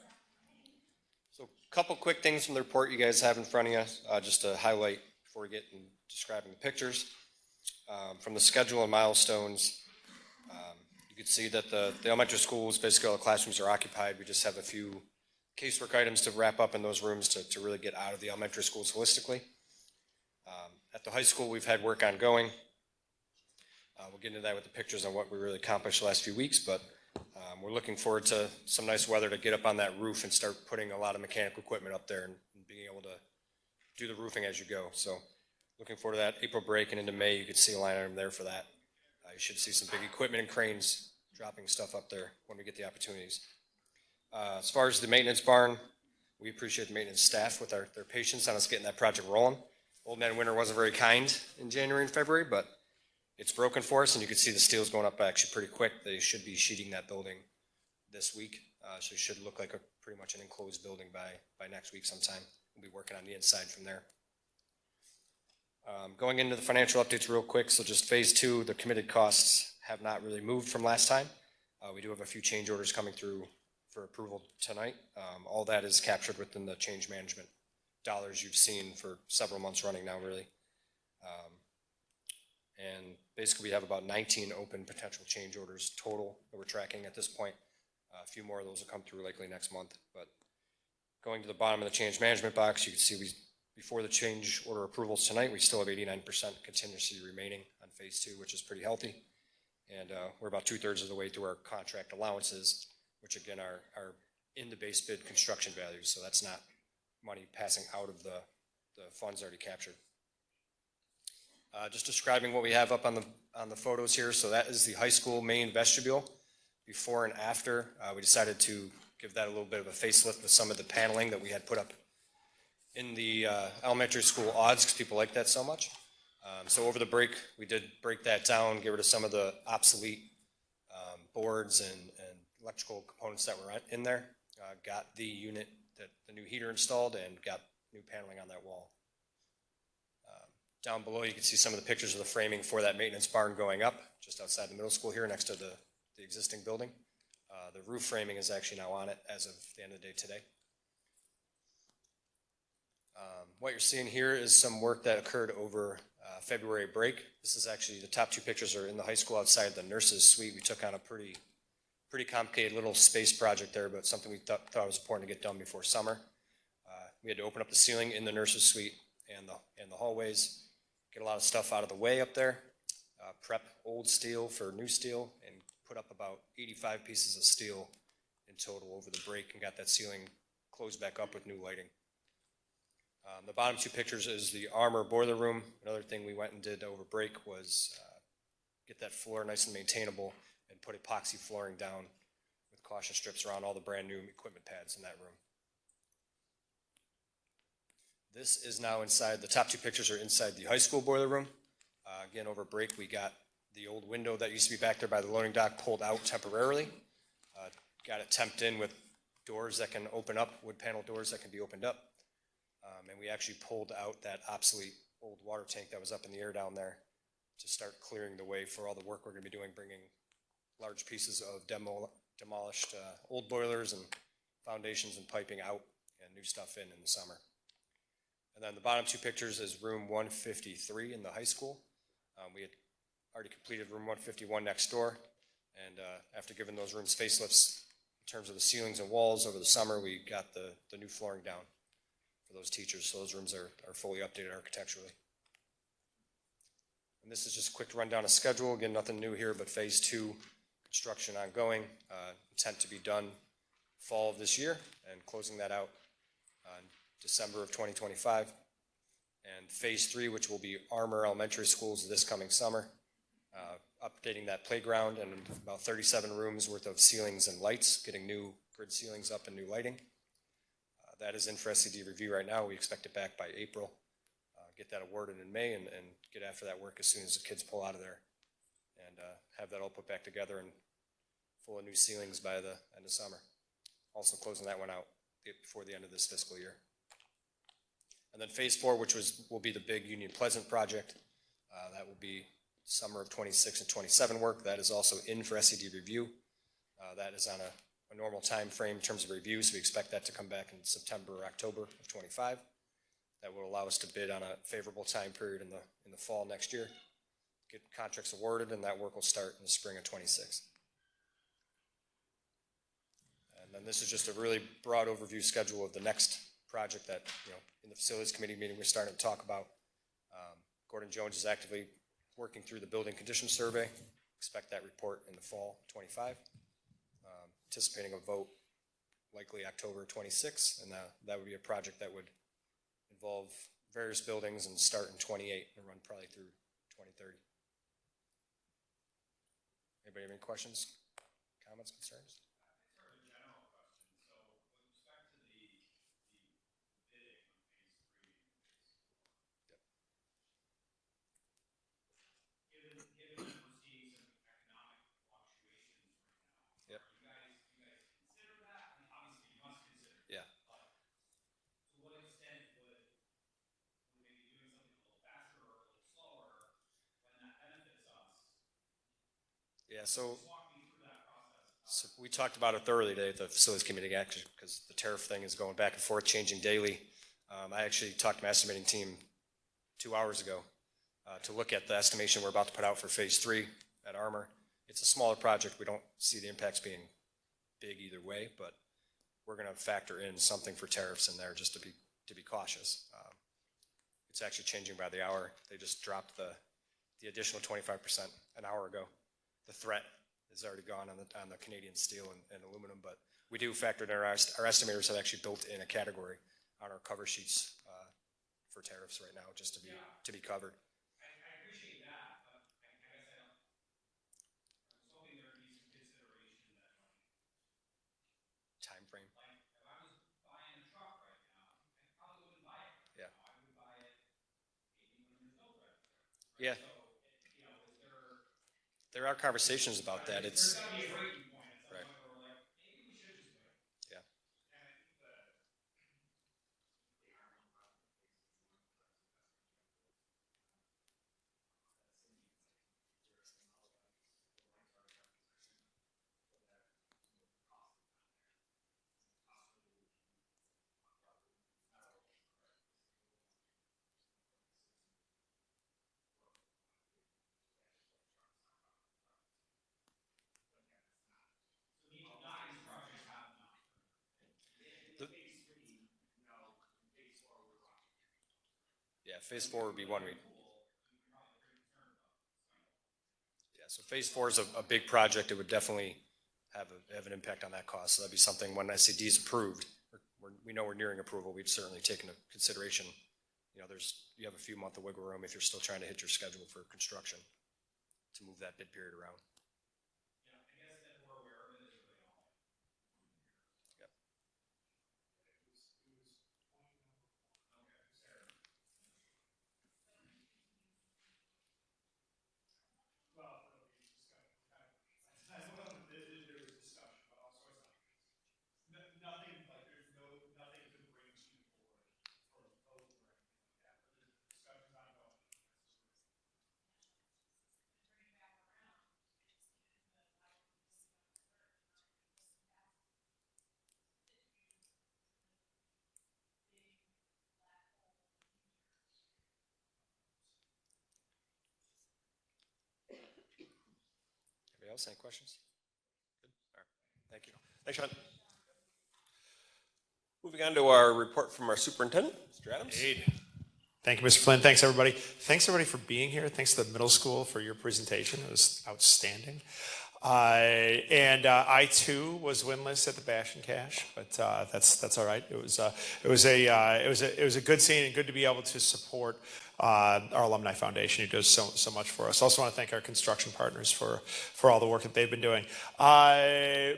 So a couple quick things from the report you guys have in front of you, just to highlight before we get in describing the pictures. From the schedule and milestones, you can see that the elementary schools, basically all the classrooms are occupied. We just have a few casework items to wrap up in those rooms to really get out of the elementary schools holistically. At the high school, we've had work ongoing. We'll get into that with the pictures on what we really accomplished the last few weeks, but we're looking forward to some nice weather to get up on that roof and start putting a lot of mechanical equipment up there and being able to do the roofing as you go. So looking forward to that. April break and into May, you could see a line item there for that. You should see some big equipment and cranes dropping stuff up there when we get the opportunities. As far as the maintenance barn, we appreciate the maintenance staff with their patience on us getting that project rolling. Old Man Winter wasn't very kind in January and February, but it's broken for us, and you can see the steel's going up actually pretty quick. They should be sheeting that building this week, so it should look like pretty much an enclosed building by next week sometime. We'll be working on the inside from there. Going into the financial updates real quick, so just phase 2, the committed costs have not really moved from last time. We do have a few change orders coming through for approval tonight. All that is captured within the change management dollars you've seen for several months running now, really. And basically we have about 19 open potential change orders total that we're tracking at this point. A few more of those will come through likely next month. But going to the bottom of the change management box, you can see before the change order approvals tonight, we still have 89% contingency remaining on phase 2, which is pretty healthy. And we're about 2/3 of the way through our contract allowances, which again are in the base bid construction values. So that's not money passing out of the funds already captured. Just describing what we have up on the photos here. So that is the high school main vestibule. Before and after, we decided to give that a little bit of a facelift with some of the paneling that we had put up in the elementary school odds, because people like that so much. So over the break, we did break that down, get rid of some of the obsolete boards and electrical components that were in there. Got the unit, the new heater installed, and got new paneling on that wall. Down below, you can see some of the pictures of the framing for that maintenance barn going up, just outside the middle school here, next to the existing building. The roof framing is actually now on it as of the end of the day today. What you're seeing here is some work that occurred over February break. This is actually, the top 2 pictures are in the high school outside the nurses' suite. We took on a pretty complicated little space project there, but something we thought was important to get done before summer. We had to open up the ceiling in the nurses' suite and the hallways, get a lot of stuff out of the way up there, prep old steel for new steel, and put up about 85 pieces of steel in total over the break, and got that ceiling closed back up with new lighting. The bottom 2 pictures is the armor boiler room. Another thing we went and did over break was get that floor nice and maintainable and put epoxy flooring down with caution strips around all the brand new equipment pads in that room. This is now inside, the top 2 pictures are inside the high school boiler room. Again, over break, we got the old window that used to be back there by the loading dock pulled out temporarily. Got it temped in with doors that can open up, wood panel doors that can be opened up. And we actually pulled out that obsolete old water tank that was up in the air down there to start clearing the way for all the work we're going to be doing, bringing large pieces of demolished old boilers and foundations and piping out and new stuff in the summer. And then the bottom 2 pictures is room 153 in the high school. We had already completed room 151 next door, and after giving those rooms facelifts in terms of the ceilings and walls over the summer, we got the new flooring down for those teachers, so those rooms are fully updated architecturally. And this is just a quick rundown of schedule. Again, nothing new here, but phase 2 construction ongoing. Intent to be done fall of this year and closing that out in December of 2025. And phase 3, which will be Armour Elementary Schools this coming summer, updating that playground and about 37 rooms worth of ceilings and lights, getting new grid ceilings up and new lighting. That is in for SCD review right now. We expect it back by April. Get that awarded in May and get after that work as soon as the kids pull out of there and have that all put back together and full of new ceilings by the end of summer. Also closing that one out before the end of this fiscal year. And then phase 4, which will be the big Union Pleasant project. That will be summer of 26 and 27 work. That is also in for SCD review. That is on a normal time frame in terms of reviews. We expect that to come back in September or October of 25. That will allow us to bid on a favorable time period in the fall next year. Get contracts awarded, and that work will start in the spring of 26. And then this is just a really broad overview schedule of the next project that, in the facilities committee meeting we're starting to talk about. Gordon Jones is actively working through the building condition survey. Expect that report in the fall 25. Anticipating a vote likely October 26, and that would be a project that would involve various buildings and start in 28 and run probably through 2030. Anybody have any questions, comments, concerns? Yeah, so we talked about it thoroughly today at the facilities committee, actually, because the tariff thing is going back and forth, changing daily. I actually talked to my estimating team 2 hours ago to look at the estimation we're about to put out for phase 3 at Armour. It's a smaller project. We don't see the impacts being big either way, but we're going to factor in something for tariffs in there just to be cautious. It's actually changing by the hour. They just dropped the additional 25% an hour ago. The threat is already gone on the Canadian steel and aluminum, but we do factor in our estimators have actually built in a category on our cover sheets for tariffs right now, just to be covered. I appreciate that, but I guess I was hoping there would be some consideration that time frame. Like if I was buying a truck right now, I probably wouldn't buy it. Yeah. I would buy it maybe when there's no threat. Yeah. So, There are conversations about that. It's there's got to be a breaking point at some right. point where we're like, maybe we should just wait. Yeah. And I think that Yeah, phase 4 would be one week. Yeah, so phase 4 is a big project. It would definitely have an impact on that cost. So that'd be something when SCD is approved, we know we're nearing approval, we'd certainly take into consideration. You have a few months of wiggle room if you're still trying to hit your schedule for construction to move that bid period around. Anybody else? Any questions? Good. All right. Thank you. Thanks, Sean. Moving on to our report from our superintendent, Mr. Adams. Thank you, Mr. Flynn. Thanks, everybody. Thanks, everybody, for being here. Thanks to the middle school for your presentation. It was outstanding. I too was winless at the Bash and Cash, but that's all right. It was a good scene and good to be able to support our Alumni Foundation, who does so much for us. Also want to thank our construction partners for all the work that they've been doing.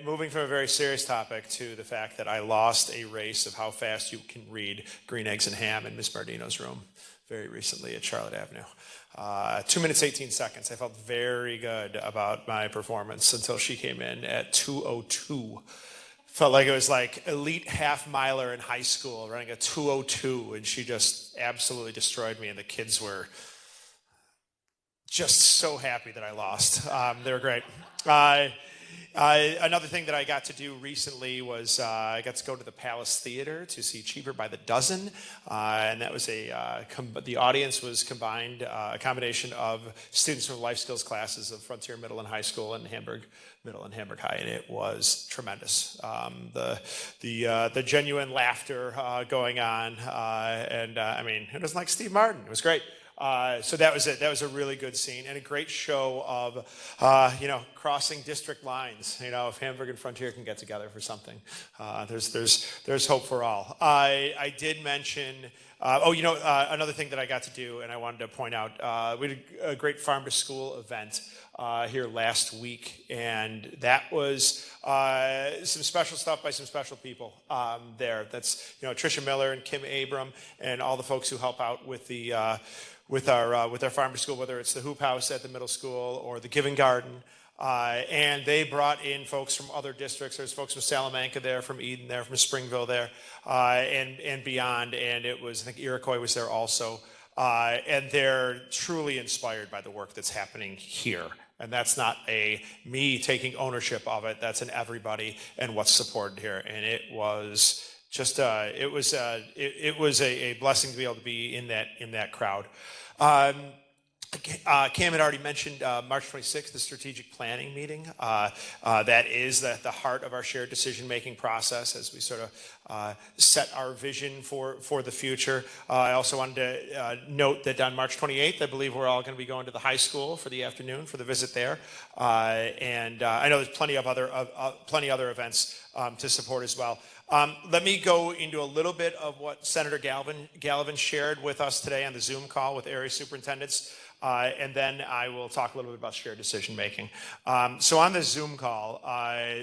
Moving from a very serious topic to the fact that I lost a race of how fast you can read Green Eggs and Ham in Miss Bardino's room very recently at Charlotte Avenue. 2 minutes, 18 seconds. I felt very good about my performance until she came in at 2:02. Felt like it was like elite half miler in high school running a 2:02, and she just absolutely destroyed me, and the kids were just so happy that I lost. They were great. Another thing that I got to do recently was I got to go to the Palace Theater to see Cheaper by the Dozen, and that was the audience was combined, a combination of students from life skills classes of Frontier Middle and High School and Hamburg Middle and Hamburg High, and it was tremendous. The genuine laughter going on, and I mean, who doesn't like Steve Martin? It was great. So that was a really good scene and a great show of crossing district lines. If Hamburg and Frontier can get together for something, there's hope for all. I did mention another thing that I got to do, and I wanted to point out, we did a great farm to school event here last week, and that was some special stuff by some special people there. That's Tricia Miller and Kim Abram and all the folks who help out with the with our farm to school, whether it's the Hoop House at the middle school or the Giving Garden. And they brought in folks from other districts. There's folks from Salamanca there, from Eden there, from Springville there, and beyond. And it was, I think Iroquois was there also. And they're truly inspired by the work that's happening here. And that's not me taking ownership of it. That's an everybody and what's supported here. And it was just it was a blessing to be able to be in that crowd. Cam had already mentioned March 26th, the strategic planning meeting. That is the heart of our shared decision-making process as we sort of set our vision for the future. I also wanted to note that on March 28th, I believe we're all going to be going to the high school for the afternoon for the visit there. And I know there's plenty other events to support as well. Let me go into a little bit of what Senator Gallivan shared with us today on the Zoom call with area superintendents. And then I will talk a little bit about shared decision making. So on the Zoom call,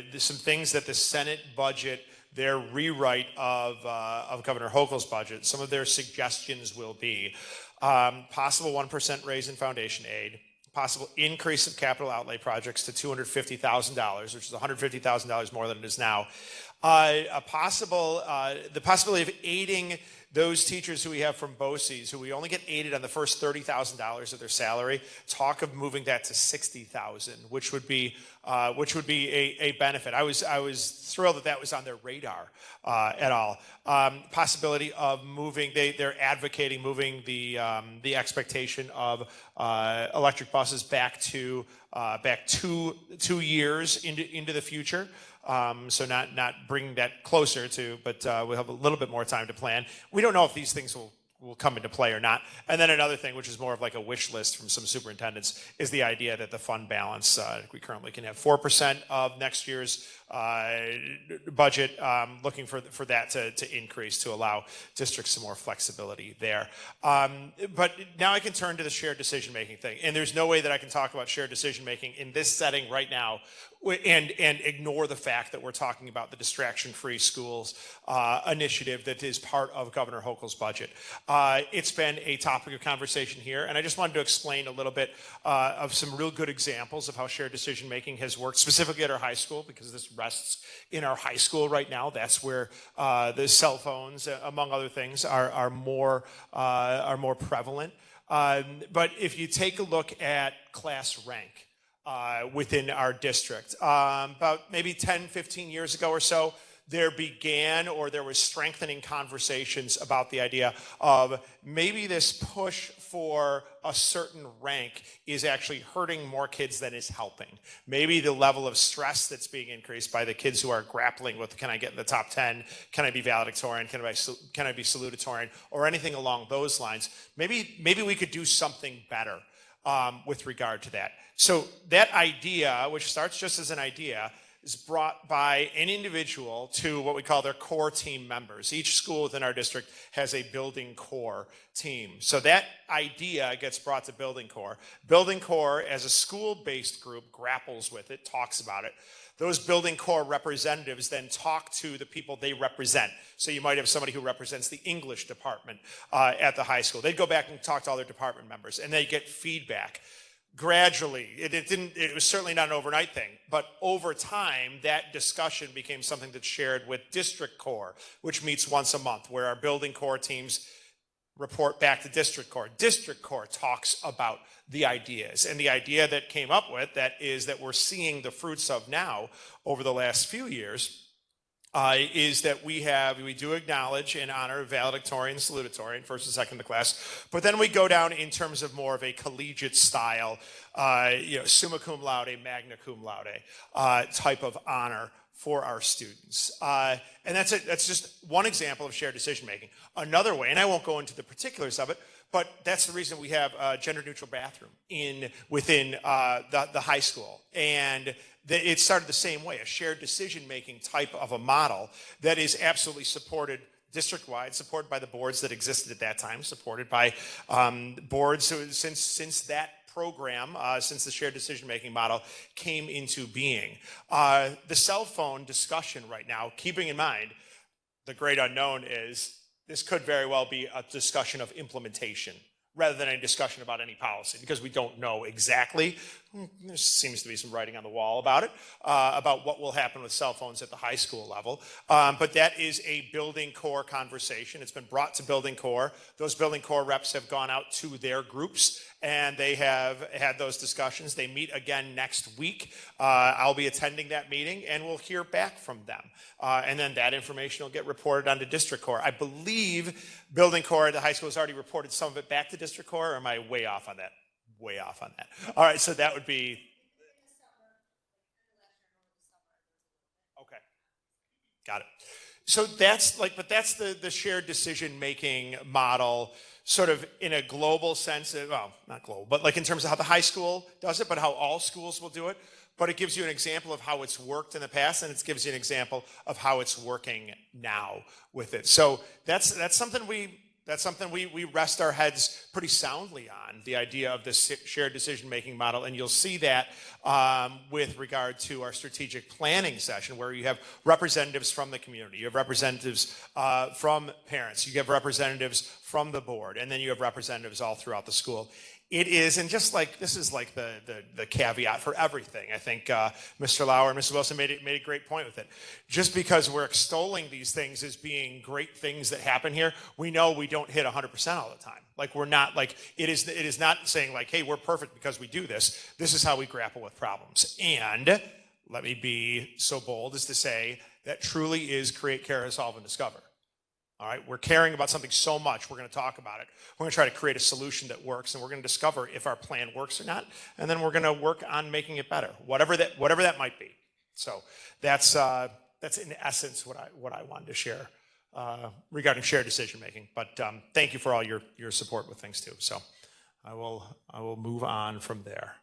there's some things that the Senate budget, their rewrite of Governor Hochul's budget, some of their suggestions will be possible 1% raise in foundation aid, possible increase of capital outlay projects to $250,000, which is $150,000 more than it is now. The possibility of aiding those teachers who we have from BOCES, who we only get aided on the first $30,000 of their salary, talk of moving that to $60,000, which would be a benefit. I was thrilled that was on their radar at all. Possibility of moving, they're advocating moving the expectation of electric buses back 2 years into the future. So not bringing that closer to, but we'll have a little bit more time to plan. We don't know if these things will come into play or not. And then another thing, which is more of like a wish list from some superintendents, is the idea that the fund balance, we currently can have 4% of next year's budget, looking for that to increase to allow districts some more flexibility there. But now I can turn to the shared decision-making thing. And there's no way that I can talk about shared decision-making in this setting right now and ignore the fact that we're talking about the distraction-free schools initiative that is part of Governor Hochul's budget. It's been a topic of conversation here, and I just wanted to explain a little bit of some real good examples of how shared decision-making has worked, specifically at our high school, because this rests in our high school right now. That's where the cell phones, among other things, are more prevalent. But if you take a look at class rank, within our district. About maybe 10, 15 years ago or so, there was strengthening conversations about the idea of maybe this push for a certain rank is actually hurting more kids than is helping. Maybe the level of stress that's being increased by the kids who are grappling with, can I get in the top 10? Can I be valedictorian? Can I be salutatorian? Or anything along those lines. Maybe we could do something better with regard to that. So that idea, which starts just as an idea, is brought by an individual to what we call their core team members. Each school within our district has a building core team. So that idea gets brought to building core. Building core, as a school-based group, grapples with it, talks about it. Those building core representatives then talk to the people they represent. So you might have somebody who represents the English department at the high school. They'd go back and talk to all their department members, and they get feedback. Gradually, it was certainly not an overnight thing, but over time, that discussion became something that's shared with district core, which meets once a month, where our building core teams report back to district core. District core talks about the ideas, and the idea that came up with that is that we're seeing the fruits of now over the last few years is that we do acknowledge and honor valedictorian, salutatorian, first and second to class, but then we go down in terms of more of a collegiate style, summa cum laude, magna cum laude type of honor for our students. And that's it. That's just one example of shared decision making. Another way, and I won't go into the particulars of it, but that's the reason we have a gender-neutral bathroom within the high school. And it started the same way, a shared decision-making type of a model that is absolutely supported district-wide, supported by the boards that existed at that time, supported by boards since that program, since the shared decision-making model came into being. The cell phone discussion right now, keeping in mind the great unknown is this could very well be a discussion of implementation rather than a discussion about any policy, because we don't know exactly. There seems to be some writing on the wall about it, about what will happen with cell phones at the high school level. But that is a building core conversation. It's been brought to building core. Those building core reps have gone out to their groups, and they have had those discussions. They meet again next week. I'll be attending that meeting, and we'll hear back from them. And then that information will get reported onto district core. I believe building core at the high school has already reported some of it back to district core, or am I way off on that? Way off on that. All right, so that would be. Okay, got it. So that's the shared decision-making model, sort of in a global sense. Well, not global, but like in terms of how the high school does it, but how all schools will do it. But it gives you an example of how it's worked in the past, and it gives you an example of how it's working now with it. So that's something we rest our heads pretty soundly on, the idea of this shared decision-making model. And you'll see that with regard to our strategic planning session, where you have representatives from the community, you have representatives from parents, you have representatives from the board, and then you have representatives all throughout the school. It is, and just like, this is like the caveat for everything. I think Mr. Lauer and Mr. Wilson made a great point with it. Just because we're extolling these things as being great things that happen here, we know we don't hit 100% all the time. Like, we're not, like, it is not saying like, hey, we're perfect because we do this. This is how we grapple with problems. And let me be so bold as to say that truly is create, care, solve, and discover. All right, we're caring about something so much, we're going to talk about it. We're going to try to create a solution that works, and we're going to discover if our plan works or not, and then we're going to work on making it better, whatever that might be. So that's in essence what I wanted to share regarding shared decision making. But thank you for all your support with things too. So I will move on from there.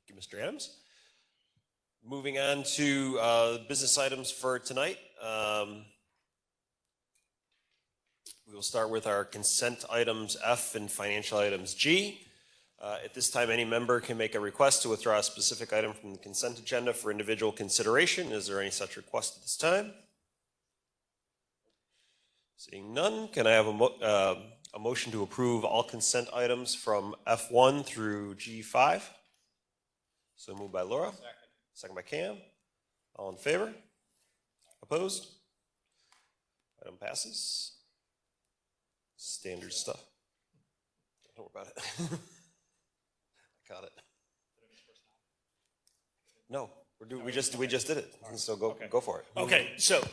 Thank you, Mr. Adams. Moving on to business items for tonight. We will start with our consent items F and financial items G. At this time, any member can make a request to withdraw a specific item from the consent agenda for individual consideration. Is there any such request at this time? Seeing none, can I have a motion to approve all consent items from F1 through G5? So moved by Laura. Second by Cam. All in favor? Opposed? Item passes. Standard stuff. Don't worry about it. I got it. No, We just did it, so go for it. Okay, so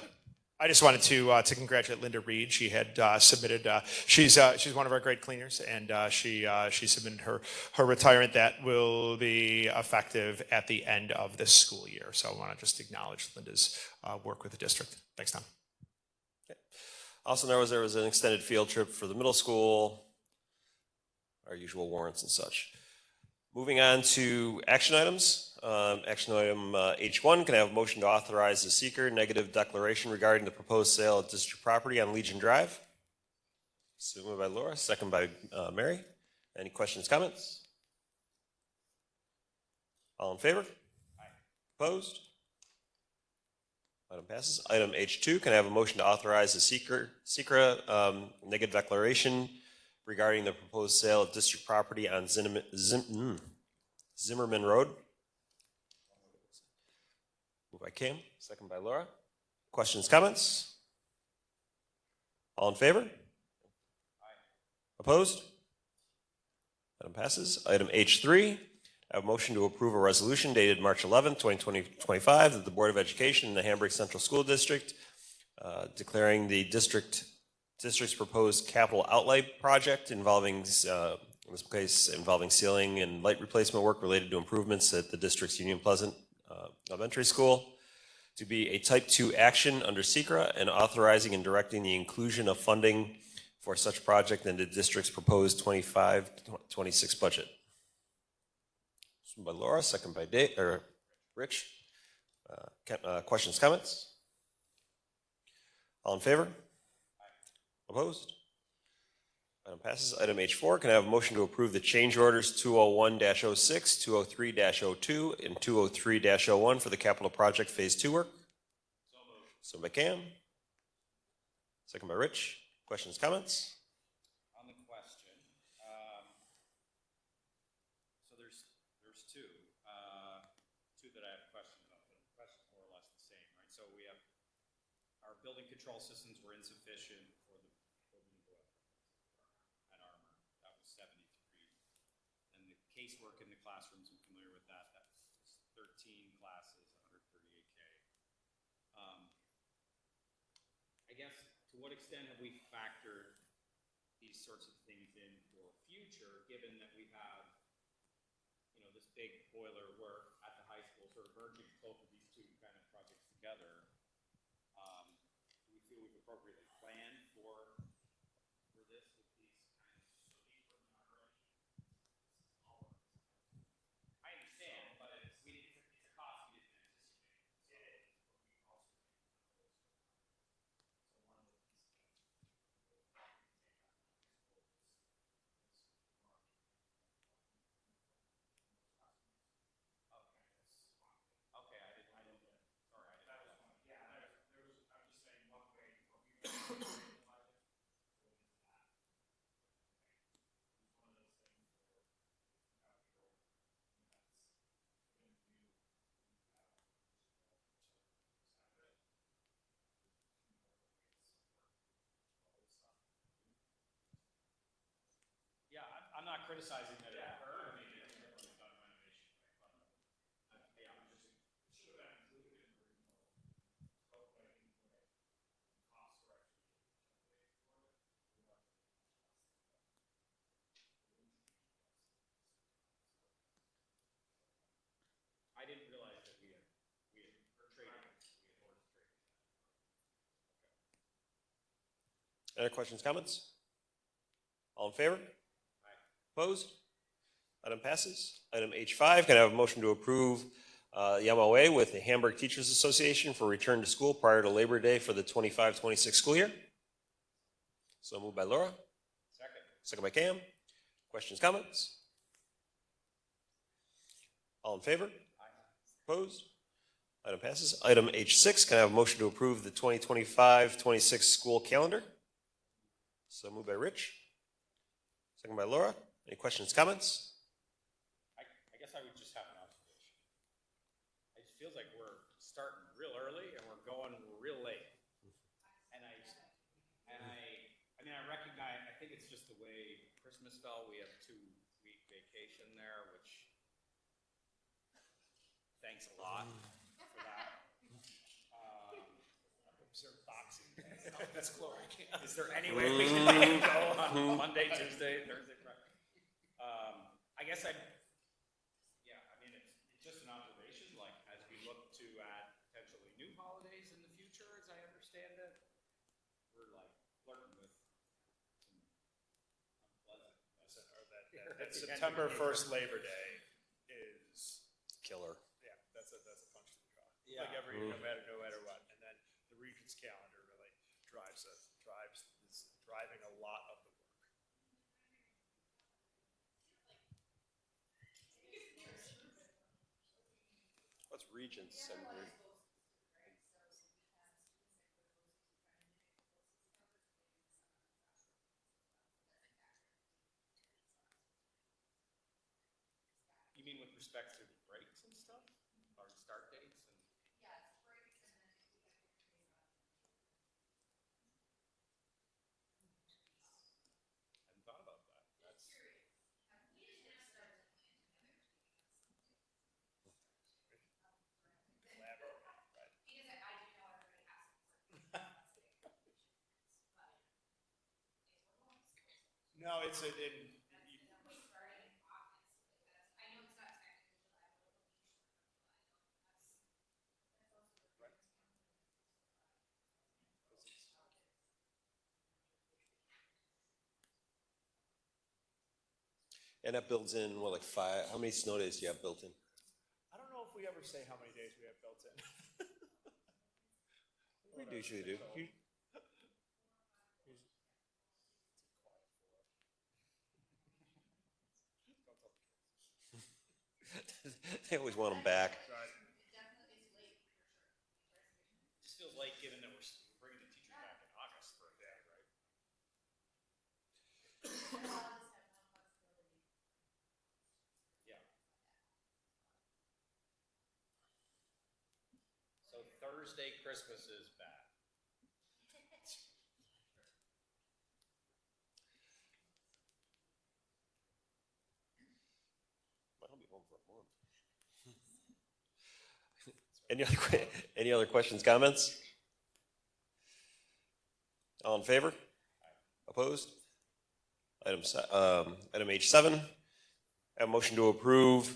I just wanted to congratulate Linda Reed. She had submitted. She's one of our great cleaners, and she submitted her retirement that will be effective at the end of this school year. So I want to just acknowledge Linda's work with the district. Thanks, Tom. Okay. Also, there was an extended field trip for the middle school. Our usual warrants and such. Moving on to action items. Action item H1, can I have a motion to authorize the seeker negative declaration regarding the proposed sale of district property on Legion Drive? So moved by Laura, second by Mary. Any questions, comments? All in favor? Aye. Opposed? Item passes. Item H2, can I have a motion to authorize the seeker negative declaration regarding the proposed sale of district property on Zimmerman Road? Moved by Kim, second by Laura. Questions, comments? All in favor? Aye. Opposed? Item passes. Item H3, I have a motion to approve a resolution dated March 11th, 2025, that the Board of Education in the Hamburg Central School District declaring the district's proposed capital outlay project involving, in this case, involving ceiling and light replacement work related to improvements at the district's Union Pleasant Elementary School to be a Type 2 action under SECRA and authorizing and directing the inclusion of funding for such project in the district's proposed 25-26 budget. By Laura, second by Rich. Questions, comments? All in favor? Opposed? Item passes. Item H4, can I have a motion to approve the change orders 201-06, 203-02, and 203-01 for the capital project phase 2 work? So moved. So by Cam. Second by Rich. Questions, comments? On the question, so there's two that I have questions about, but the questions more or less the same, right? So we have our building control systems were insufficient for the at Armor. That was 73. And the casework in the classrooms, I'm familiar with that. That was 13 classes, 138K. I guess, to what extent have we factored these sorts of things in for future, given that we have, this big boiler work at the high school, sort of merging both of these two kind of projects together? Do we feel we've appropriately planned for this with these kinds of I understand, but it's a cost we didn't anticipate. Yeah, I'm not criticizing that it occurred. I mean, it's definitely done renovation. Yeah, I'm just should have included in the cost correction. I didn't realize that we had traded. Any questions, comments? All in favor? Aye. Opposed? Item passes. Item H5, can I have a motion to approve the MOA with the Hamburg Teachers Association for return to school prior to Labor Day for the 25-26 school year? So moved by Laura. Second. Second by Cam. Questions, comments? All in favor? Aye. Opposed? Item passes. Item H6, can I have a motion to approve the 2025-26 school calendar? So moved by Rich. Second by Laura. Any questions, comments? I guess I would just have an observation. It feels like we're starting real early and we're going real late. And I recognize, I think it's just the way Christmas fell. We have 2-week vacation there, which thanks a lot. That's glory. Is there any way we can make it go on Monday, Tuesday, Thursday, Friday? I guess yeah, I mean, it's just an observation, like, as we look to add potentially new holidays in the future, as I understand it, we're like flirting with some unpleasant. That September 1st Labor Day is Killer. yeah, that's a punch to the jaw. Yeah. Like every year, no matter what. And then the Regents calendar really is driving a lot of the work. What's Regents? You mean with respect to breaks and stuff, or start dates and? I hadn't thought about that. That's. No, it's And that builds in, what, like 5, how many snow days do you have built in? I don't know if we ever say how many days we have built in. We usually do. They always want them back. Just feels late, given that we're bringing the teachers back in August for a day, right? Yeah. So Thursday, Christmas is bad. I'll be home for a month. Any other questions, comments? All in favor? Opposed? Item H7, a motion to approve,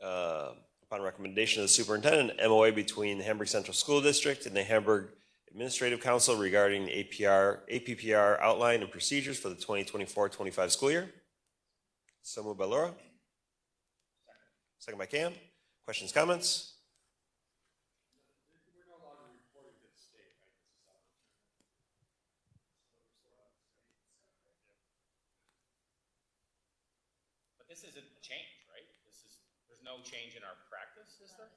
upon recommendation of the superintendent, MOA between the Hamburg Central School District and the Hamburg Administrative Council regarding APPR outline and procedures for the 2024-25 school year. So moved by Laura. Second by Cam. Questions, comments? We're no longer reporting to the state, right? But this isn't a change, right? There's no change in our practice, is there?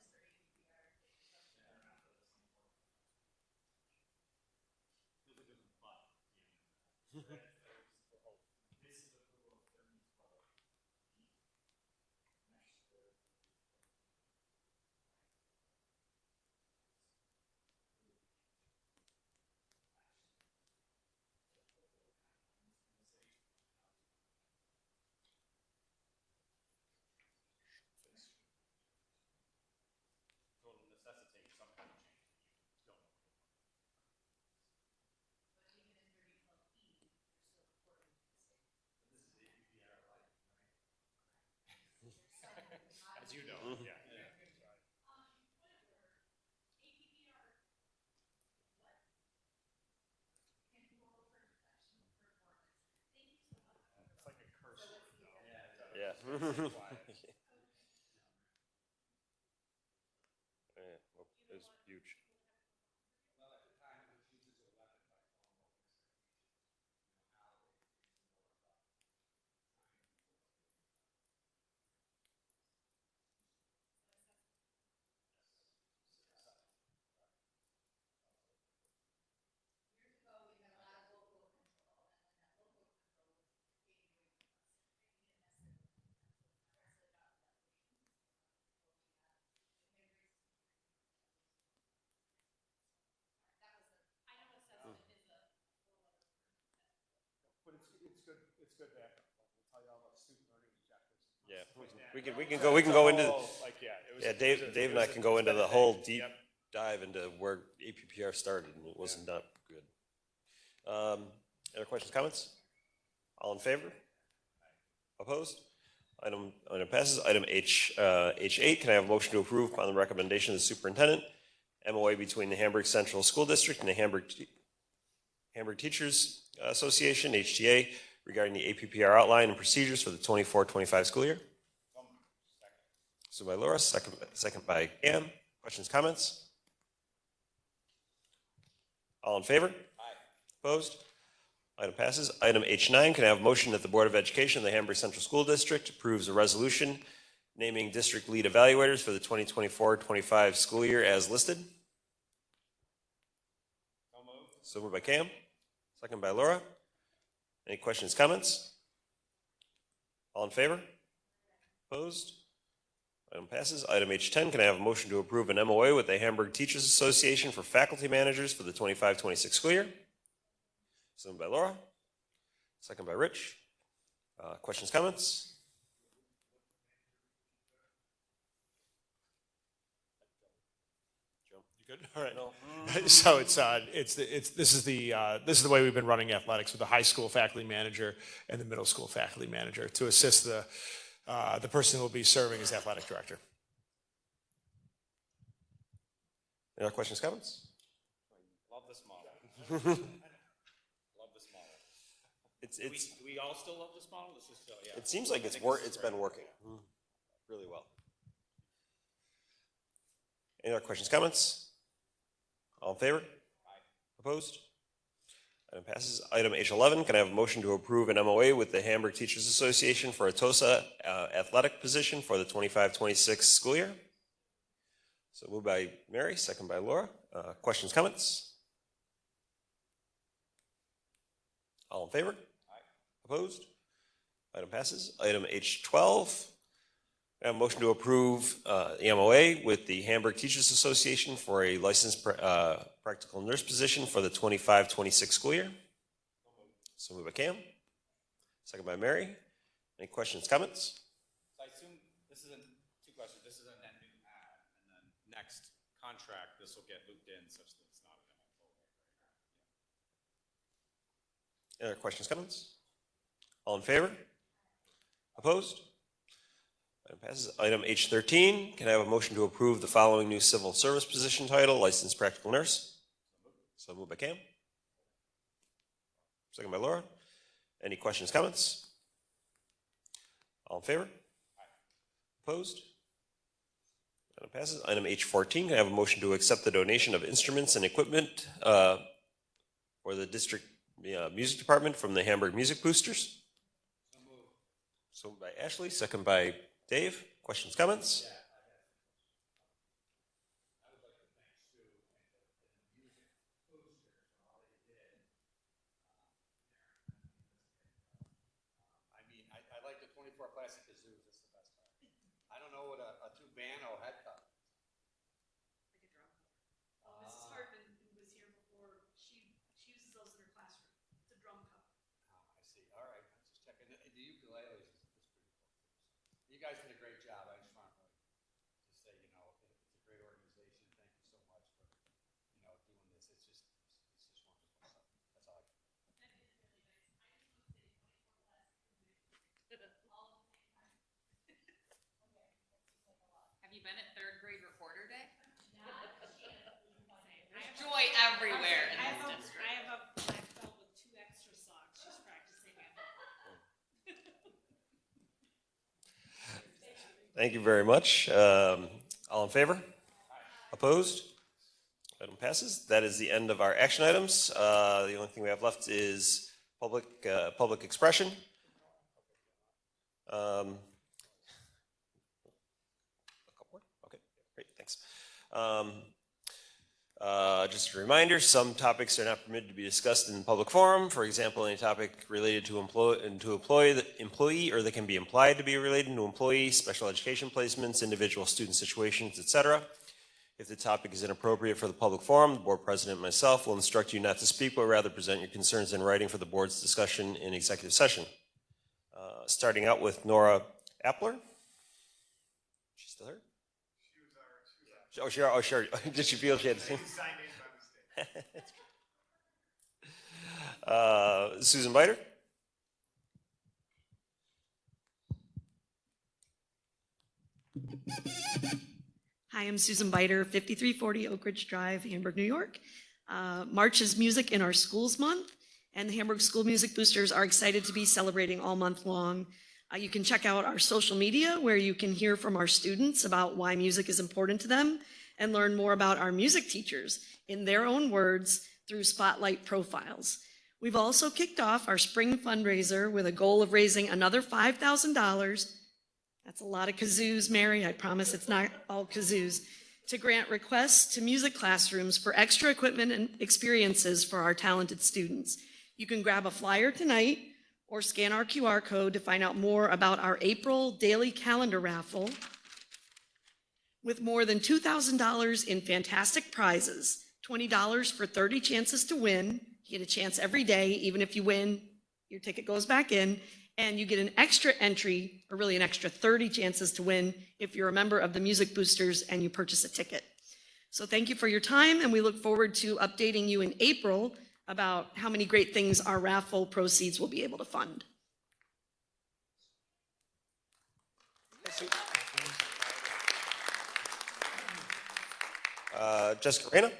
So it'll necessitate some kind of change. Don't know. As you know, yeah. It's like a cursive. Yeah. It was huge. But it's good backup. We'll tell you all about student learning objectives. Yeah, we can go into, Like, yeah, it was. yeah, Dave and I can go into the whole deep dive into where APPR started, and it was not good. Other questions, comments? All in favor? Opposed? Item passes. Item H8, can I have a motion to approve upon the recommendation of the superintendent, MOA between the Hamburg Central School District and the Hamburg Teachers Association, HTA, regarding the APPR outline and procedures for the 24-25 school year? So by Laura, second by Cam. Questions, comments? All in favor? Aye. Opposed? Item passes. Item H9, can I have a motion that the Board of Education of the Hamburg Central School District approves a resolution naming district lead evaluators for the 2024-25 school year as listed? So moved by Cam, second by Laura. Any questions, comments? All in favor? Opposed? Item passes. Item H10, can I have a motion to approve an MOA with the Hamburg Teachers Association for faculty managers for the 25-26 school year? So moved by Laura, second by Rich. Questions, comments? You good? All right. So this is the way we've been running athletics with the high school faculty manager and the middle school faculty manager to assist the person who will be serving as athletic director. Any other questions, comments? Love this model. Love this model. We all still love this model? This is still, yeah. It seems like it's been working really well. Any other questions, comments? All in favor? Aye. Opposed? Item passes. Item H11, can I have a motion to approve an MOA with the Hamburg Teachers Association for a TOSA athletic position for the 25-26 school year? So moved by Mary, second by Laura. Questions, comments? All in favor? Aye. Opposed? Item passes. Item H12, I have a motion to approve the MOA with the Hamburg Teachers Association for a licensed practical nurse position for the 25-26 school year. So moved by Cam, second by Mary. Any questions, comments? So I assume this isn't, two questions, this is a net new ad, and then next contract, this will get looped in such that it's not an MFO. Any other questions, comments? All in favor? Opposed? Item passes. Item H13, can I have a motion to approve the following new civil service position title, licensed practical nurse? So moved by Cam. Second by Laura. Any questions, comments? All in favor? Aye. Opposed? Item passes. Item H14, can I have a motion to accept the donation of instruments and equipment for the district music department from the Hamburg Music Boosters? So moved by Ashley, second by Dave. Questions, comments? I like the 24 classic kazoos. That's the best part. I don't know what a two-bano head cup. Mrs. Hartman, who was here before, she uses those in her classroom. It's a drum cup. Oh, I see. All right. I'm just checking. The ukulele is pretty cool. You guys did a great job. I just want to say, it's a great organization. Thank you so much for, doing this. It's just wonderful. So that's all I can. Have you been at third grade reporter day? Joy everywhere in this district. I have filled with 2 extra songs. She's practicing at home. Thank you very much. All in favor? Opposed? Item passes. That is the end of our action items. The only thing we have left is public expression. Okay, great, thanks. Just a reminder, some topics are not permitted to be discussed in public forum. For example, any topic related to employee or that can be implied to be related to employee, special education placements, individual student situations, etc. If the topic is inappropriate for the public forum, the board president and myself will instruct you not to speak, but rather present your concerns in writing for the board's discussion in executive session. Starting out with Nora Appler. She's still here? Oh, sure. Did she feel she had to? Susan Biter. Hi, I'm Susan Biter, 5340 Oak Ridge Drive, Hamburg, New York. March is Music in Our Schools Month, and the Hamburg School Music Boosters are excited to be celebrating all month long. You can check out our social media where you can hear from our students about why music is important to them and learn more about our music teachers in their own words through spotlight profiles. We've also kicked off our spring fundraiser with a goal of raising another $5,000. That's a lot of kazoos, Mary. I promise it's not all kazoos. To grant requests to music classrooms for extra equipment and experiences for our talented students. You can grab a flyer tonight or scan our QR code to find out more about our April daily calendar raffle with more than $2,000 in fantastic prizes. $20 for 30 chances to win. You get a chance every day. Even if you win, your ticket goes back in. And you get an extra entry, or really an extra 30 chances to win if you're a member of the Music Boosters and you purchase a ticket. So thank you for your time, and we look forward to updating you in April about how many great things our raffle proceeds will be able to fund. Jessica Reyna.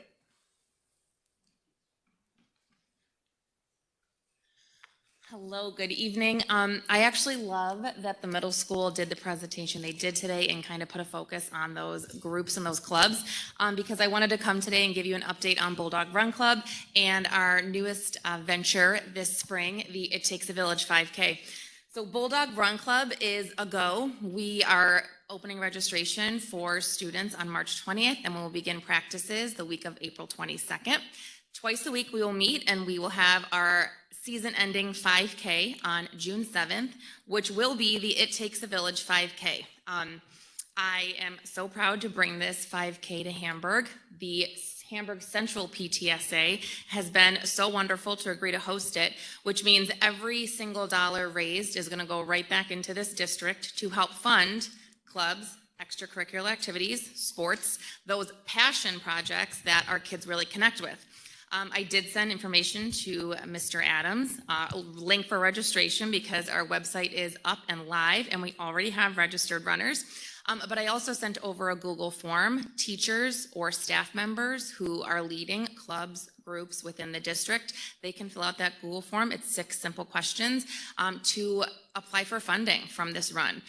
Hello, good evening. I actually love that the middle school did the presentation they did today and kind of put a focus on those groups and those clubs because I wanted to come today and give you an update on Bulldog Run Club and our newest venture this spring, the It Takes a Village 5K. So Bulldog Run Club is a go. We are opening registration for students on March 20th and we will begin practices the week of April 22nd. Twice a week we will meet and we will have our season-ending 5K on June 7th, which will be the It Takes a Village 5K. I am so proud to bring this 5K to Hamburg. The Hamburg Central PTSA has been so wonderful to agree to host it, which means every single dollar raised is going to go right back into this district to help fund clubs, extracurricular activities, sports, those passion projects that our kids really connect with. I did send information to Mr. Adams, a link for registration because our website is up and live and we already have registered runners. But I also sent over a Google form. Teachers or staff members who are leading clubs, groups within the district, they can fill out that Google form. It's 6 simple questions to apply for funding from this run.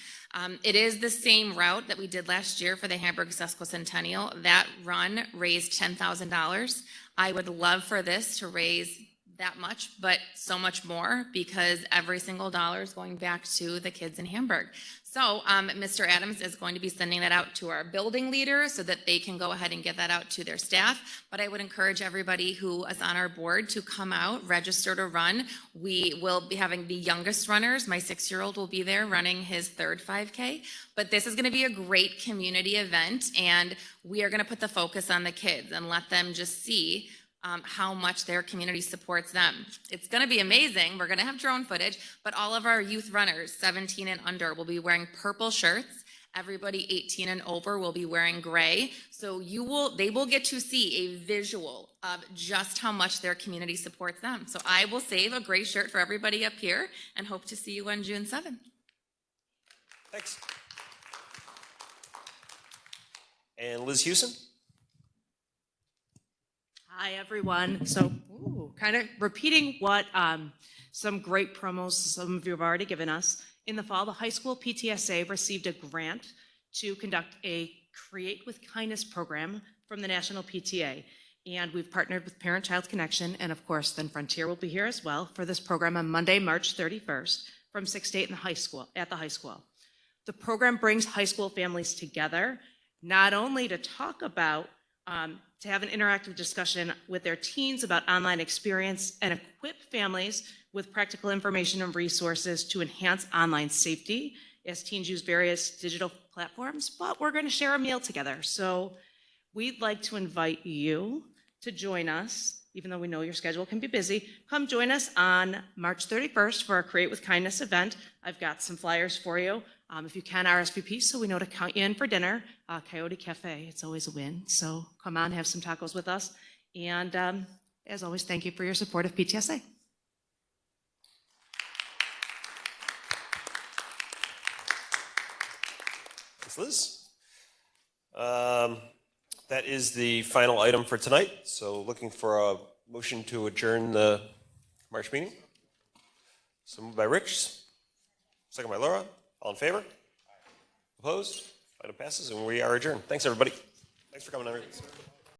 It is the same route that we did last year for the Hamburg Sesquicentennial. That run raised $10,000. I would love for this to raise that much, but so much more because every single dollar is going back to the kids in Hamburg. So Mr. Adams is going to be sending that out to our building leaders so that they can go ahead and get that out to their staff. But I would encourage everybody who is on our board to come out, register to run. We will be having the youngest runners. My 6-year-old will be there running his 3rd 5K. But this is going to be a great community event, and we are going to put the focus on the kids and let them just see how much their community supports them. It's going to be amazing. We're going to have drone footage, but all of our youth runners, 17 and under, will be wearing purple shirts. Everybody 18 and over will be wearing gray. So they will get to see a visual of just how much their community supports them. So I will save a gray shirt for everybody up here and hope to see you on June 7th. Thanks. And Liz Hewson. Hi, everyone. So, kind of repeating what some great promos some of you have already given us. In the fall, the high school PTSA received a grant to conduct a Create with Kindness program from the National PTA. And we've partnered with Parent-Child Connection, and of course, then Frontier will be here as well for this program on Monday, March 31st from 6 to 8 in the high school, at the high school. The program brings high school families together, not only to talk about to have an interactive discussion with their teens about online experience and equip families with practical information and resources to enhance online safety as teens use various digital platforms, but we're going to share a meal together. So we'd like to invite you to join us, even though we know your schedule can be busy. Come join us on March 31st for our Create with Kindness event. I've got some flyers for you. If you can RSVP, so we know to count you in for dinner. Coyote Cafe, it's always a win. So come on, have some tacos with us. And as always, thank you for your support of PTSA. Liz. That is the final item for tonight. So looking for a motion to adjourn the March meeting. So moved by Rich, second by Laura. All in favor? Opposed? Item passes and we are adjourned. Thanks, everybody. Thanks for coming, everybody.